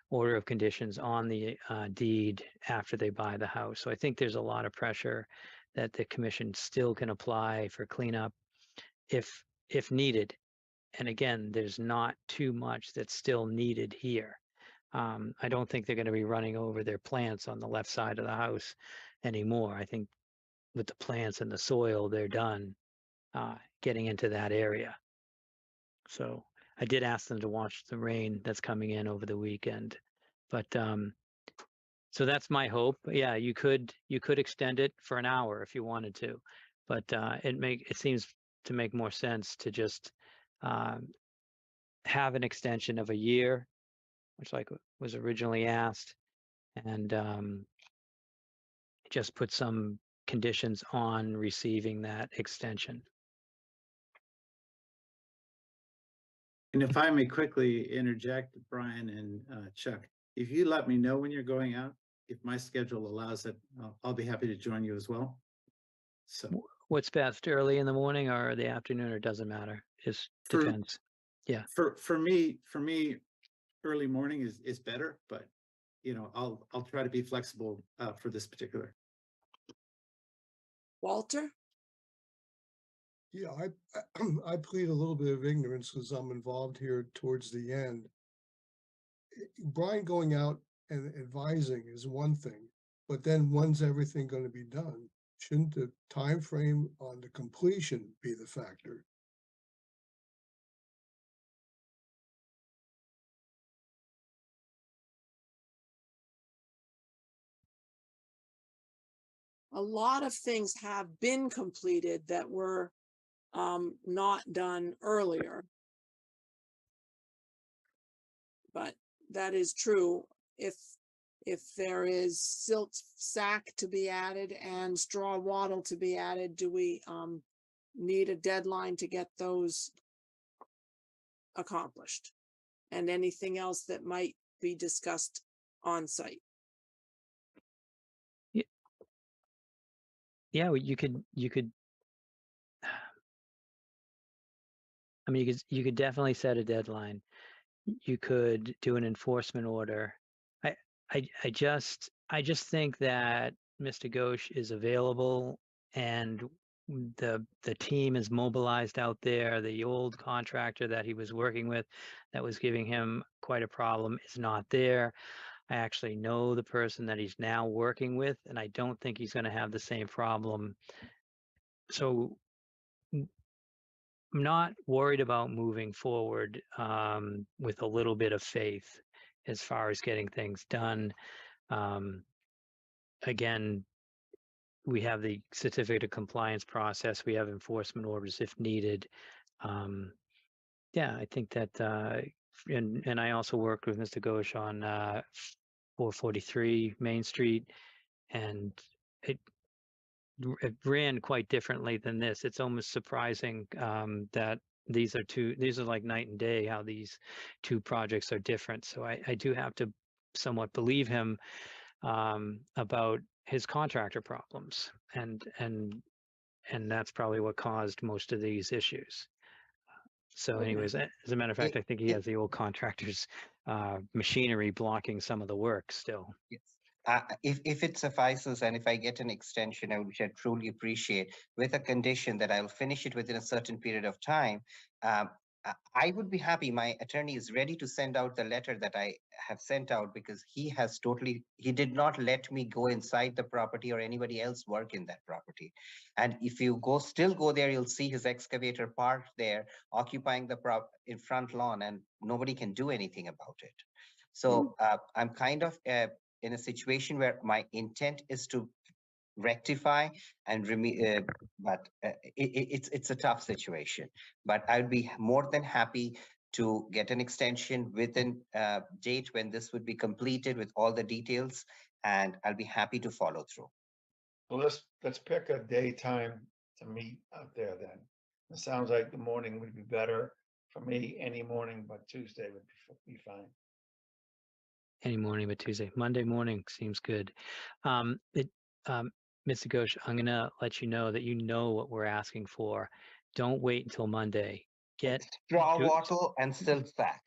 order of conditions on the deed after they buy the house. So I think there's a lot of pressure that the commission still can apply for cleanup if needed. And again, there's not too much that's still needed here. I don't think they're going to be running over their plants on the left side of the house anymore. I think with the plants and the soil, they're done getting into that area. So I did ask them to watch the rain that's coming in over the weekend. But so that's my hope. Yeah, you could extend it for an hour if you wanted to, but it seems to make more sense to just have an extension of a year, which like was originally asked, and just put some conditions on receiving that extension. And if I may quickly interject, Brian and Chuck, if you let me know when you're going out, if my schedule allows it, I'll be happy to join you as well. So What's best, early in the morning or the afternoon, or doesn't matter? Just depends. Yeah. For me, early morning is better, but you know, I'll try to be flexible for this particular. Walter? Yeah, I plead a little bit of ignorance because I'm involved here towards the end. Brian going out and advising is one thing, but then when's everything going to be done? Shouldn't the time frame on the completion be the factor? A lot of things have been completed that were not done earlier. But that is true. If there is silt sack to be added and straw wattle to be added, do we need a deadline to get those accomplished? And anything else that might be discussed on site? Yeah, well, you could. I mean, you could definitely set a deadline. You could do an enforcement order. I just think that Mr. Ghosh is available, and the team is mobilized out there. The old contractor that he was working with that was giving him quite a problem is not there. I actually know the person that he's now working with, and I don't think he's going to have the same problem. So I'm not worried about moving forward with a little bit of faith as far as getting things done. Again, we have the certificate of compliance process. We have enforcement orders if needed. Yeah, I think that, and I also worked with Mr. Ghosh on 443 Main Street, and it ran quite differently than this. It's almost surprising that these are like night and day, how these two projects are different. So I do have to somewhat believe him about his contractor problems, and that's probably what caused most of these issues. So anyways, as a matter of fact, I think he has the old contractor's machinery blocking some of the work still. Yes. If it suffices and if I get an extension, which I truly appreciate, with a condition that I'll finish it within a certain period of time, I would be happy. My attorney is ready to send out the letter that I have sent out, because he did not let me go inside the property or anybody else work in that property. And if you still go there, you'll see his excavator parked there, occupying the in front lawn, and nobody can do anything about it. So I'm kind of in a situation where my intent is to rectify and but it's a tough situation. But I'd be more than happy to get an extension within a date when this would be completed with all the details, and I'll be happy to follow through. Well, let's pick a daytime to meet out there then. It sounds like the morning would be better. for me, any morning but Tuesday would be fine. Any morning but Tuesday. Monday morning seems good. Mr. Ghosh, I'm gonna let you know that you know what we're asking for. Don't wait until Monday. Get Straw do- wattle and silt sack.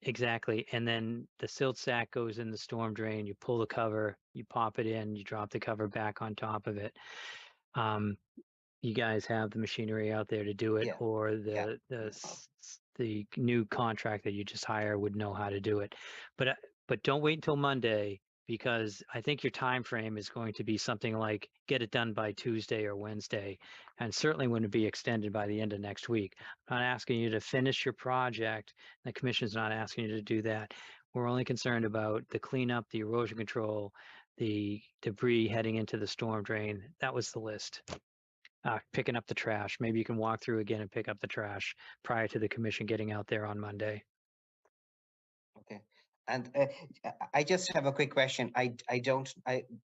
Exactly. And then the silt sack goes in the storm drain. You pull the cover, you pop it in, you drop the cover back on top of it. You guys have the machinery out there to do it, Yeah, or yeah. the new contract that you just hire would know how to do it. But don't wait until Monday, because I think your time frame is going to be something like get it done by Tuesday or Wednesday, and certainly wouldn't be extended by the end of next week. I'm not asking you to finish your project. The commission's not asking you to do that. We're only concerned about the cleanup, the erosion control, the debris heading into the storm drain. That was the list. Picking up the trash. Maybe you can walk through again and pick up the trash prior to the commission getting out there on Monday. Okay. And I just have a quick question.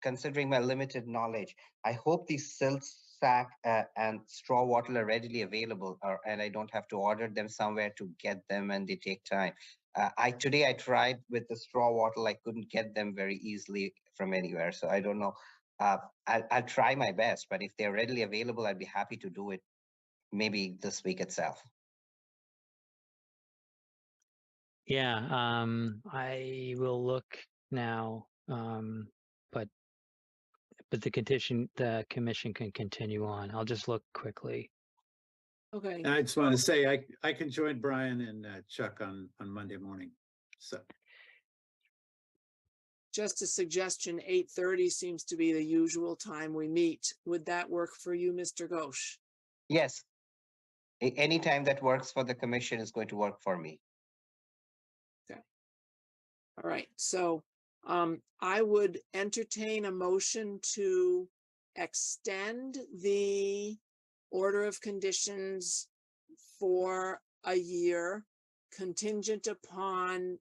Considering my limited knowledge, I hope these silt sack and straw wattle are readily available, and I don't have to order them somewhere to get them, and they take time. Today I tried with the straw wattle. I couldn't get them very easily from anywhere. So I don't know. I'll try my best, but if they're readily available, I'd be happy to do it maybe this week itself. Yeah, I will look now, but the commission can continue on. I'll just look quickly. Okay, And I just want to say, I can join Brian and Chuck on Monday morning. So just a suggestion, 8:30 seems to be the usual time we meet. Would that work for you, Mr. Ghosh? Yes. Any time that works for the commission is going to work for me. All right, so I would entertain a motion to extend the order of conditions for a year, contingent upon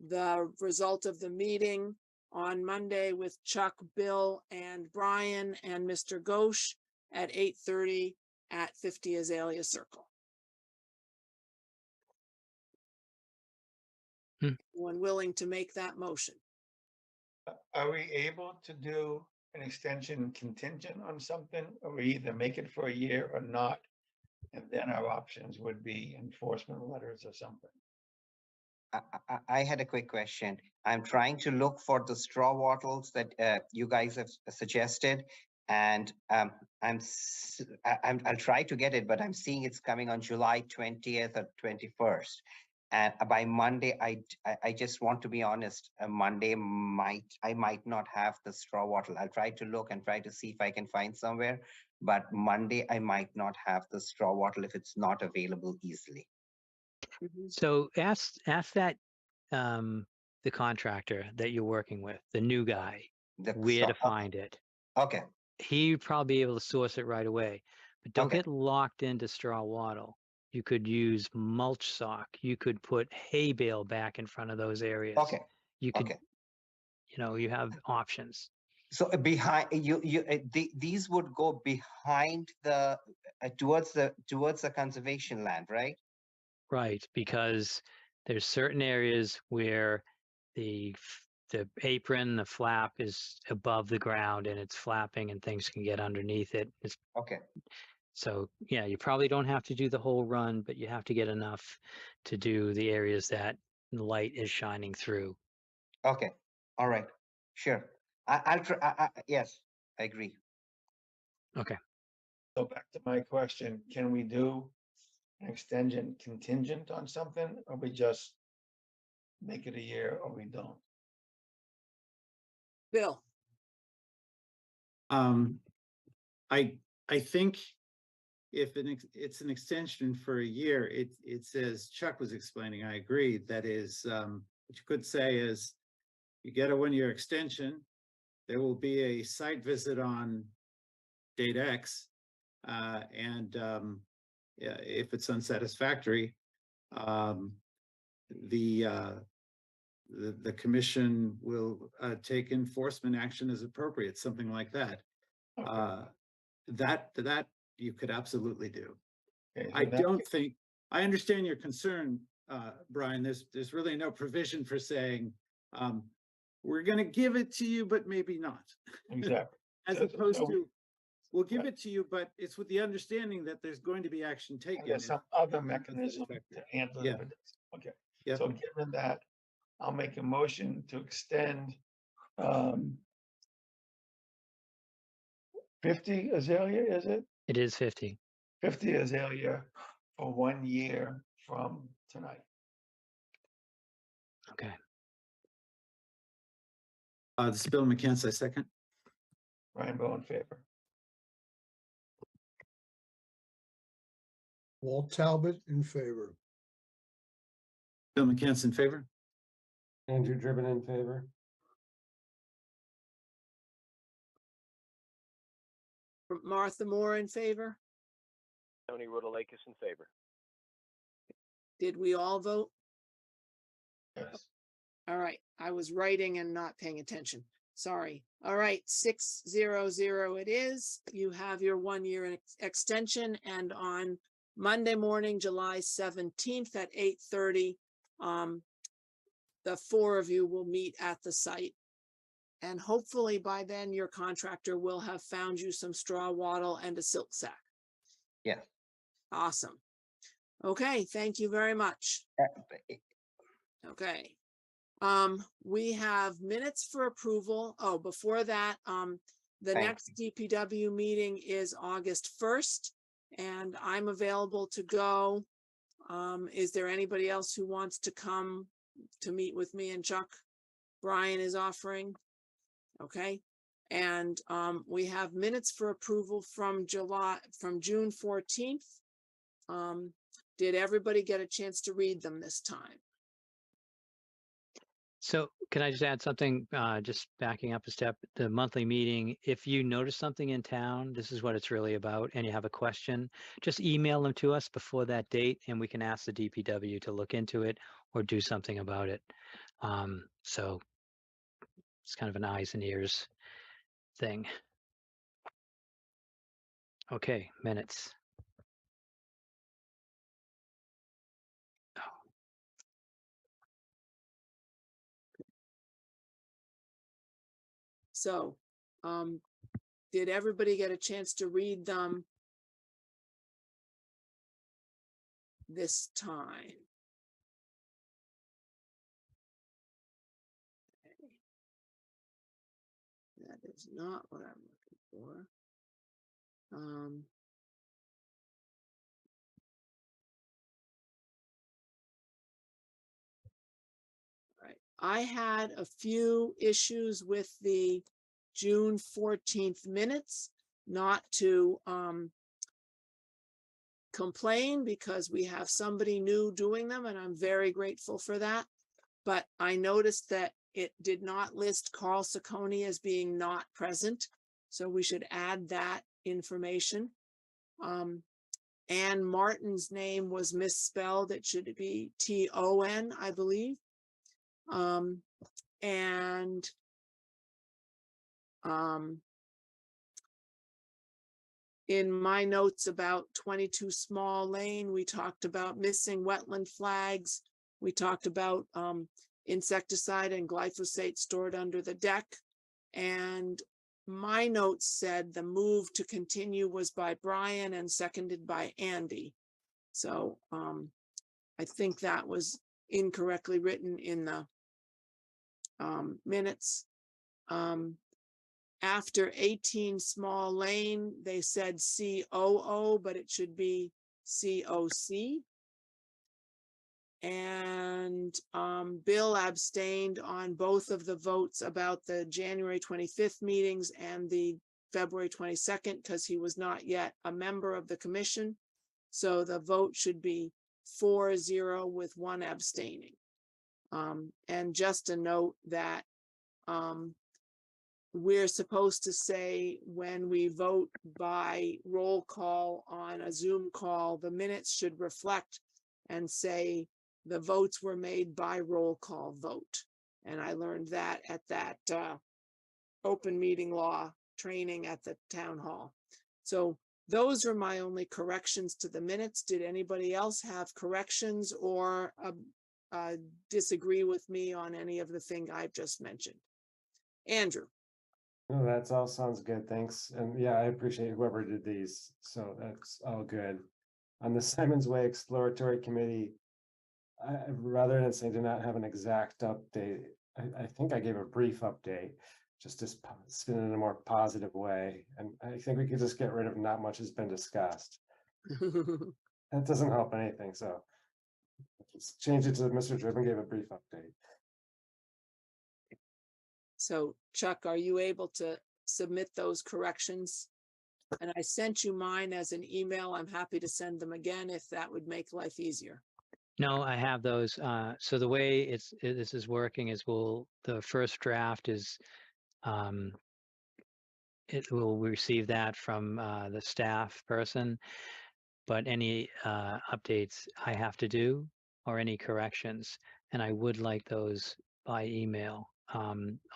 the result of the meeting on Monday with Chuck, Bill, and Brian, and Mr. Ghosh at 8:30 at 50 Azalea Circle. Anyone willing to make that motion? Are we able to do an extension contingent on something, or we either make it for a year or not? And then our options would be enforcement letters or something. I had a quick question. I'm trying to look for the straw wattles that you guys have suggested, and I'll try to get it, but I'm seeing it's coming on July 20th or 21st. And by Monday, I just want to be honest. Monday I might not have the straw wattle. I'll try to look and try to see if I can find somewhere. But Monday I might not have the straw wattle if it's not available easily. So ask that the contractor that you're working with, the new guy, where to find it. Okay. He'd probably be able to source it right away. But don't get locked into straw wattle. You could use mulch sock. You could put hay bale back in front of those areas. Okay. You could, you have options. So behind these would go behind the towards the conservation land, right? Right, because there's certain areas where the apron, the flap is above the ground and it's flapping and things can get underneath it. Okay. So yeah, you probably don't have to do the whole run, but you have to get enough to do the areas that the light is shining through. Okay. All right. Sure. I'll try. Yes, I agree. Okay. So back to my question, can we do an extension contingent on something, or we just make it a year, or we don't? Bill? I think if it's an extension for a year, it's as Chuck was explaining, I agree. That is, what you could say is, you get a 1-year extension, there will be a site visit on date X, and if it's unsatisfactory, the commission will take enforcement action as appropriate, something like that. Okay. That you could absolutely do. Okay, so I that- don't think I understand your concern, Brian. There's really no provision for saying, we're gonna give it to you, but maybe not. Exactly. As So- opposed so- to, we'll give Right. it to you, but it's with the understanding that there's going to be action And taken. there's if- some other if it's mechanism effective. to handle Yeah. it. Okay, Yeah. so given that, I'll make a motion to extend 50 Azalea, is it? It is 50. 50 Azalea for 1 year from tonight. Okay. This is Bill McCants, I second. Ryan Bowe in favor. Walt Talbot in favor. Bill McCants in favor. Andrew Driven in favor. Martha Moore in favor. Tony Rotalakis in favor. Did we all vote? Yes. All right, I was writing and not paying attention. Sorry. All right, 600 it is. You have your 1-year extension, and on Monday morning, July 17th at 8:30, the 4 of you will meet at the site. And hopefully by then your contractor will have found you some straw wattle and a silk sack. Yeah. Awesome. Okay, thank you very much. Okay. We have minutes for approval. Oh, before that, the Thank next DPW meeting is August 1st, and I'm available to go. Is there anybody else who wants to come to meet with me and Chuck? Brian is offering. Okay. And we have minutes for approval from June 14th. Did everybody get a chance to read them this time? So can I just add something, just backing up a step, the monthly meeting, if you notice something in town, this is what it's really about, and you have a question, just email them to us before that date and we can ask the DPW to look into it or do something about it. So it's kind of an eyes and ears thing. Okay, minutes. So, did everybody get a chance to read them this time? Okay. That is not what I'm looking for. Right. I had a few issues with the June 14th minutes, not to complain because we have somebody new doing them and I'm very grateful for that. But I noticed that it did not list Carl Saccone as being not present. So we should add that information. Ann Martin's name was misspelled. It should be T-O-N, I believe. In my notes about 22 Small Lane, we talked about missing wetland flags. We talked about insecticide and glyphosate stored under the deck. And my notes said the move to continue was by Brian and seconded by Andy. So I think that was incorrectly written in the minutes. After 18 Small Lane, they said COO, but it should be COC. And Bill abstained on both of the votes about the January 25th meetings and the February 22nd because he was not yet a member of the commission. So the vote should be 4-0 with 1 abstaining. And just a note that we're supposed to say when we vote by roll call on a Zoom call, the minutes should reflect and say the votes were made by roll call vote. And I learned that at that open meeting law training at the town hall. So those are my only corrections to the minutes. Did anybody else have corrections or disagree with me on any of the thing I've just mentioned? Andrew? No, that's all sounds good. Thanks. And yeah, I appreciate whoever did these. So that's all good. On the Simon's Way Exploratory Committee, rather than say do not have an exact update, I think I gave a brief update, just to spin it in a more positive way. And I think we could just get rid of not much has been discussed. That doesn't help anything. So let's change it to Mr. Driven gave a brief update. So Chuck, are you able to submit those corrections? And I sent you mine as an email. I'm happy to send them again if that would make life easier. No, I have those. So the way this is working is the first draft is it will receive that from the staff person, but any updates I have to do or any corrections, and I would like those by email.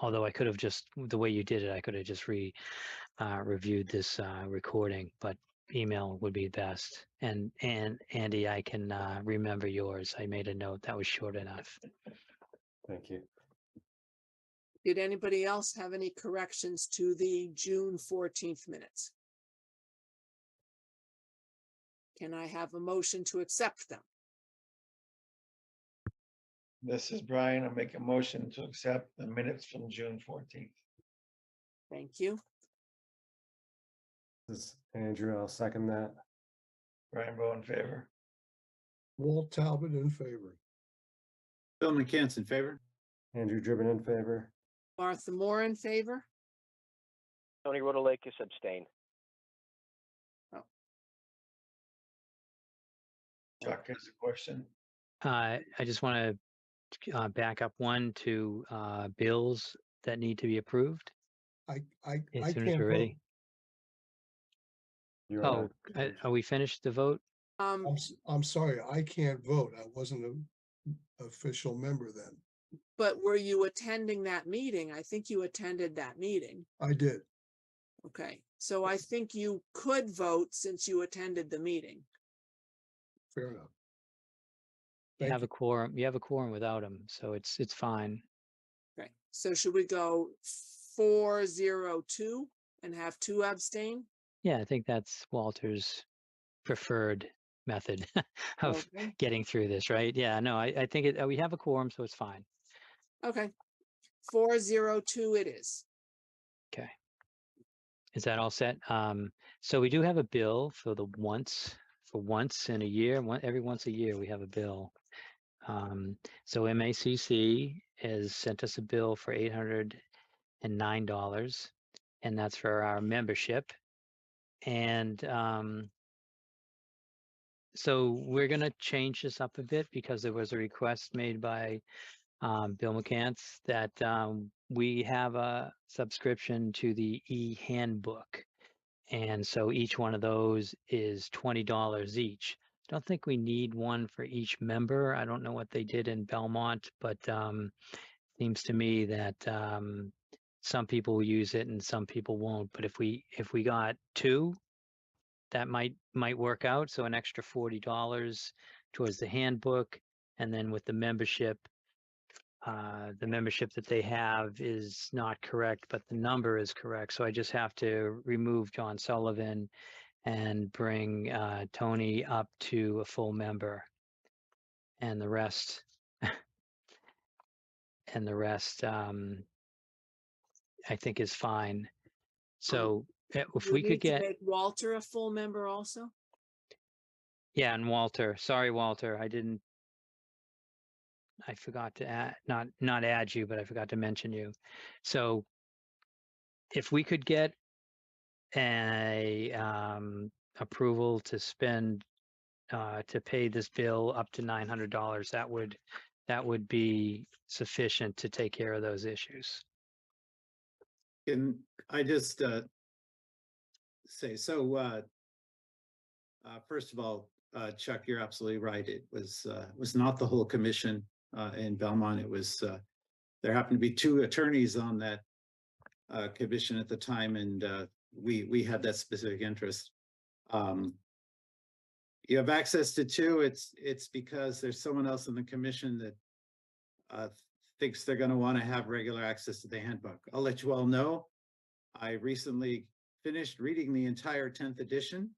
Although I could have just, the way you did it, I could have just reviewed this recording, but email would be best. And Andy, I can remember yours. I made a note that was short enough. Thank you. Did anybody else have any corrections to the June 14th minutes? Can I have a motion to accept them? This is Brian. I make a motion to accept the minutes from June 14th. Thank you. This is Andrew. I'll second that. Brian Bowe in favor. Walt Talbot in favor. Bill McCants in favor. Andrew Driven in favor. Martha Moore in favor? Tony Rotalakis abstain. Chuck has a question. I just want to back up one to bills that need to be approved I as soon as can't we're vote. ready. You Oh, are we finished the vote? I'm sorry, I can't vote. I wasn't an official member then. But were you attending that meeting? I think you attended that meeting. I did. Okay, so I think you could vote since you attended the meeting. Fair enough. You Thank have a quorum. You have a quorum without him, so it's fine. Okay, so should we go 4-0-2 and have 2 abstain? Yeah, I think that's Walter's preferred method of Okay. getting through this, right? Yeah, no, I think we have a quorum, so it's fine. Okay, 4-0-2 it is. Okay. Is that all set? So we do have a bill for once in a year, every once a year we have a bill. So MACC has sent us a bill for $809, and that's for our membership. And so we're going to change this up a bit because there was a request made by Bill McCants that we have a subscription to the e-handbook. And so each one of those is $20 each. I don't think we need one for each member. I don't know what they did in Belmont, but seems to me that some people will use it and some people won't. But if we got 2, that might work out. So an extra $40 towards the handbook, and then with the membership that they have is not correct, but the number is correct. So I just have to remove John Sullivan and bring Tony up to a full member, and the rest, I think is fine. So if You we need could to get, make Walter a full member also? yeah, and Walter, sorry, Walter, I forgot to add, not add you, but I forgot to mention you. So if we could get a approval to spend to pay this bill up to $900, that would be sufficient to take care of those issues. Can I just say, so first of all, Chuck, you're absolutely right. It was not the whole commission in Belmont. It was there happened to be 2 attorneys on that commission at the time, and we had that specific interest. You have access to two, it's because there's someone else in the commission that thinks they're going to want to have regular access to the handbook. I'll let you all know. I recently finished reading the entire 10th edition.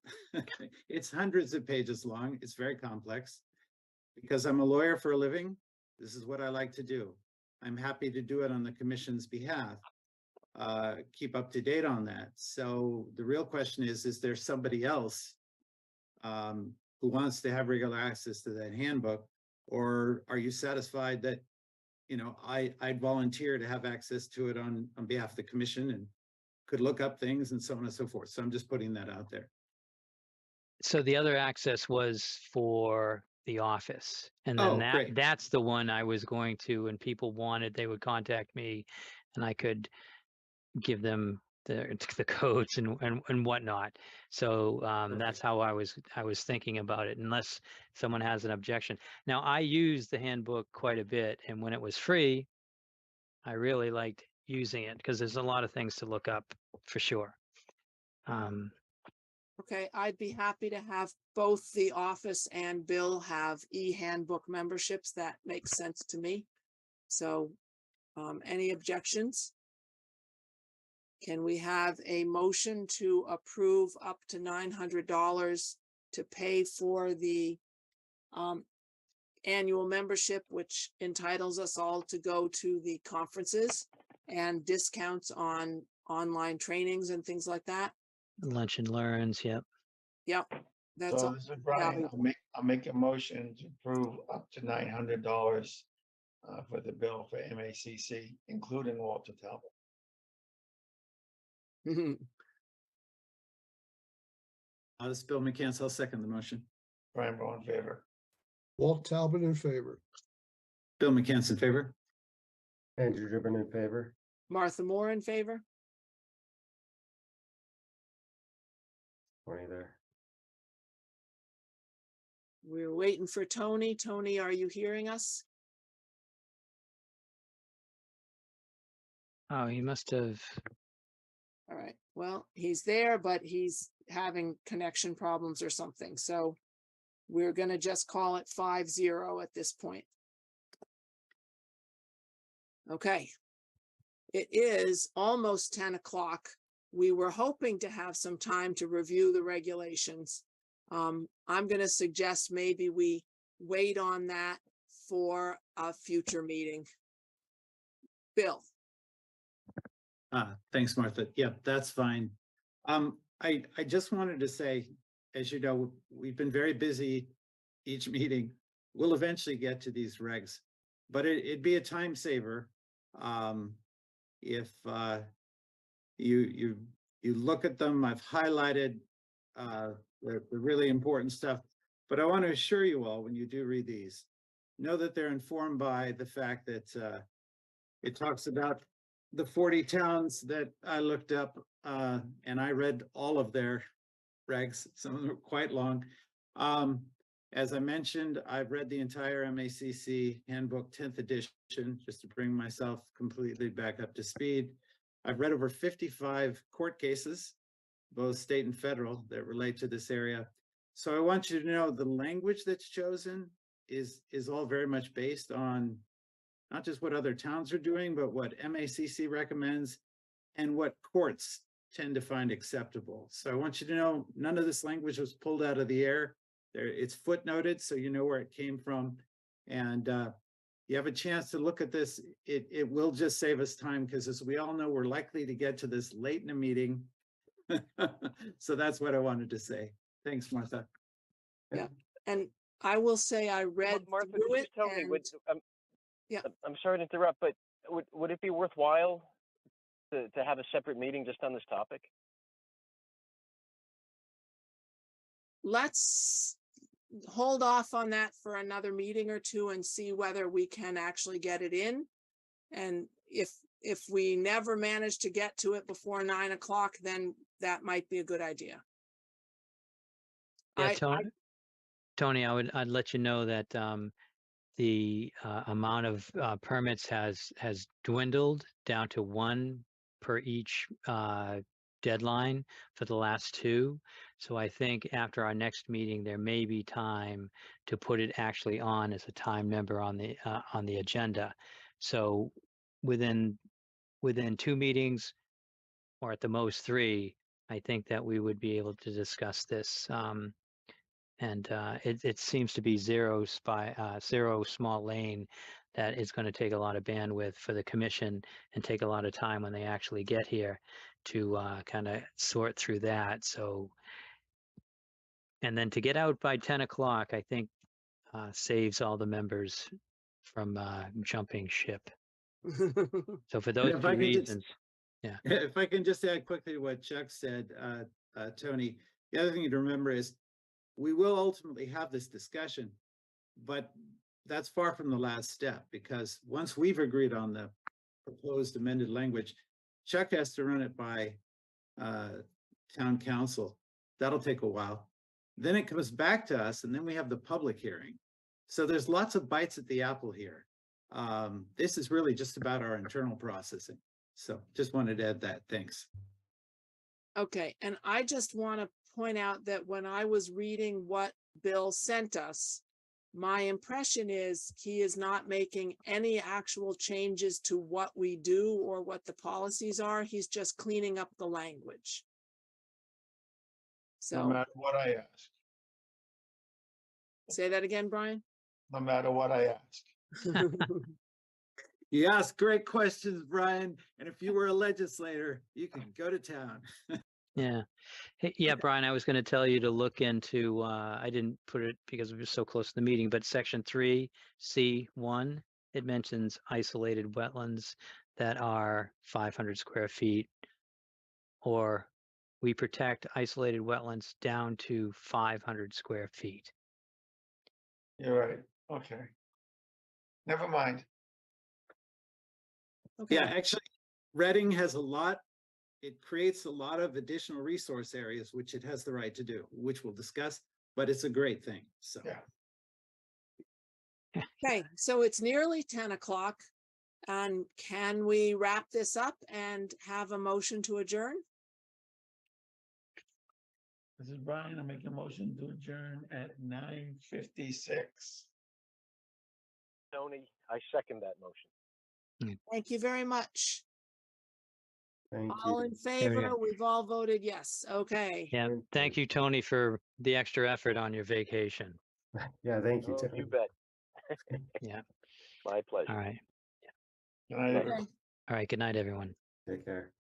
It's hundreds of pages long. It's very complex. Because I'm a lawyer for a living, this is what I like to do. I'm happy to do it on the commission's behalf. Keep up to date on that. So the real question is there somebody else who wants to have regular access to that handbook? Or are you satisfied that, I'd volunteer to have access to it on behalf of the commission and could look up things and so on and so forth. So I'm just putting that out there. So the other access was for the office. And then great. that's the one I was going to, when people wanted, they would contact me and I could give them the codes and whatnot. So that's how I was thinking about it, unless someone has an objection. Now, I use the handbook quite a bit, and when it was free, I really liked using it because there's a lot of things to look up for sure. Okay, I'd be happy to have both the office and Bill have e-handbook memberships. That makes sense to me. So, any objections? Can we have a motion to approve up to $900 to pay for the annual membership, which entitles us all to go to the conferences and discounts on online trainings and things like that? Lunch and learns, yep. Yep, that's So all. this is Brian. I'll make a motion to approve up to $900 for the bill for MACC, including Walter Talbot. This is Bill McCants. I'll second the motion. Brian Bowe in favor. Walt Talbot in favor. Bill McCants in favor. Andrew Driven in favor. Martha Moore in favor? 20 there. We're waiting for Tony. Tony, are you hearing us? Oh, he must have. All right, well, he's there, but he's having connection problems or something. So we're gonna just call it 5-0 at this point. Okay. It is almost 10 o'clock. We were hoping to have some time to review the regulations. I'm gonna suggest maybe we wait on that for a future meeting. Bill. Thanks, Martha. Yeah, that's fine. I just wanted to say, as you know, we've been very busy each meeting. We'll eventually get to these regs, but it'd be a time saver if you look at them. I've highlighted the really important stuff, but I want to assure you all, when you do read these, know that they're informed by the fact that it talks about the 40 towns that I looked up, and I read all of their regs. Some of them are quite long. As I mentioned, I've read the entire MACC handbook 10th edition, just to bring myself completely back up to speed. I've read over 55 court cases, both state and federal, that relate to this area. So I want you to know the language that's chosen is all very much based on not just what other towns are doing, but what MACC recommends and what courts tend to find acceptable. So I want you to know none of this language was pulled out of the air. It's footnoted, so you know where it came from. And you have a chance to look at this. It will just save us time, because as we all know, we're likely to get to this late in a meeting. So that's what I wanted to say. Thanks, Martha. Yeah, and I will say I read Martha, through could you it. tell me, And, yeah, I'm sorry to interrupt, but would it be worthwhile to have a separate meeting just on this topic? let's hold off on that for another meeting or two and see whether we can actually get it in. And if we never manage to get to it before 9 o'clock, then that might be a good idea. Yeah, Tony, I'd let you know that the amount of permits has dwindled down to one per each deadline for the last two. So I think after our next meeting, there may be time to put it actually on as a time number on the agenda. So within 2 meetings, or at the most 3, I think that we would be able to discuss this. And it seems to be zero small lane that is going to take a lot of bandwidth for the commission and take a lot of time when they actually get here to kind of sort through that. So, and then to get out by 10 o'clock, I think saves all the members from jumping ship. So for those if two I could just- reasons, yeah. If I can just add quickly to what Chuck said, Tony, the other thing to remember is we will ultimately have this discussion, but that's far from the last step, because once we've agreed on the proposed amended language, Chuck has to run it by town council. That'll take a while. Then it comes back to us, and then we have the public hearing. So there's lots of bites at the apple here. This is really just about our internal processing. So just wanted to add that. Thanks. Okay, and I just want to point out that when I was reading what Bill sent us, my impression is he is not making any actual changes to what we do or what the policies are. He's just cleaning up the language. No So matter what I ask, say that again, Brian. no matter what I ask. You ask great questions, Brian. And if you were a legislator, you can go to town. Yeah. Hey, yeah, Brian, I was going to tell you to look into, I didn't put it because we were so close to the meeting, but section 3C1, it mentions isolated wetlands that are 500 square feet, or we protect isolated wetlands down to 500 square feet. You're right. Okay. Never mind. Okay. Yeah, actually, Reading has a lot. It creates a lot of additional resource areas, which it has the right to do, which we'll discuss, but it's a great thing. So, Yeah. Okay, so it's nearly 10 o'clock. And can we wrap this up and have a motion to adjourn? This is Brian. I make a motion to adjourn at 9:56. Tony, I second that motion. Thank you very much. Thank All you. in favor? We've all voted yes. Okay. Yeah, thank you, Tony, for the extra effort on your vacation. Yeah, thank you, Oh, Tony. you bet. Yeah. My pleasure. All right. Good night, everybody. Okay. All right. Good night, everyone. Take care.